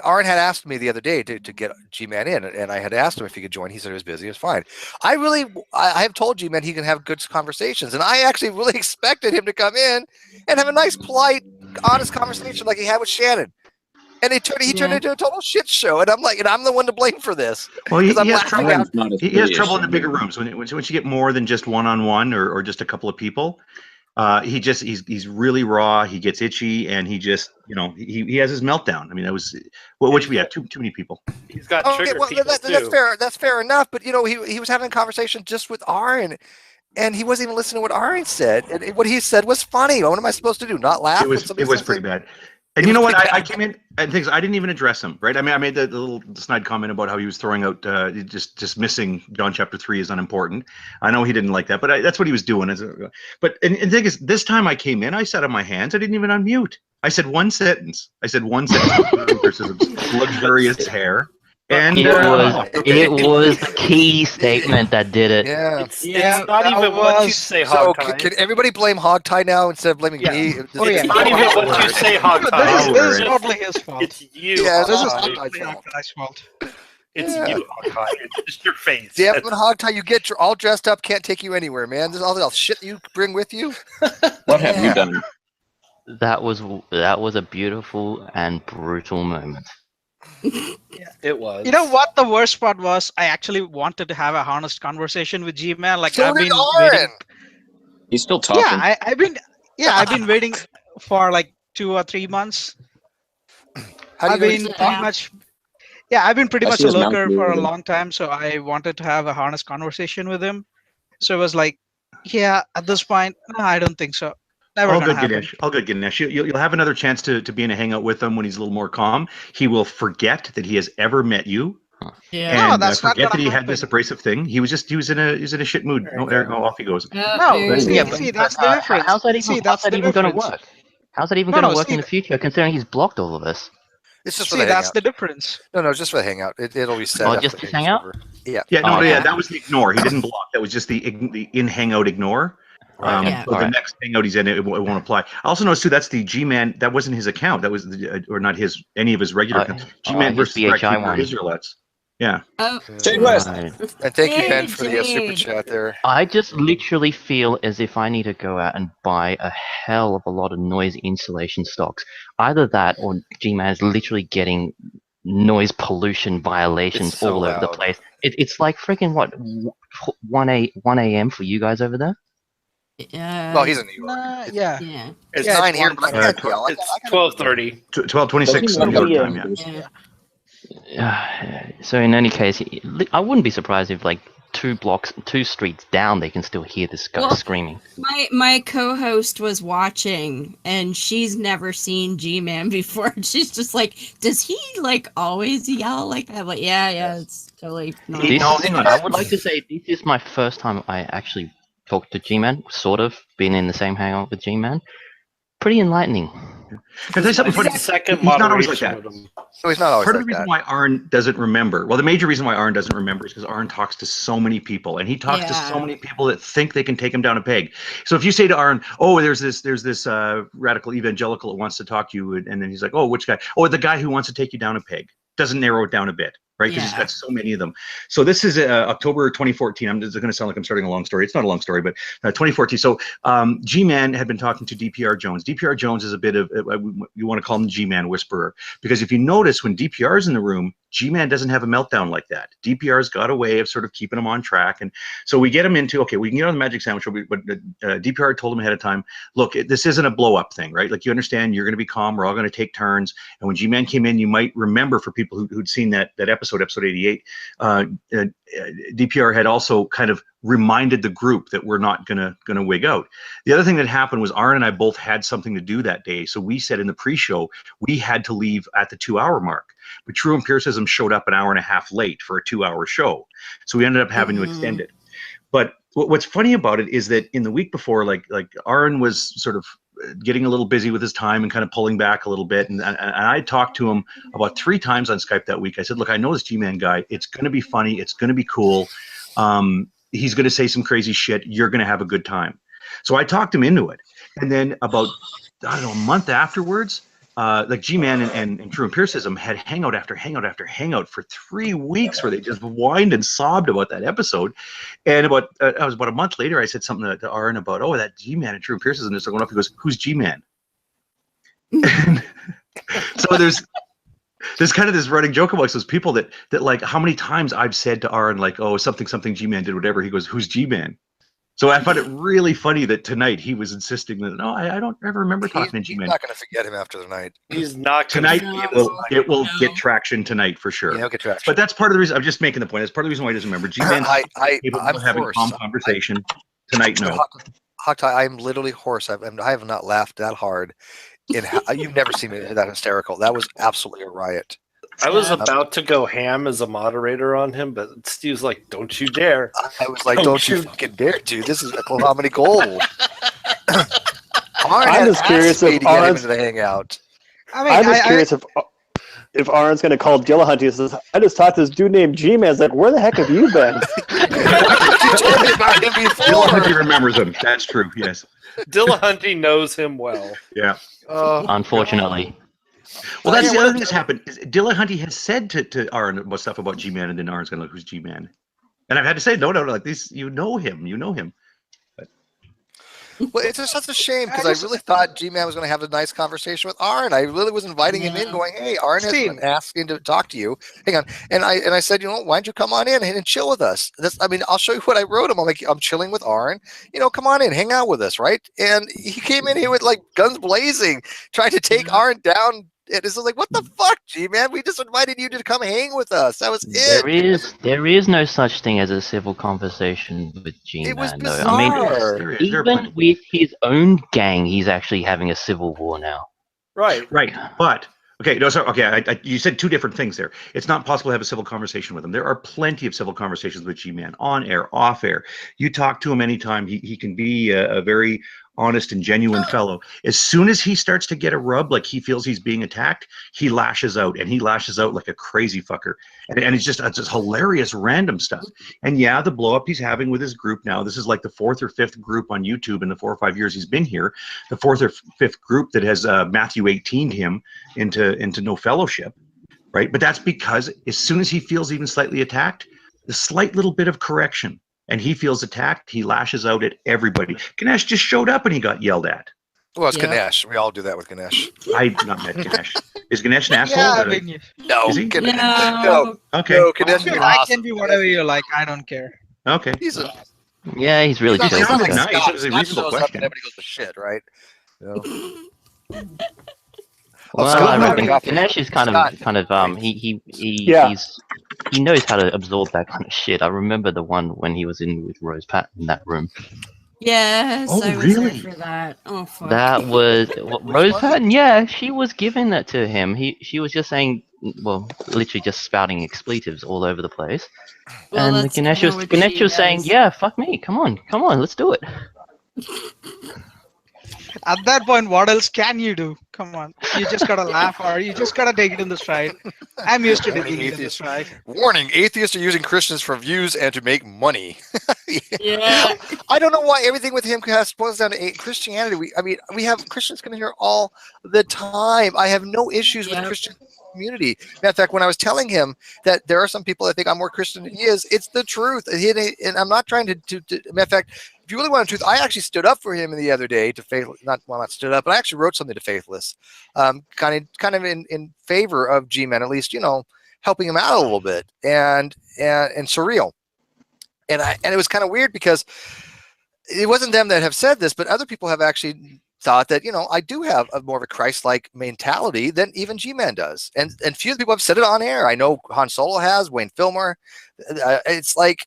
Aron had asked me the other day to get G-Man in, and I had asked him if he could join. He said he was busy. It was fine. I have told G-Man he can have good conversations, and I actually really expected him to come in and have a nice, polite, honest conversation like he had with Shannon. And he turned into a total shit show, and I'm like, and I'm the one to blame for this. Well, he has trouble in the bigger rooms when you get more than just one-on-one or just a couple of people. He's really raw. He gets itchy, and he just, he has his meltdown. I mean, that was which we have too many people. He's got Okay, trigger well, people that's too. fair. That's fair enough. But he was having a conversation just with Aron, and he wasn't even listening to what Aron said. And what he said was funny. What am I supposed to do? Not laugh? It was pretty bad. And you know what? I came in and things. I didn't even address him, right? I mean, I made the little snide comment about how he was throwing out, just dismissing John chapter 3 as unimportant. I know he didn't like that, but that's what he was doing. But the thing is, this time I came in, I sat on my hands. I didn't even unmute. I said one sentence. Luxurious hair. And it was the key statement that did it. Yeah, it's not even what you say, So Hogtie. can everybody blame Hogtie now instead of blaming me? It's not even what you say, Hogtie. This is totally his fault. It's you. Yeah, this is Hogtie's fault. It's you, Hogtie. It's just your face. Damn it, Hogtie, you get all dressed up, can't take you anywhere, man. There's all the shit you bring with you. What have you done? That was a beautiful and brutal moment. It was. You know what the worst part was? I actually wanted to have a honest conversation with G-Man. Like, I've been waiting. He's still talking. Yeah, I've been waiting for like 2 or 3 months. I've been pretty much a lurker for a long time, so I wanted to have a honest conversation with him. So it was like, yeah, at this point, no, I don't think so. All good, Ganesh. You'll have another chance to be in a hangout with him when he's a little more calm. He will forget that he has ever met you. Yeah, and that's forget not that he gonna had this abrasive thing. He was in a shit mood. Off he goes. See, that's the difference. How's that even going to work? How's that even going to work in the future, considering he's blocked all of us? It's just that's the difference. No, just for the hangout. It'll be set up. Just to hang out? Yeah. That was the ignore. He didn't block. That was just the in hangout ignore. The next hangout he's in, it won't apply. I also noticed too, that's the G-Man. That wasn't his account. That was or not any of his regular accounts. G-Man versus Israelites. Yeah. Jade West. And thank you, Ben, for the super chat there. I just literally feel as if I need to go out and buy a hell of a lot of noise insulation stocks. Either that, or G-Man is literally getting noise pollution violations all over the place. It's like freaking 1 a.m. for you guys over there. Well, he's in New York. It's 9 here, but I can't yell. It's 12:30. 12:26. So in any case, I wouldn't be surprised if like 2 streets down, they can still hear this guy screaming. My co-host was watching, and she's never seen G-Man before. She's just like, does he like always yell like that? Like, yeah, it's totally normal. I would like to say this is my first time I actually talked to G-Man, sort of been in the same hangout with G-Man. Pretty enlightening. Can I tell you something funny? Second He's not always like that. So he's not always Part of the reason why Aron doesn't remember, the major reason why Aron doesn't remember is because Aron talks to so many people, and he talks to so many people that think they can take him down a peg. So if you say to Aron, "Oh, there's this radical evangelical that wants to talk to you," and then he's like, "Oh, which guy? Oh, the guy who wants to take you down a peg." Doesn't narrow it down a bit, right? Because he's got so many of them. So this is October 2014. It's going to sound like I'm starting a long story. It's not a long story, but 2014. So G-Man had been talking to DPR Jones. DPR Jones is a bit of, you want to call him G-Man whisperer. Because if you notice, when DPR is in the room, G-Man doesn't have a meltdown like that. DPR's got a way of sort of keeping him on track. And so we get him into, okay, we can get on the Magic Sandwich, but DPR told him ahead of time, look, this isn't a blow up thing, right? Like, you understand, you're going to be calm. We're all going to take turns. And when G-Man came in, you might remember, for people who'd seen that episode 88, DPR had also kind of reminded the group that we're not gonna wig out. The other thing that happened was Aron and I both had something to do that day. So we said in the pre-show, we had to leave at the 2-hour mark. But True Empiricism showed up an hour and a half late for a 2-hour show. So we ended up having to extend it. But what's funny about it is that in the week before, like Aron was sort of getting a little busy with his time and kind of pulling back a little bit. And I talked to him about 3 times on Skype that week. I said, look, I know this G-Man guy. It's going to be funny. It's going to be cool. He's going to say some crazy shit. You're going to have a good time. So I talked him into it. And then about, I don't know, a month afterwards, like G-Man and True Empiricism had hangout after hangout after hangout for 3 weeks where they just whined and sobbed about that episode. And about a month later, I said something to Aron about, oh, that G-Man and True Empiricism is going up. He goes, who's G-Man? So there's kind of this running joke amongst those people that like, how many times I've said to Aron, like, oh, something G-Man did, whatever. He goes, who's G-Man? So I found it really funny that tonight he was insisting that no, I don't ever remember talking to He's G-Man. not going to forget him after the night. He's not Tonight it will get traction tonight for sure. Yeah, he'll get traction. But that's part of the reason. I'm just making the point. That's part of the reason why he doesn't remember. G-Man's capable I'm of having hoarse. calm conversation. Tonight, no. Hawk Tie, I'm literally hoarse. I have not laughed that hard. You've never seen me that hysterical. That was absolutely a riot. I was about to go ham as a moderator on him, but Steve's like, "Don't you dare!" I was like, "Don't you fucking dare, dude! This is Oklahoma gold." I'm just curious if Aron's to hang out. I'm just curious if Aron's going to call Dillahunty and says, "I just talked to this dude named G-Man." It's like, where the heck have you been? You told me about him before. Dillahunty remembers him. That's true. Yes. Dillahunty knows him well. Yeah. Unfortunately. Well, that's the other thing that's happened. Dillahunty has said to Aron about stuff about G-Man, and then Aron's going to look, who's G-Man? And I've had to say, no, like this, you know him. But... Well, it's just such a shame because I really thought G-Man was going to have a nice conversation with Aron. I really was inviting him in, going, "Hey, Aron has been asking to talk to you. Hang on." And I said, "Why don't you come on in and chill with us?" I'll show you what I wrote him. I'm like, "I'm chilling with Aron. Come on in, hang out with us, right?" And he came in here with like guns blazing, trying to take Aron down. And it's like, what the fuck, G-Man? We just invited you to come hang with us. That was it. There is no such thing as a civil conversation with G-Man. It was though. bizarre. I mean, even with his own gang, he's actually having a civil war now. Right. But you said two different things there. It's not possible to have a civil conversation with him. There are plenty of civil conversations with G-Man, on air, off air. You talk to him anytime. He can be a very honest and genuine fellow. As soon as he starts to get a rub, like he feels he's being attacked, he lashes out, and he lashes out like a crazy fucker. And it's just hilarious random stuff. And yeah, the blow up he's having with his group now, this is like the 4th or 5th group on YouTube in the 4 or 5 years he's been here, the 4th or 5th group that has Matthew 18'd him into no fellowship, right? But that's because as soon as he feels even slightly attacked, the slight little bit of correction, and he feels attacked, he lashes out at everybody. Ganesh just showed up and he got yelled at. Well, it's Ganesh. We all do that with Ganesh. I've not met Ganesh. Is Ganesh an asshole? Yeah, I mean, no. Is he? No. Okay. No, Ganesh is I can be whatever you like. I don't care. Okay. He's really chill. Sounds like nice. It was a Scott reasonable shows up question. and everybody goes to shit, right? Well, I reckon Ganesh is kind of he knows how to absorb that kind of shit. I remember the one when he was in with Rose Pat in that room. Yes, Oh, I was really? there for that. Oh, fuck. That was Rose Patton. Yeah, she was giving that to him. She was just saying, well, literally just spouting expletives all over the place. Well, and that's Ganesh kinda was what she saying, does. "Yeah, fuck me. Come on, let's do it." At that point, what else can you do? Come on. You just gotta laugh or you just gotta take it in the stride. I'm used to taking it in the stride. Warning, atheists are using Christians for views and to make money. Yeah. I don't know why everything with him boils down to Christianity. We have Christians coming here all the time. I have no issues with the Christian community. Matter of fact, when I was telling him that there are some people that think I'm more Christian than he is, it's the truth. And I'm not trying to matter of fact, if you really want the truth, I actually stood up for him the other day to Faithless. Not stood up, but I actually wrote something to Faithless, kind of in favor of G-Man, at least, helping him out a little bit, and Surreal, and it was kind of weird because it wasn't them that have said this, but other people have actually thought that I do have more of a Christ-like mentality than even G-Man does, and few people have said it on air. I know Han Solo has, Wayne Fillmore. It's like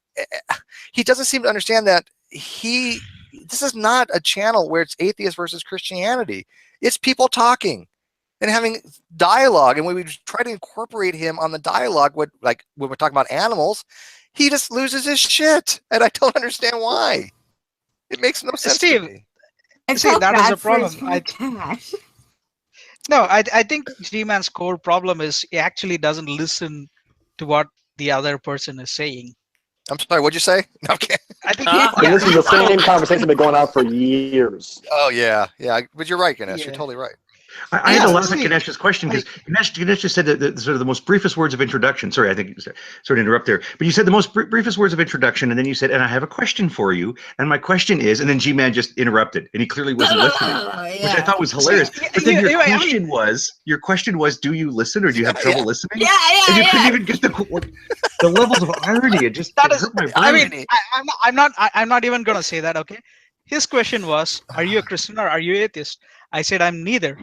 he doesn't seem to understand that. This is not a channel where it's atheist versus Christianity. It's people talking and having dialogue. And when we try to incorporate him on the dialogue, when we're talking about animals, he just loses his shit. And I don't understand why. It makes no sense to me. See, that is the problem. I think G-Man's core problem is he actually doesn't listen to what the other person is saying. I'm sorry, what'd you say? Okay. I think This is the same conversation been going on for years. Oh yeah, but you're right, Ganesh. You're totally right. I had to laugh at Ganesh's question because Ganesh just said that sort of the most briefest words of introduction. Sorry, I think sorry to interrupt there, but you said the most briefest words of introduction, and then you said, "And I have a question for you." And my question is, and then G-Man just interrupted, and he clearly wasn't listening, which I thought was hilarious. But then your question was, do you listen or do you have trouble listening? And you couldn't even get the levels of irony. It just hurt my brain. I mean, I'm not even gonna say that. Okay. His question was, "Are you a Christian or are you atheist?" I said, "I'm neither."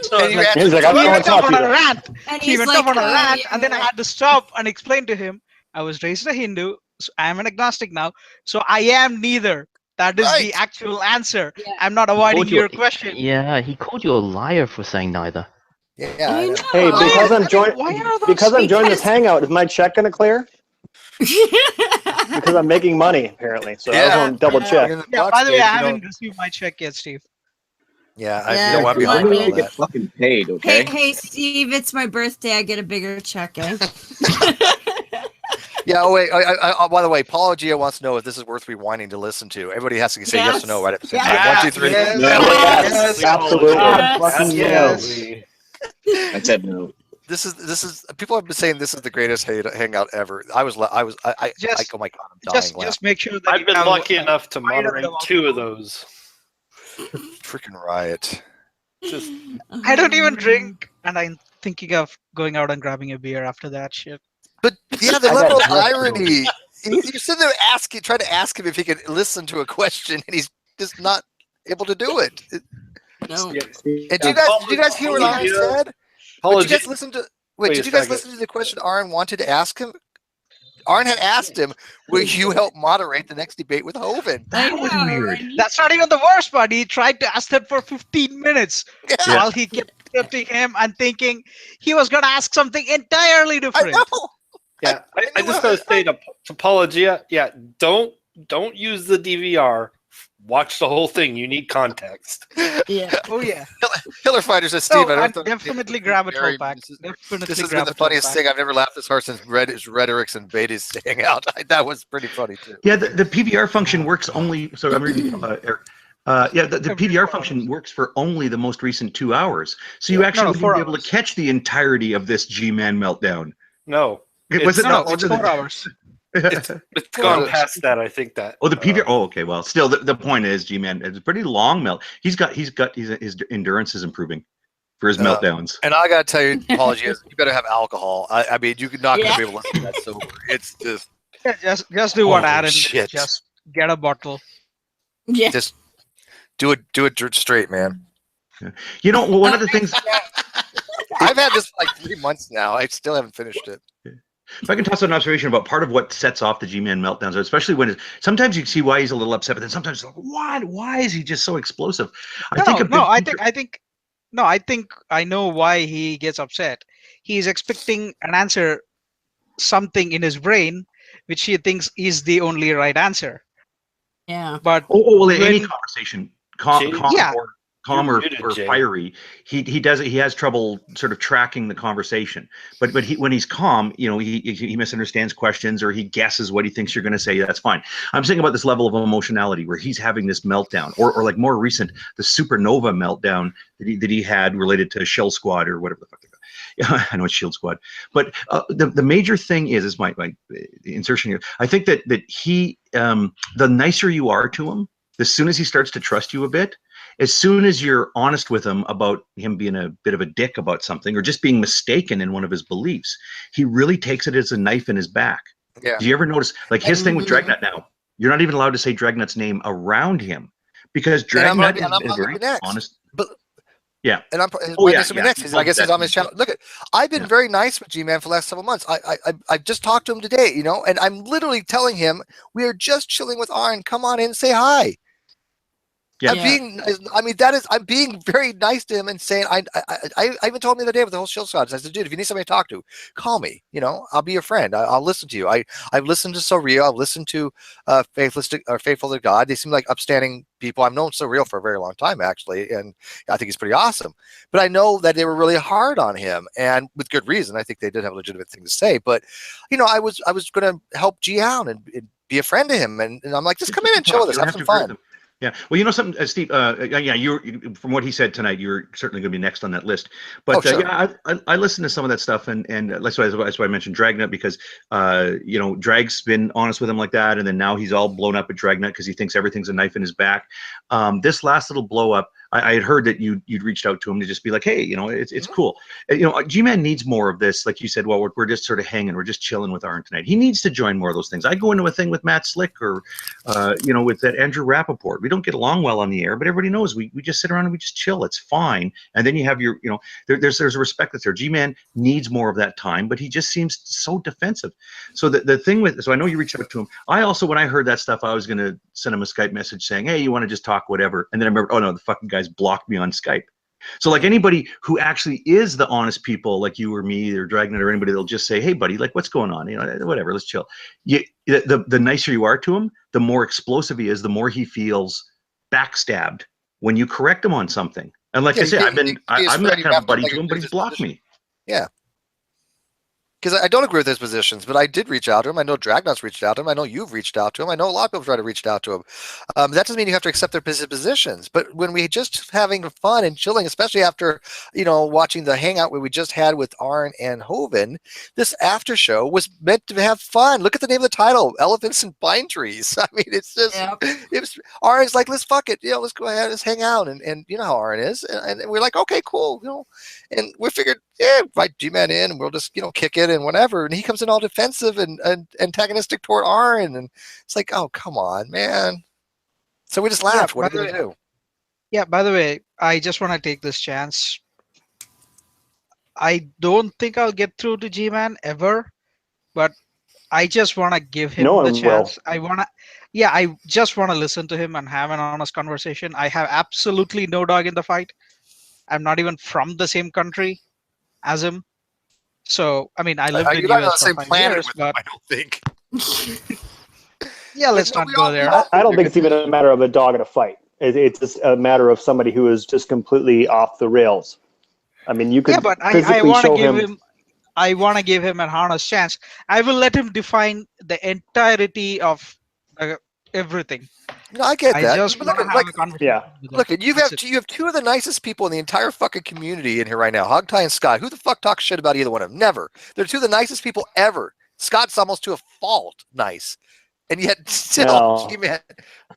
So he's like, "I'm going to talk to you." Rant. He went off on a rant, and then I had to stop and explain to him. I was raised a Hindu. So I'm an agnostic now, so I am neither. That is the actual answer. I'm not avoiding your question. Yeah, he called you a liar for saying neither. Yeah. Hey, because I'm joining this hangout, is my check going to clear? Because I'm making money apparently, so I want to double check. Yeah, by the way, I haven't received my check yet, Steve. Yeah, you know what? Get fucking paid, okay? Hey, Steve, it's my birthday. I get a bigger check, eh? Yeah. Oh wait. By the way, Paulo Gia wants to know if this is worth rewinding to listen to. Everybody has to say yes or no right at the same time. 1, 2, 3. Yes, absolutely. Yes. I said no. This is people have been saying this is the greatest hangout ever. I oh my god, I'm dying. Just make sure that I've been lucky enough to moderate 2 of those. Freaking riot. I don't even drink, and I'm thinking of going out and grabbing a beer after that shit. But yeah, the level of irony. You're sitting there trying to ask him if he could listen to a question, and he's just not able to do it. No. And did you guys hear what Aron said? Did you guys listen to? Did you guys listen to the question Aron wanted to ask him? Aron had asked him, "Will you help moderate the next debate with Hovind?" That was weird. That's not even the worst part. He tried to ask that for 15 minutes while he kept interrupting him and thinking he was going to ask something entirely different. I know. Yeah, I just gotta say to Paulo Gia, don't use the DVR. Watch the whole thing. You need context. Yeah. Oh yeah. Killer Fighter says, Steve, I don't definitely grab a 12-pack. This has been the funniest thing. I've never laughed this hard since Rhetorics and Beatty's hang out. That was pretty funny too. Yeah, the PVR function works only. So I'm reading, Eric. The PVR function works for only the most recent 2 hours. So you actually wouldn't be able to catch the entirety of this G-Man meltdown. No. Was it not? It's 4 hours. It's gone past that. I think that. Oh, the PVR. Oh, okay. Well, still, the point is, G-Man, it's a pretty long melt. His endurance is improving for his meltdowns. And I gotta tell you, apologies. You better have alcohol. I mean, you're not gonna be able to listen to that sober. It's just. Just do what Aron did. Just get a bottle. Yeah. Just do it straight, man. Yeah. You know, one of the things. I've had this for like 3 months now. I still haven't finished it. If I can toss out an observation about part of what sets off the G-Man meltdowns, especially when sometimes you see why he's a little upset, but then sometimes like, why is he just so explosive? I think I know why he gets upset. He's expecting an answer, something in his brain, which he thinks is the only right answer. Yeah. But any conversation, calm or fiery, he has trouble sort of tracking the conversation. But when he's calm, he misunderstands questions or he guesses what he thinks you're going to say. That's fine. I'm saying about this level of emotionality where he's having this meltdown, or like more recent, the supernova meltdown that he had related to Shell Squad or whatever the fuck. I know it's Shield Squad, but the major thing is my insertion here. I think that he, the nicer you are to him, as soon as he starts to trust you a bit, as soon as you're honest with him about him being a bit of a dick about something or just being mistaken in one of his beliefs, he really takes it as a knife in his back. Yeah. Do you ever notice, like his thing with Dragnet now, you're not even allowed to say Dragnet's name around him because Dragnet is very honest. But yeah, and I guess he's on his channel. Look, I've been very nice with G-Man for the last several months. I just talked to him today, and I'm literally telling him we are just chilling with Aron. Come on in, say hi. Yeah. I'm being very nice to him and saying, I even told him the other day with the whole Shield Squad. I said, dude, if you need somebody to talk to, call me. I'll be your friend. I'll listen to you. I've listened to Surreal. I've listened to Faithful to God. They seem like upstanding people. I've known Surreal for a very long time, actually, and I think he's pretty awesome. But I know that they were really hard on him, and with good reason. I think they did have a legitimate thing to say. But I was going to help G out and be a friend to him, and I'm like, just come in and chill with us, have some fun. Yeah. Well, you know something, Steve. Yeah, from what he said tonight, you're certainly going to be next on that list. But sure. yeah, I listened to some of that stuff, and that's why I mentioned Dragnet, because Drag's been honest with him like that, and then now he's all blown up at Dragnet because he thinks everything's a knife in his back. This last little blow up, I had heard that you'd reached out to him to just be like, hey, it's cool. G-Man needs more of this. Like you said, well, we're just sort of hanging, we're just chilling with Aron tonight. He needs to join more of those things. I go into a thing with Matt Slick or with that Andrew Rappaport. We don't get along well on the air, but everybody knows we just sit around and we just chill. It's fine. And then you have your, there's a respect that's there. G-Man needs more of that time, but he just seems so defensive. So the thing so I know you reached out to him. I also, when I heard that stuff, I was going to send him a Skype message saying, hey, you want to just talk whatever. And then I remember, oh no, the fucking guy's blocked me on Skype. So like anybody who actually is the honest people, like you or me or Dragnet or anybody, they'll just say, hey buddy, like what's going on? Whatever, let's chill. The nicer you are to him, the more explosive he is, the more he feels backstabbed when you correct him on something. And like I said, I'm not kind of a buddy to him, but he's blocked me. Yeah. Because I don't agree with his positions, but I did reach out to him. I know Dragnot's reached out to him. I know you've reached out to him. I know a lot of people try to reach out to him. That doesn't mean you have to accept their positions. But when we just having fun and chilling, especially after, watching the hangout where we just had with Aron and Hovind, this after show was meant to have fun. Look at the name of the title, Elephants and Pine Trees. I mean, it's just, Aron's like, let's fuck it. Let's go ahead, let's hang out. And you know how Aron is. And we're like, okay, cool. And we figured, invite G-Man in and we'll just, kick it and whatever. And he comes in all defensive and antagonistic toward Aron. And it's like, oh, come on, man. So we just laughed. What are you going to do? Yeah, by the way, I just want to take this chance. I don't think I'll get through to G-Man ever, but I just want to give him the chance. I just want to listen to him and have an honest conversation. I have absolutely no dog in the fight. I'm not even from the same country as him. So, I mean, I lived in the US for 5 years, but I don't think. Yeah, let's not go there. I don't think it's even a matter of a dog in a fight. It's just a matter of somebody who is just completely off the rails. I mean, you could but I want to give him. I want to give him an honest chance. I will let him define the entirety of everything. No, I get that. I just want to have a conversation. Look, you have two of the nicest people in the entire fucking community in here right now, Hogtie and Scott. Who the fuck talks shit about either one of them? Never. They're two of the nicest people ever. Scott's almost to a fault nice. And yet still,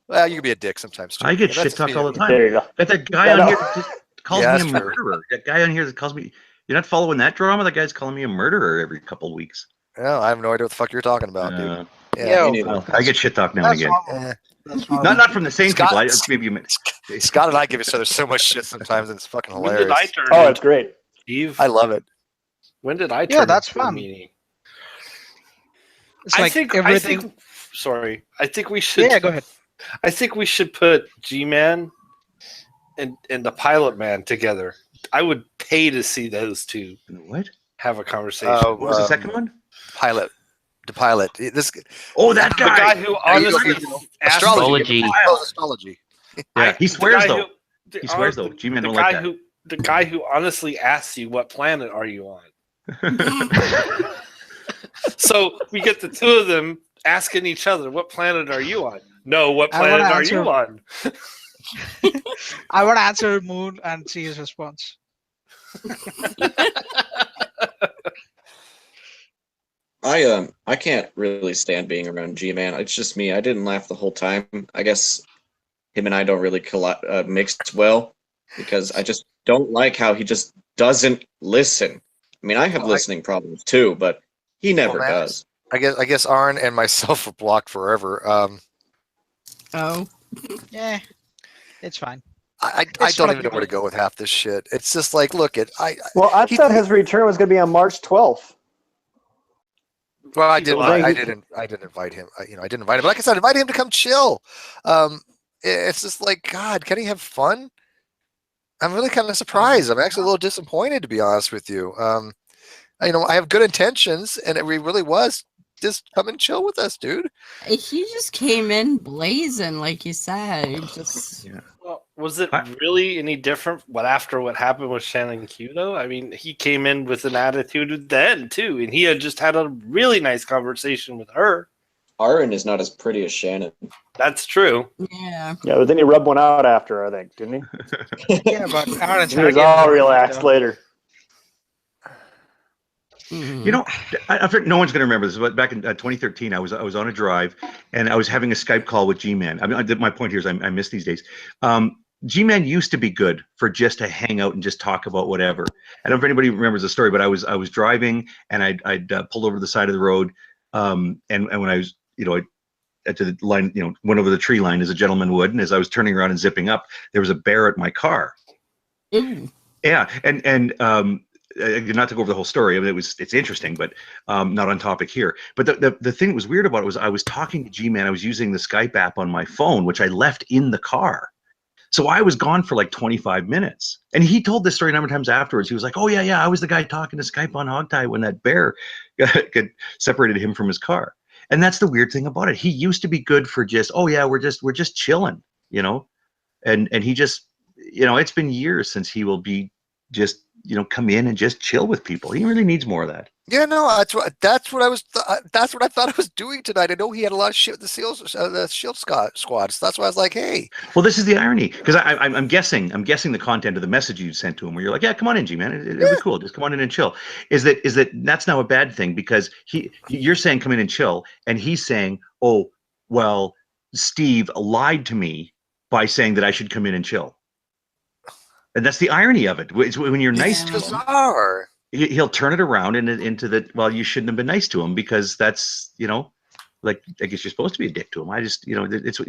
well, you can be a dick sometimes too. I get shit talked all the time. There you go. But that guy on here just calls me a murderer. That guy on here that calls me. You're not following that drama? That guy's calling me a murderer every couple of weeks. Well, I have no idea what the fuck you're talking about, dude. I get shit talked now and again. Not from the same people. Scott and I give each other so much shit sometimes, and it's fucking hilarious. It's great. Steve, I love it. When did I turn? Yeah, that's fun. Meeting? It's like everything. Sorry, I think we should. Yeah, go ahead. I think we should put G-Man and the Pilot Man together. I would pay to see those two. What? Have a conversation. What was the second one? Pilot. The pilot. That guy. The guy who honestly astrology. Astrology. Yeah, he swears though. He swears though. G-Man don't like that. The guy who honestly asks you, "What planet are you on?" So we get the two of them asking each other, "What planet are you on?" No, what planet are you on? I want to answer Moon and see his response. I can't really stand being around G-Man. It's just me. I didn't laugh the whole time. I guess him and I don't really mix well because I just don't like how he just doesn't listen. I mean, I have listening problems too, but he never does. I guess Aron and myself are blocked forever. Yeah, it's fine. I don't even know where to go with half this shit. It's just like, look at I thought his return was going to be on March 12th. Well, I didn't invite him. I didn't invite him. But like I said, I invited him to come chill. It's just like, God, can he have fun? I'm really kind of surprised. I'm actually a little disappointed, to be honest with you. I have good intentions, and it really was just come and chill with us, dude. He just came in blazing, like you said. Well, was it really any different after what happened with Shannon Q, though? I mean, he came in with an attitude then, too, and he had just had a really nice conversation with her. Aron is not as pretty as Shannon. That's true. Yeah. Yeah, but then he rubbed one out after, I think, didn't he? Yeah, but Aaron's He was all relaxed later. You know, I think no one's going to remember this, but back in 2013, I was on a drive and I was having a Skype call with G-Man. I mean, my point here is I miss these days. G-Man used to be good for just to hang out and just talk about whatever. I don't know if anybody remembers the story, but I was driving and I'd pulled over the side of the road, and when I was, to the line, went over the tree line as a gentleman would, and as I was turning around and zipping up, there was a bear at my car. Yeah, and not to go over the whole story. I mean, it's interesting, but not on topic here. But the thing that was weird about it was I was talking to G-Man. I was using the Skype app on my phone, which I left in the car. So I was gone for like 25 minutes. And he told this story a number of times afterwards. He was like, oh, yeah, I was the guy talking to Skype on Hogtie when that bear separated him from his car. And that's the weird thing about it. He used to be good for just, oh, yeah, we're just chilling, and he just, it's been years since he will be just, come in and just chill with people. He really needs more of that. Yeah, no, that's what I thought I was doing tonight. I know he had a lot of shit with the Shield squad. So that's why I was like, hey. Well, this is the irony, because I'm guessing the content of the message you sent to him, where you're like, yeah, come on in, G-Man, it'd be cool, just come on in and chill. Is that's now a bad thing, because you're saying come in and chill, and he's saying, oh, well, Steve lied to me by saying that I should come in and chill. And that's the irony of it. It's when you're nice to him, he'll turn it around into that. Well, you shouldn't have been nice to him, because that's, like, I guess you're supposed to be a dick to him. I just, it's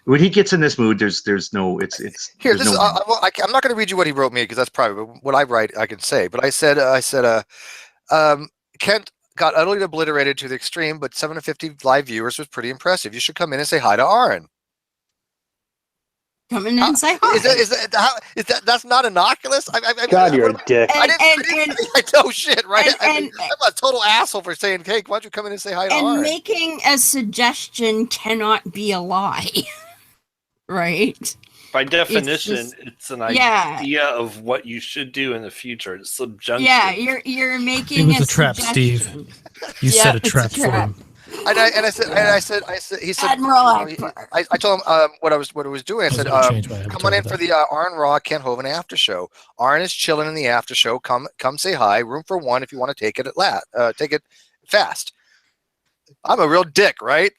when he gets in this mood, there's no, it's here. This is, I'm not going to read you what he wrote me, because that's private. What I write, I can say. But I said, Kent got utterly obliterated to the extreme, but 750 live viewers was pretty impressive. You should come in and say hi to Aron. Come in and say hi. That's not innocuous? God, you're a dick. I know shit, right? I'm a total asshole for saying, hey, why don't you come in and say hi to Aron? And making a suggestion cannot be a lie, right? By definition, it's an idea of what you should do in the future. It's subjunctive. Yeah, you're making it was a trap, Steve. You set a trap for him. And I said, he said, Admiral I told him what I was doing. I said, come on in for the Aron Raw Kent Hovind after show. Aron is chilling in the after show. Come say hi. Room for one if you want to take it take it fast. I'm a real dick, right?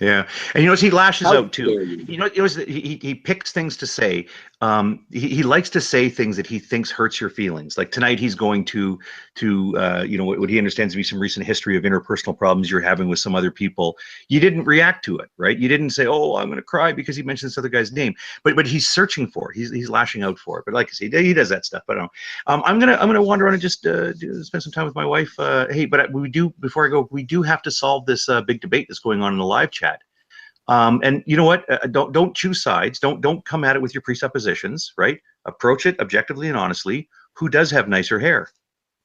Yeah, and he lashes out too. He picks things to say. He likes to say things that he thinks hurts your feelings. Like tonight, he's going to what he understands to be some recent history of interpersonal problems you're having with some other people. You didn't react to it, right? You didn't say, "Oh, I'm going to cry because he mentioned this other guy's name." But he's searching for it. He's lashing out for it. But like I say, he does that stuff. But I'm gonna wander on and just spend some time with my wife. Hey, but before I go, we do have to solve this big debate that's going on in the live chat. And you know what? Don't choose sides. Don't come at it with your presuppositions, right? Approach it objectively and honestly. Who does have nicer hair,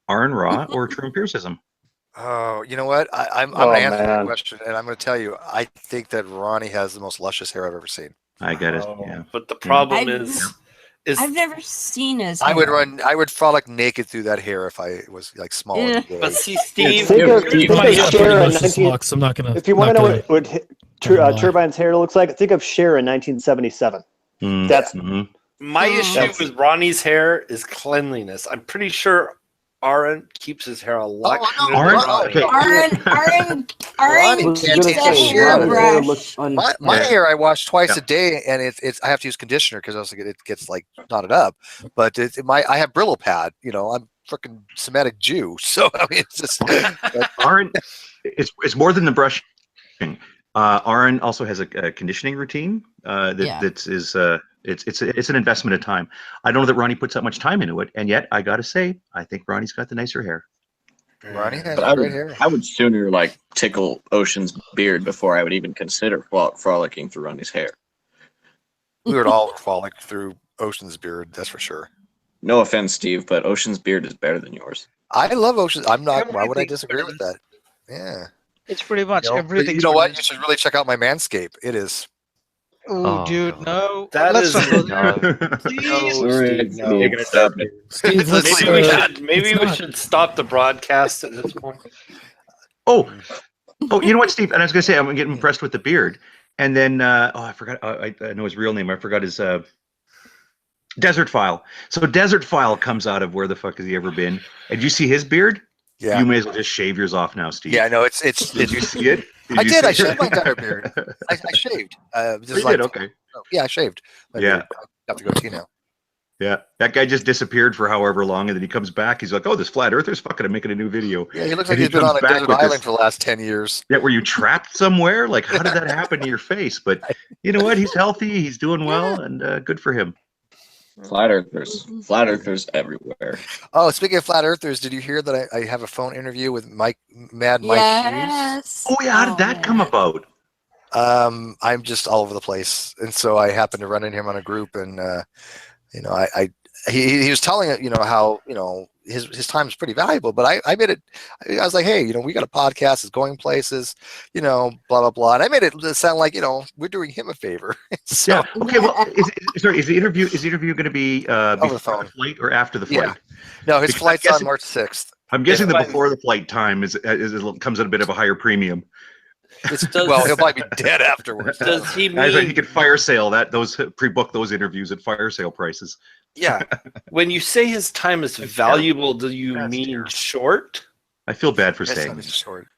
Aron Ra or True Empiricism? Oh, you know what? I'm going to answer that question, and I'm going to tell you, I think that Ronnie has the most luscious hair I've ever seen. I get it. Yeah. But the problem is I've never seen his hair. I would frolic naked through that hair if I was like small. Yeah. But see, Steve, I'm not gonna. If you want to know what Turbine's hair looks like, think of Cher in 1977. That's my issue with Ronnie's hair is cleanliness. I'm pretty sure Aron keeps his hair a lot cleaner. Aron keeps his hair brush. My hair I wash twice a day, and it's I have to use conditioner because else it gets like knotted up. But I have Brillo pad. I'm freaking Semitic Jew, so I mean it's just Aron. It's more than the brushing. Aron also has a conditioning routine it's an investment of time. I don't know that Ronnie puts that much time into it, and yet I gotta say I think Ronnie's got the nicer hair. Ronnie has great hair. I would sooner tickle Ocean's beard before I would even consider frolicking through Ronnie's hair. We would all frolic through Ocean's beard, that's for sure. No offense, Steve, but Ocean's beard is better than yours. I love Ocean's. Why would I disagree with that? Yeah. It's pretty much everything. You know what? You should really check out my Manscaped. It is. Oh, dude, no. Let's not go there. Please, maybe we should stop the broadcast at this point. Oh, Oh, you know what, Steve? And I was going to say, I'm getting impressed with the beard. And then, I forgot. I know his real name. I forgot his Desert File. So Desert File comes out of where the fuck has he ever been? And you see his beard? Yeah. You may as well just shave yours off now, Steve. Yeah, I know. Did you see it? I did. I shaved my entire beard. I shaved. You did? Okay. Yeah, I shaved. My beard. I have to go see now. Yeah, that guy just disappeared for however long, and then he comes back. He's like, "Oh, this flat earther's fucking making a new video." Yeah, he looks like he's been on a desert island for the last 10 years. Yeah, were you trapped somewhere? Like, how did that happen to your face? But you know what? He's healthy. He's doing well, and good for him. Flat earthers everywhere. Oh, speaking of flat earthers, did you hear that I have a phone interview with Mike Hughes? Oh yeah, how did that come about? I'm just all over the place, and so I happened to run into him on a group, and he was telling it, how his time is pretty valuable, but I made it. I was like, hey, we got a podcast, it's going places, blah blah blah, and I made it sound like we're doing him a favor. So, yeah. Okay. Well, is the interview going to be before the flight or after the flight? Yeah. No, his flight's on March 6th. I'm guessing the before the flight time comes at a bit of a higher premium. Well, he'll probably be dead afterwards. Does he mean he could fire sale pre-book those interviews at fire sale prices? Yeah. When you say his time is valuable, do you mean short? I feel bad for saying this. Short.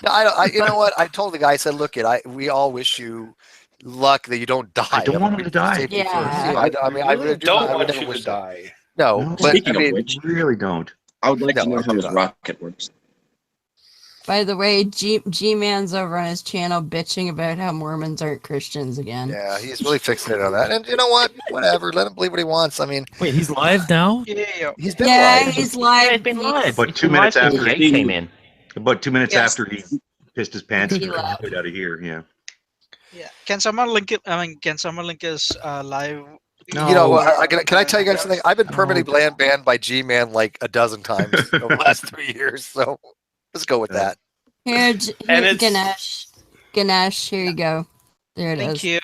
No, I you know what? I told the guy, I said, look, we all wish you luck that you don't die. I don't want him to die. Yeah. I really don't want you to die. No, but Speaking of which, really don't. I would like to know how his rocket works. By the way, G-Man's over on his channel bitching about how Mormons aren't Christians again. Yeah, he's really fixated on that. And you know what? Whatever. Let him believe what he wants. I mean, wait, he's live now? Yeah, he's been live. He's live. He's been live. But 2 minutes after he came in. About 2 minutes after he pissed his pants and got out of here. Yeah. Yeah. Can someone link it? I mean, can someone link his live? No. Can I tell you guys something? I've been permanently banned by G-Man like a dozen times over the last 3 years. So let's go with that. Here, Ganesh. Ganesh, here you go. There it is. Thank you.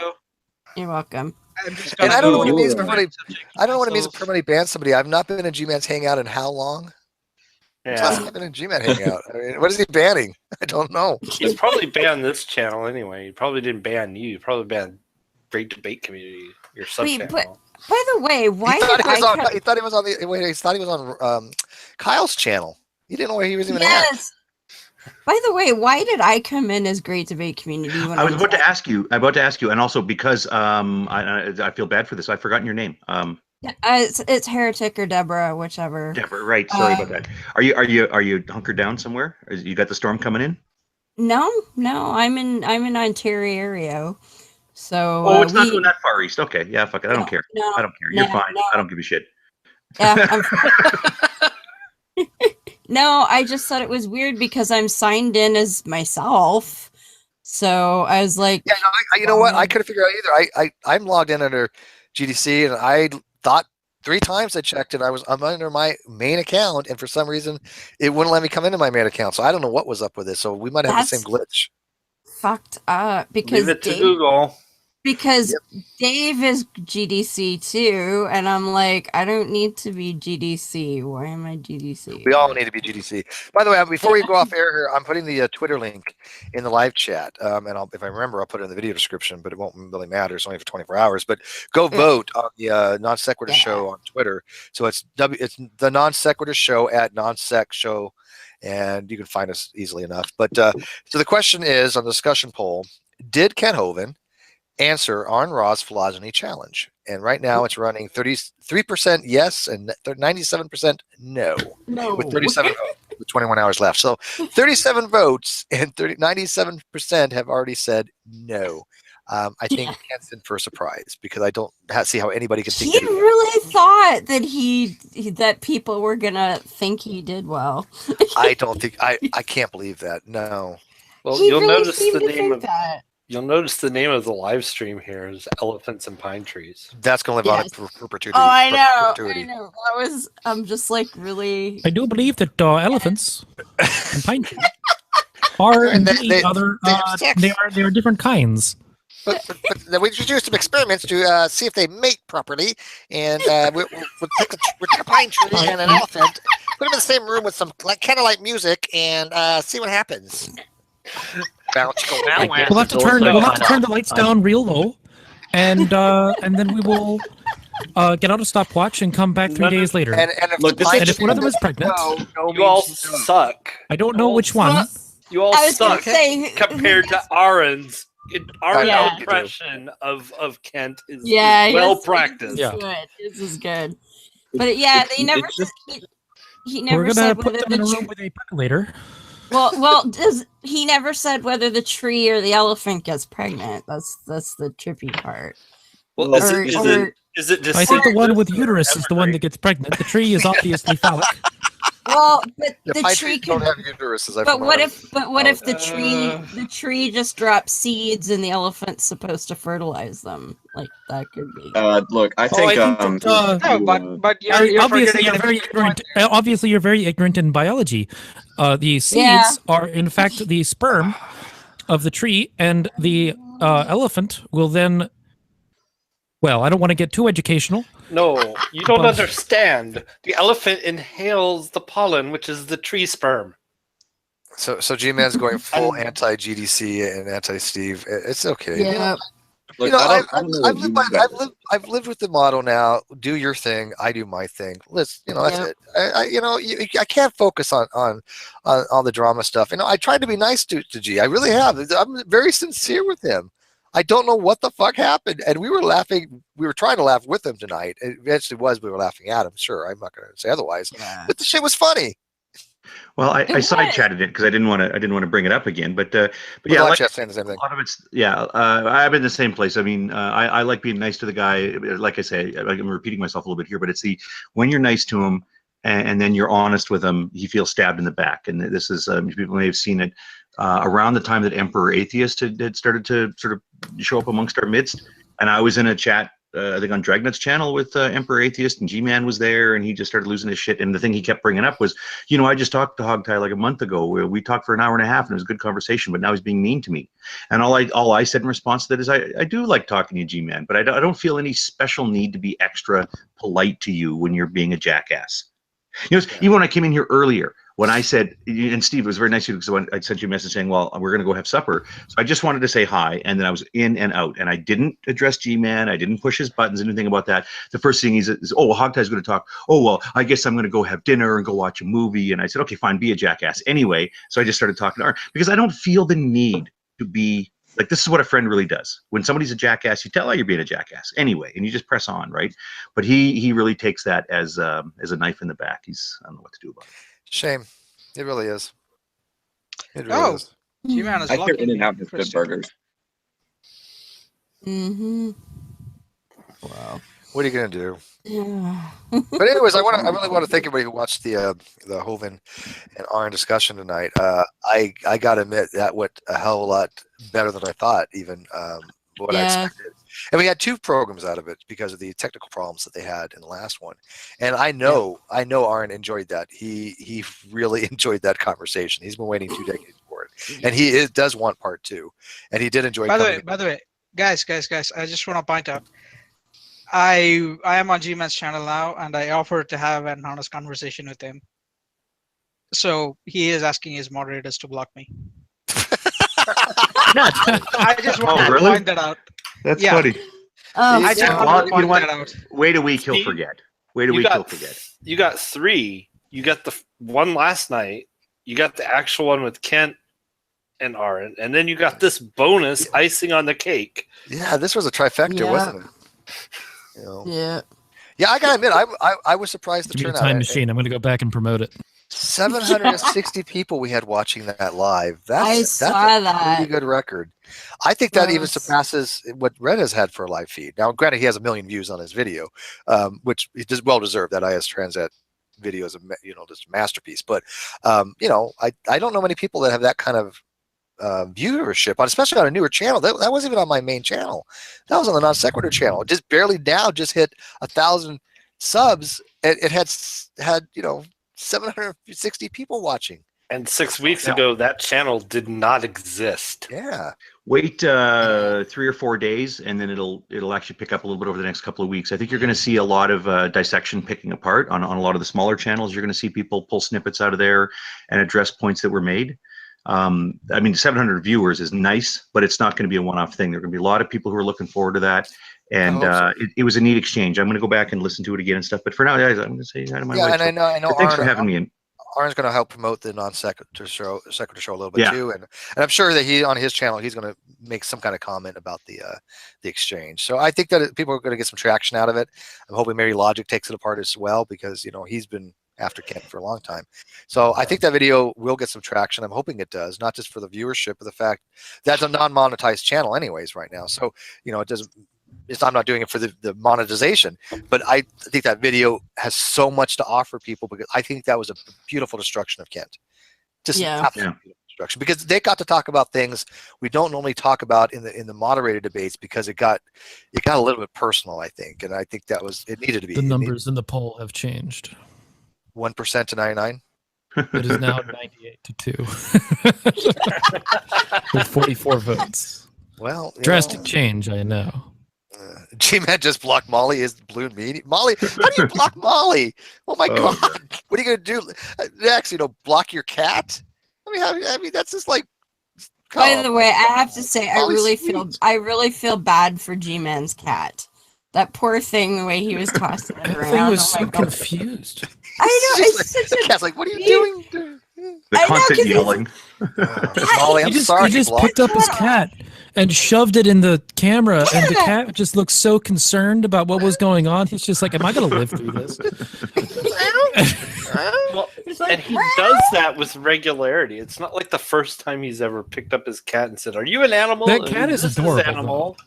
You're welcome. And I don't know what it means to permanently ban somebody. I've not been in G-Man's hangout in how long? Yeah. I've been in G-Man hangout. I mean, what is he banning? I don't know. He's probably banned this channel anyway. He probably didn't ban you. He probably banned Great Debate Community, your sub channel. But by the way, why he thought he was on Kyle's channel. He didn't know where he was even at. By the way, why did I come in as Great Debate Community? I was about to ask you, and also because I feel bad for this. I've forgotten your name. It's Heretic or Deborah, whichever. Deborah, right? Sorry about that. Are you hunkered down somewhere? You got the storm coming in? No, I'm in Ontario. So it's not going that far east. Okay, yeah, fuck it. I don't care. I don't care. You're fine. I don't give a shit. Yeah, I'm No, I just thought it was weird because I'm signed in as myself. So I was like, yeah, no, you know what? I couldn't figure out either. I'm logged in under GDC, and I thought 3 times I checked, and I'm under my main account, and for some reason it wouldn't let me come into my main account. So I don't know what was up with this. So we might have the same glitch. Fucked up because leave it to Google. Because Dave is GDC too, and I'm like, I don't need to be GDC. Why am I GDC? We all need to be GDC. By the way, before we go off air here, I'm putting the Twitter link in the live chat, and if I remember, I'll put it in the video description. But it won't really matter. It's only for 24 hours. But go vote on the Non Sequitur Show on Twitter. So it's the Non Sequitur Show at NonSec Show, and you can find us easily enough. But so the question is on the discussion poll: did Ken Hovind answer Aron Ra's phylogeny challenge? And right now it's running 33% yes and 97% no. With 37 votes, with 21 hours left. So 37 votes and 97% have already said no. I think Ken's in for a surprise because I don't see how anybody can think he really thought that that people were gonna think he did well. I don't think I can't believe that. No. Well, you'll notice the name of that. You'll notice the name of the live stream here is Elephants and Pine Trees. That's going to live on in perpetuity. Oh, I know. I'm just like really. I do believe that elephants and pine trees are indeed other. They are different kinds. But we introduced some experiments to see if they mate properly, and we'll take a pine tree and an elephant, put them in the same room with some candlelight music, and see what happens. We'll have to turn the lights down real low, and then we will get out a stopwatch and come back 3 days later. And if one of them is pregnant, you all suck. I don't know which one. You all I was gonna suck say- compared to Aron's. Aron's Yeah. impression of Kent is Yeah, well his- practiced. His is good. His is good. But yeah, they never. He never We're gonna said put whether them in a the room with a percolator. he never said whether the tree or the elephant gets pregnant. That's the trippy part. Well, is it just? I think the one with uterus is the one that gets pregnant. The tree is obviously phallic. Well, but The the pine tree trees don't could. have uteruses. But what if the tree just drops seeds and the elephant's supposed to fertilize them? Like that could be. Look, I think. But you're obviously forgetting you're the very ignorant. Obviously, you're very ignorant in biology. The seeds Yeah. are in fact the sperm of the tree, and the elephant will then. Well, I don't want to get too educational. No, you don't But- understand. The elephant inhales the pollen, which is the tree sperm. So G-Man's going full anti-GDC and anti-Steve. It's okay. Yeah. You know, I've lived with the motto now. Do your thing. I do my thing. Let's, that's it. I can't focus on all the drama stuff. I tried to be nice to G. I really have. I'm very sincere with him. I don't know what the fuck happened, and we were laughing. We were trying to laugh with him tonight. It eventually we were laughing at him. Sure, I'm not going to say otherwise. Yeah. But the shit was funny. Well, I side chatted it because I didn't want to bring it up again. But yeah, like saying the same thing. A lot of it's I'm in the same place. I mean, I like being nice to the guy. Like I say, I'm repeating myself a little bit here, but it's when you're nice to him and then you're honest with him, he feels stabbed in the back. And this is people may have seen it around the time that Emperor Atheist had started to sort of show up amongst our midst, and I was in a chat. I think on Dragnut's channel with Emperor Atheist, and G-Man was there, and he just started losing his shit. And the thing he kept bringing up was, I just talked to Hogtie like a month ago. We talked for an hour and a half, and it was a good conversation. But now he's being mean to me. And all I said in response to that is, I do like talking to you, G-Man, but I don't feel any special need to be extra polite to you when you're being a jackass. Even when I came in here earlier, when I said, and Steve, it was very nice of you because I sent you a message saying, well, we're going to go have supper. So I just wanted to say hi, and then I was in and out, and I didn't address G-Man. I didn't push his buttons, anything about that. The first thing is oh, well, Hogtie's going to talk. Oh, well, I guess I'm going to go have dinner and go watch a movie. And I said, okay, fine, be a jackass. Anyway, so I just started talking to Aron because I don't feel the need to be like, this is what a friend really does. When somebody's a jackass, you tell how you're being a jackass anyway, and you just press on, right? But he really takes that as a knife in the back. I don't know what to do about it. Shame. It really is. It really is. G-Man is I hear In-N-Out has good burgers. Mm-hmm. Wow. What are you gonna do? Yeah. But anyways, I really want to thank everybody who watched the Hovind and Aron discussion tonight. I gotta admit that went a hell of a lot better than I thought, even what I expected. And we had 2 programs out of it because of the technical problems that they had in the last one. And I know Aron enjoyed that. He really enjoyed that conversation. He's been waiting 2 decades for it, and he does want part 2. And he did enjoy. By the way, guys, I just want to point out, I am on G-Man's channel now, and I offered to have an honest conversation with him. So he is asking his moderators to block me. I just want to point that out. That's funny. I just want to point that out. Wait a week, he'll forget. Wait a week, he'll forget. You got 3. You got the one last night. You got the actual one with Kent and Aron, and then you got this bonus icing on the cake. Yeah, this was a trifecta, wasn't it? Yeah. Yeah, I gotta admit, I was surprised the Give me a turnout. time machine. I'm going to go back and promote it. 760 people we had watching that live. I saw a that. pretty good record. I think that even surpasses what Red has had for a live feed. Now, granted, he has 1 million views on his video, which is well deserved. That IS Transat video is just a masterpiece. But I don't know many people that have that kind of viewership, especially on a newer channel. That wasn't even on my main channel. That was on the Non Sequitur channel. It just barely just hit 1,000 subs. It had 760 people watching. And 6 weeks ago, that channel did not exist. Yeah. Wait 3 or 4 days, and then it'll actually pick up a little bit over the next couple of weeks. I think you're going to see a lot of dissection picking apart on a lot of the smaller channels. You're going to see people pull snippets out of there and address points that were made. I mean, 700 viewers is nice, but it's not going to be a one-off thing. There are going to be a lot of people who are looking forward to that. And it was a neat exchange. I'm going to go back and listen to it again and stuff. But for now, guys, I'm going to say hi to my wife. And I know Thanks for having me in. Aron's going to help promote the non-sequitur show a little bit too, and I'm sure that he on his channel he's going to make some kind of comment about the exchange. So I think that people are going to get some traction out of it. I'm hoping Mary Logic takes it apart as well, because he's been after Kent for a long time. So I think that video will get some traction. I'm hoping it does, not just for the viewership, but the fact that's a non-monetized channel anyways right now. So it doesn't. I'm not doing it for the monetization, but I think that video has so much to offer people, because I think that was a beautiful destruction of Kent. Just absolute destruction, because they got to talk about things we don't normally talk about in the moderated debates, because it got a little bit personal, I think, and I think that was it needed to be. The numbers in the poll have changed. 1% to 99. It is now 98 to 2 with 44 votes. Well, drastic change, I know. G-Man just blocked Molly. Is blue meaty? Molly, how do you block Molly? Oh my God! What are you gonna do next? Block your cat? I mean, that's just like. By the way, I have to say, I really feel bad for G-Man's cat. That poor thing, the way he was tossing it around. He was so confused. I know. It's such the cat's like, "What are you doing?" The constant yelling. Molly, I'm sorry. He just picked up his cat and shoved it in the camera, and the cat just looked so concerned about what was going on. He's just like, "Am I going to live through this?" Well, and he does that with regularity. It's not like the first time he's ever picked up his cat and said, "Are you an animal?" That cat is adorable. Animal.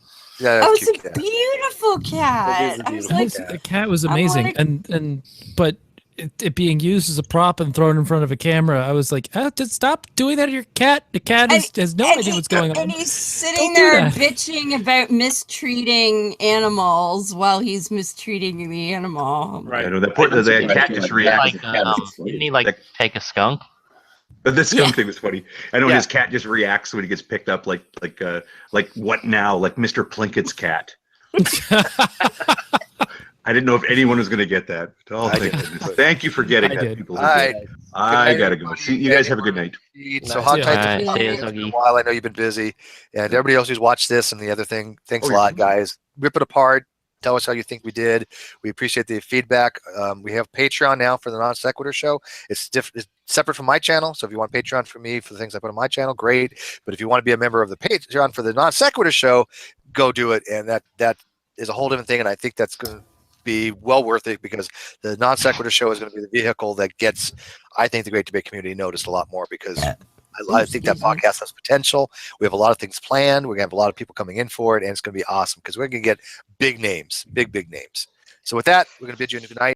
Yeah, oh, it's a beautiful cat. The cat was amazing, but it being used as a prop and thrown in front of a camera, I was like, just stop doing that to your cat. The cat has no idea what's going on. And he's sitting there bitching about mistreating animals while he's mistreating the animal. Right. The cat just reacts. Didn't he take a skunk? But the skunk thing was funny. I know his cat just reacts when he gets picked up, like what now? Like Mr. Plinkett's cat. I didn't know if anyone was going to get that. Oh, thank you for getting that, people. All right. I gotta go. See you guys. Have a good night. So hot tight a while. I know you've been busy, and everybody else who's watched this and the other thing. Thanks a lot, guys. Rip it apart. Tell us how you think we did. We appreciate the feedback. We have Patreon now for the Non Sequitur Show. It's separate from my channel. So if you want Patreon for me for the things I put on my channel, great. But if you want to be a member of the Patreon for the Non Sequitur Show, go do it. And that is a whole different thing. And I think that's going to be well worth it, because the Non Sequitur Show is going to be the vehicle that gets, I think, the Great Debate community noticed a lot more, because I think that podcast has potential. We have a lot of things planned. We're going to have a lot of people coming in for it, and it's going to be awesome, because we're going to get big names, big names. So with that, we're going to bid you a good night.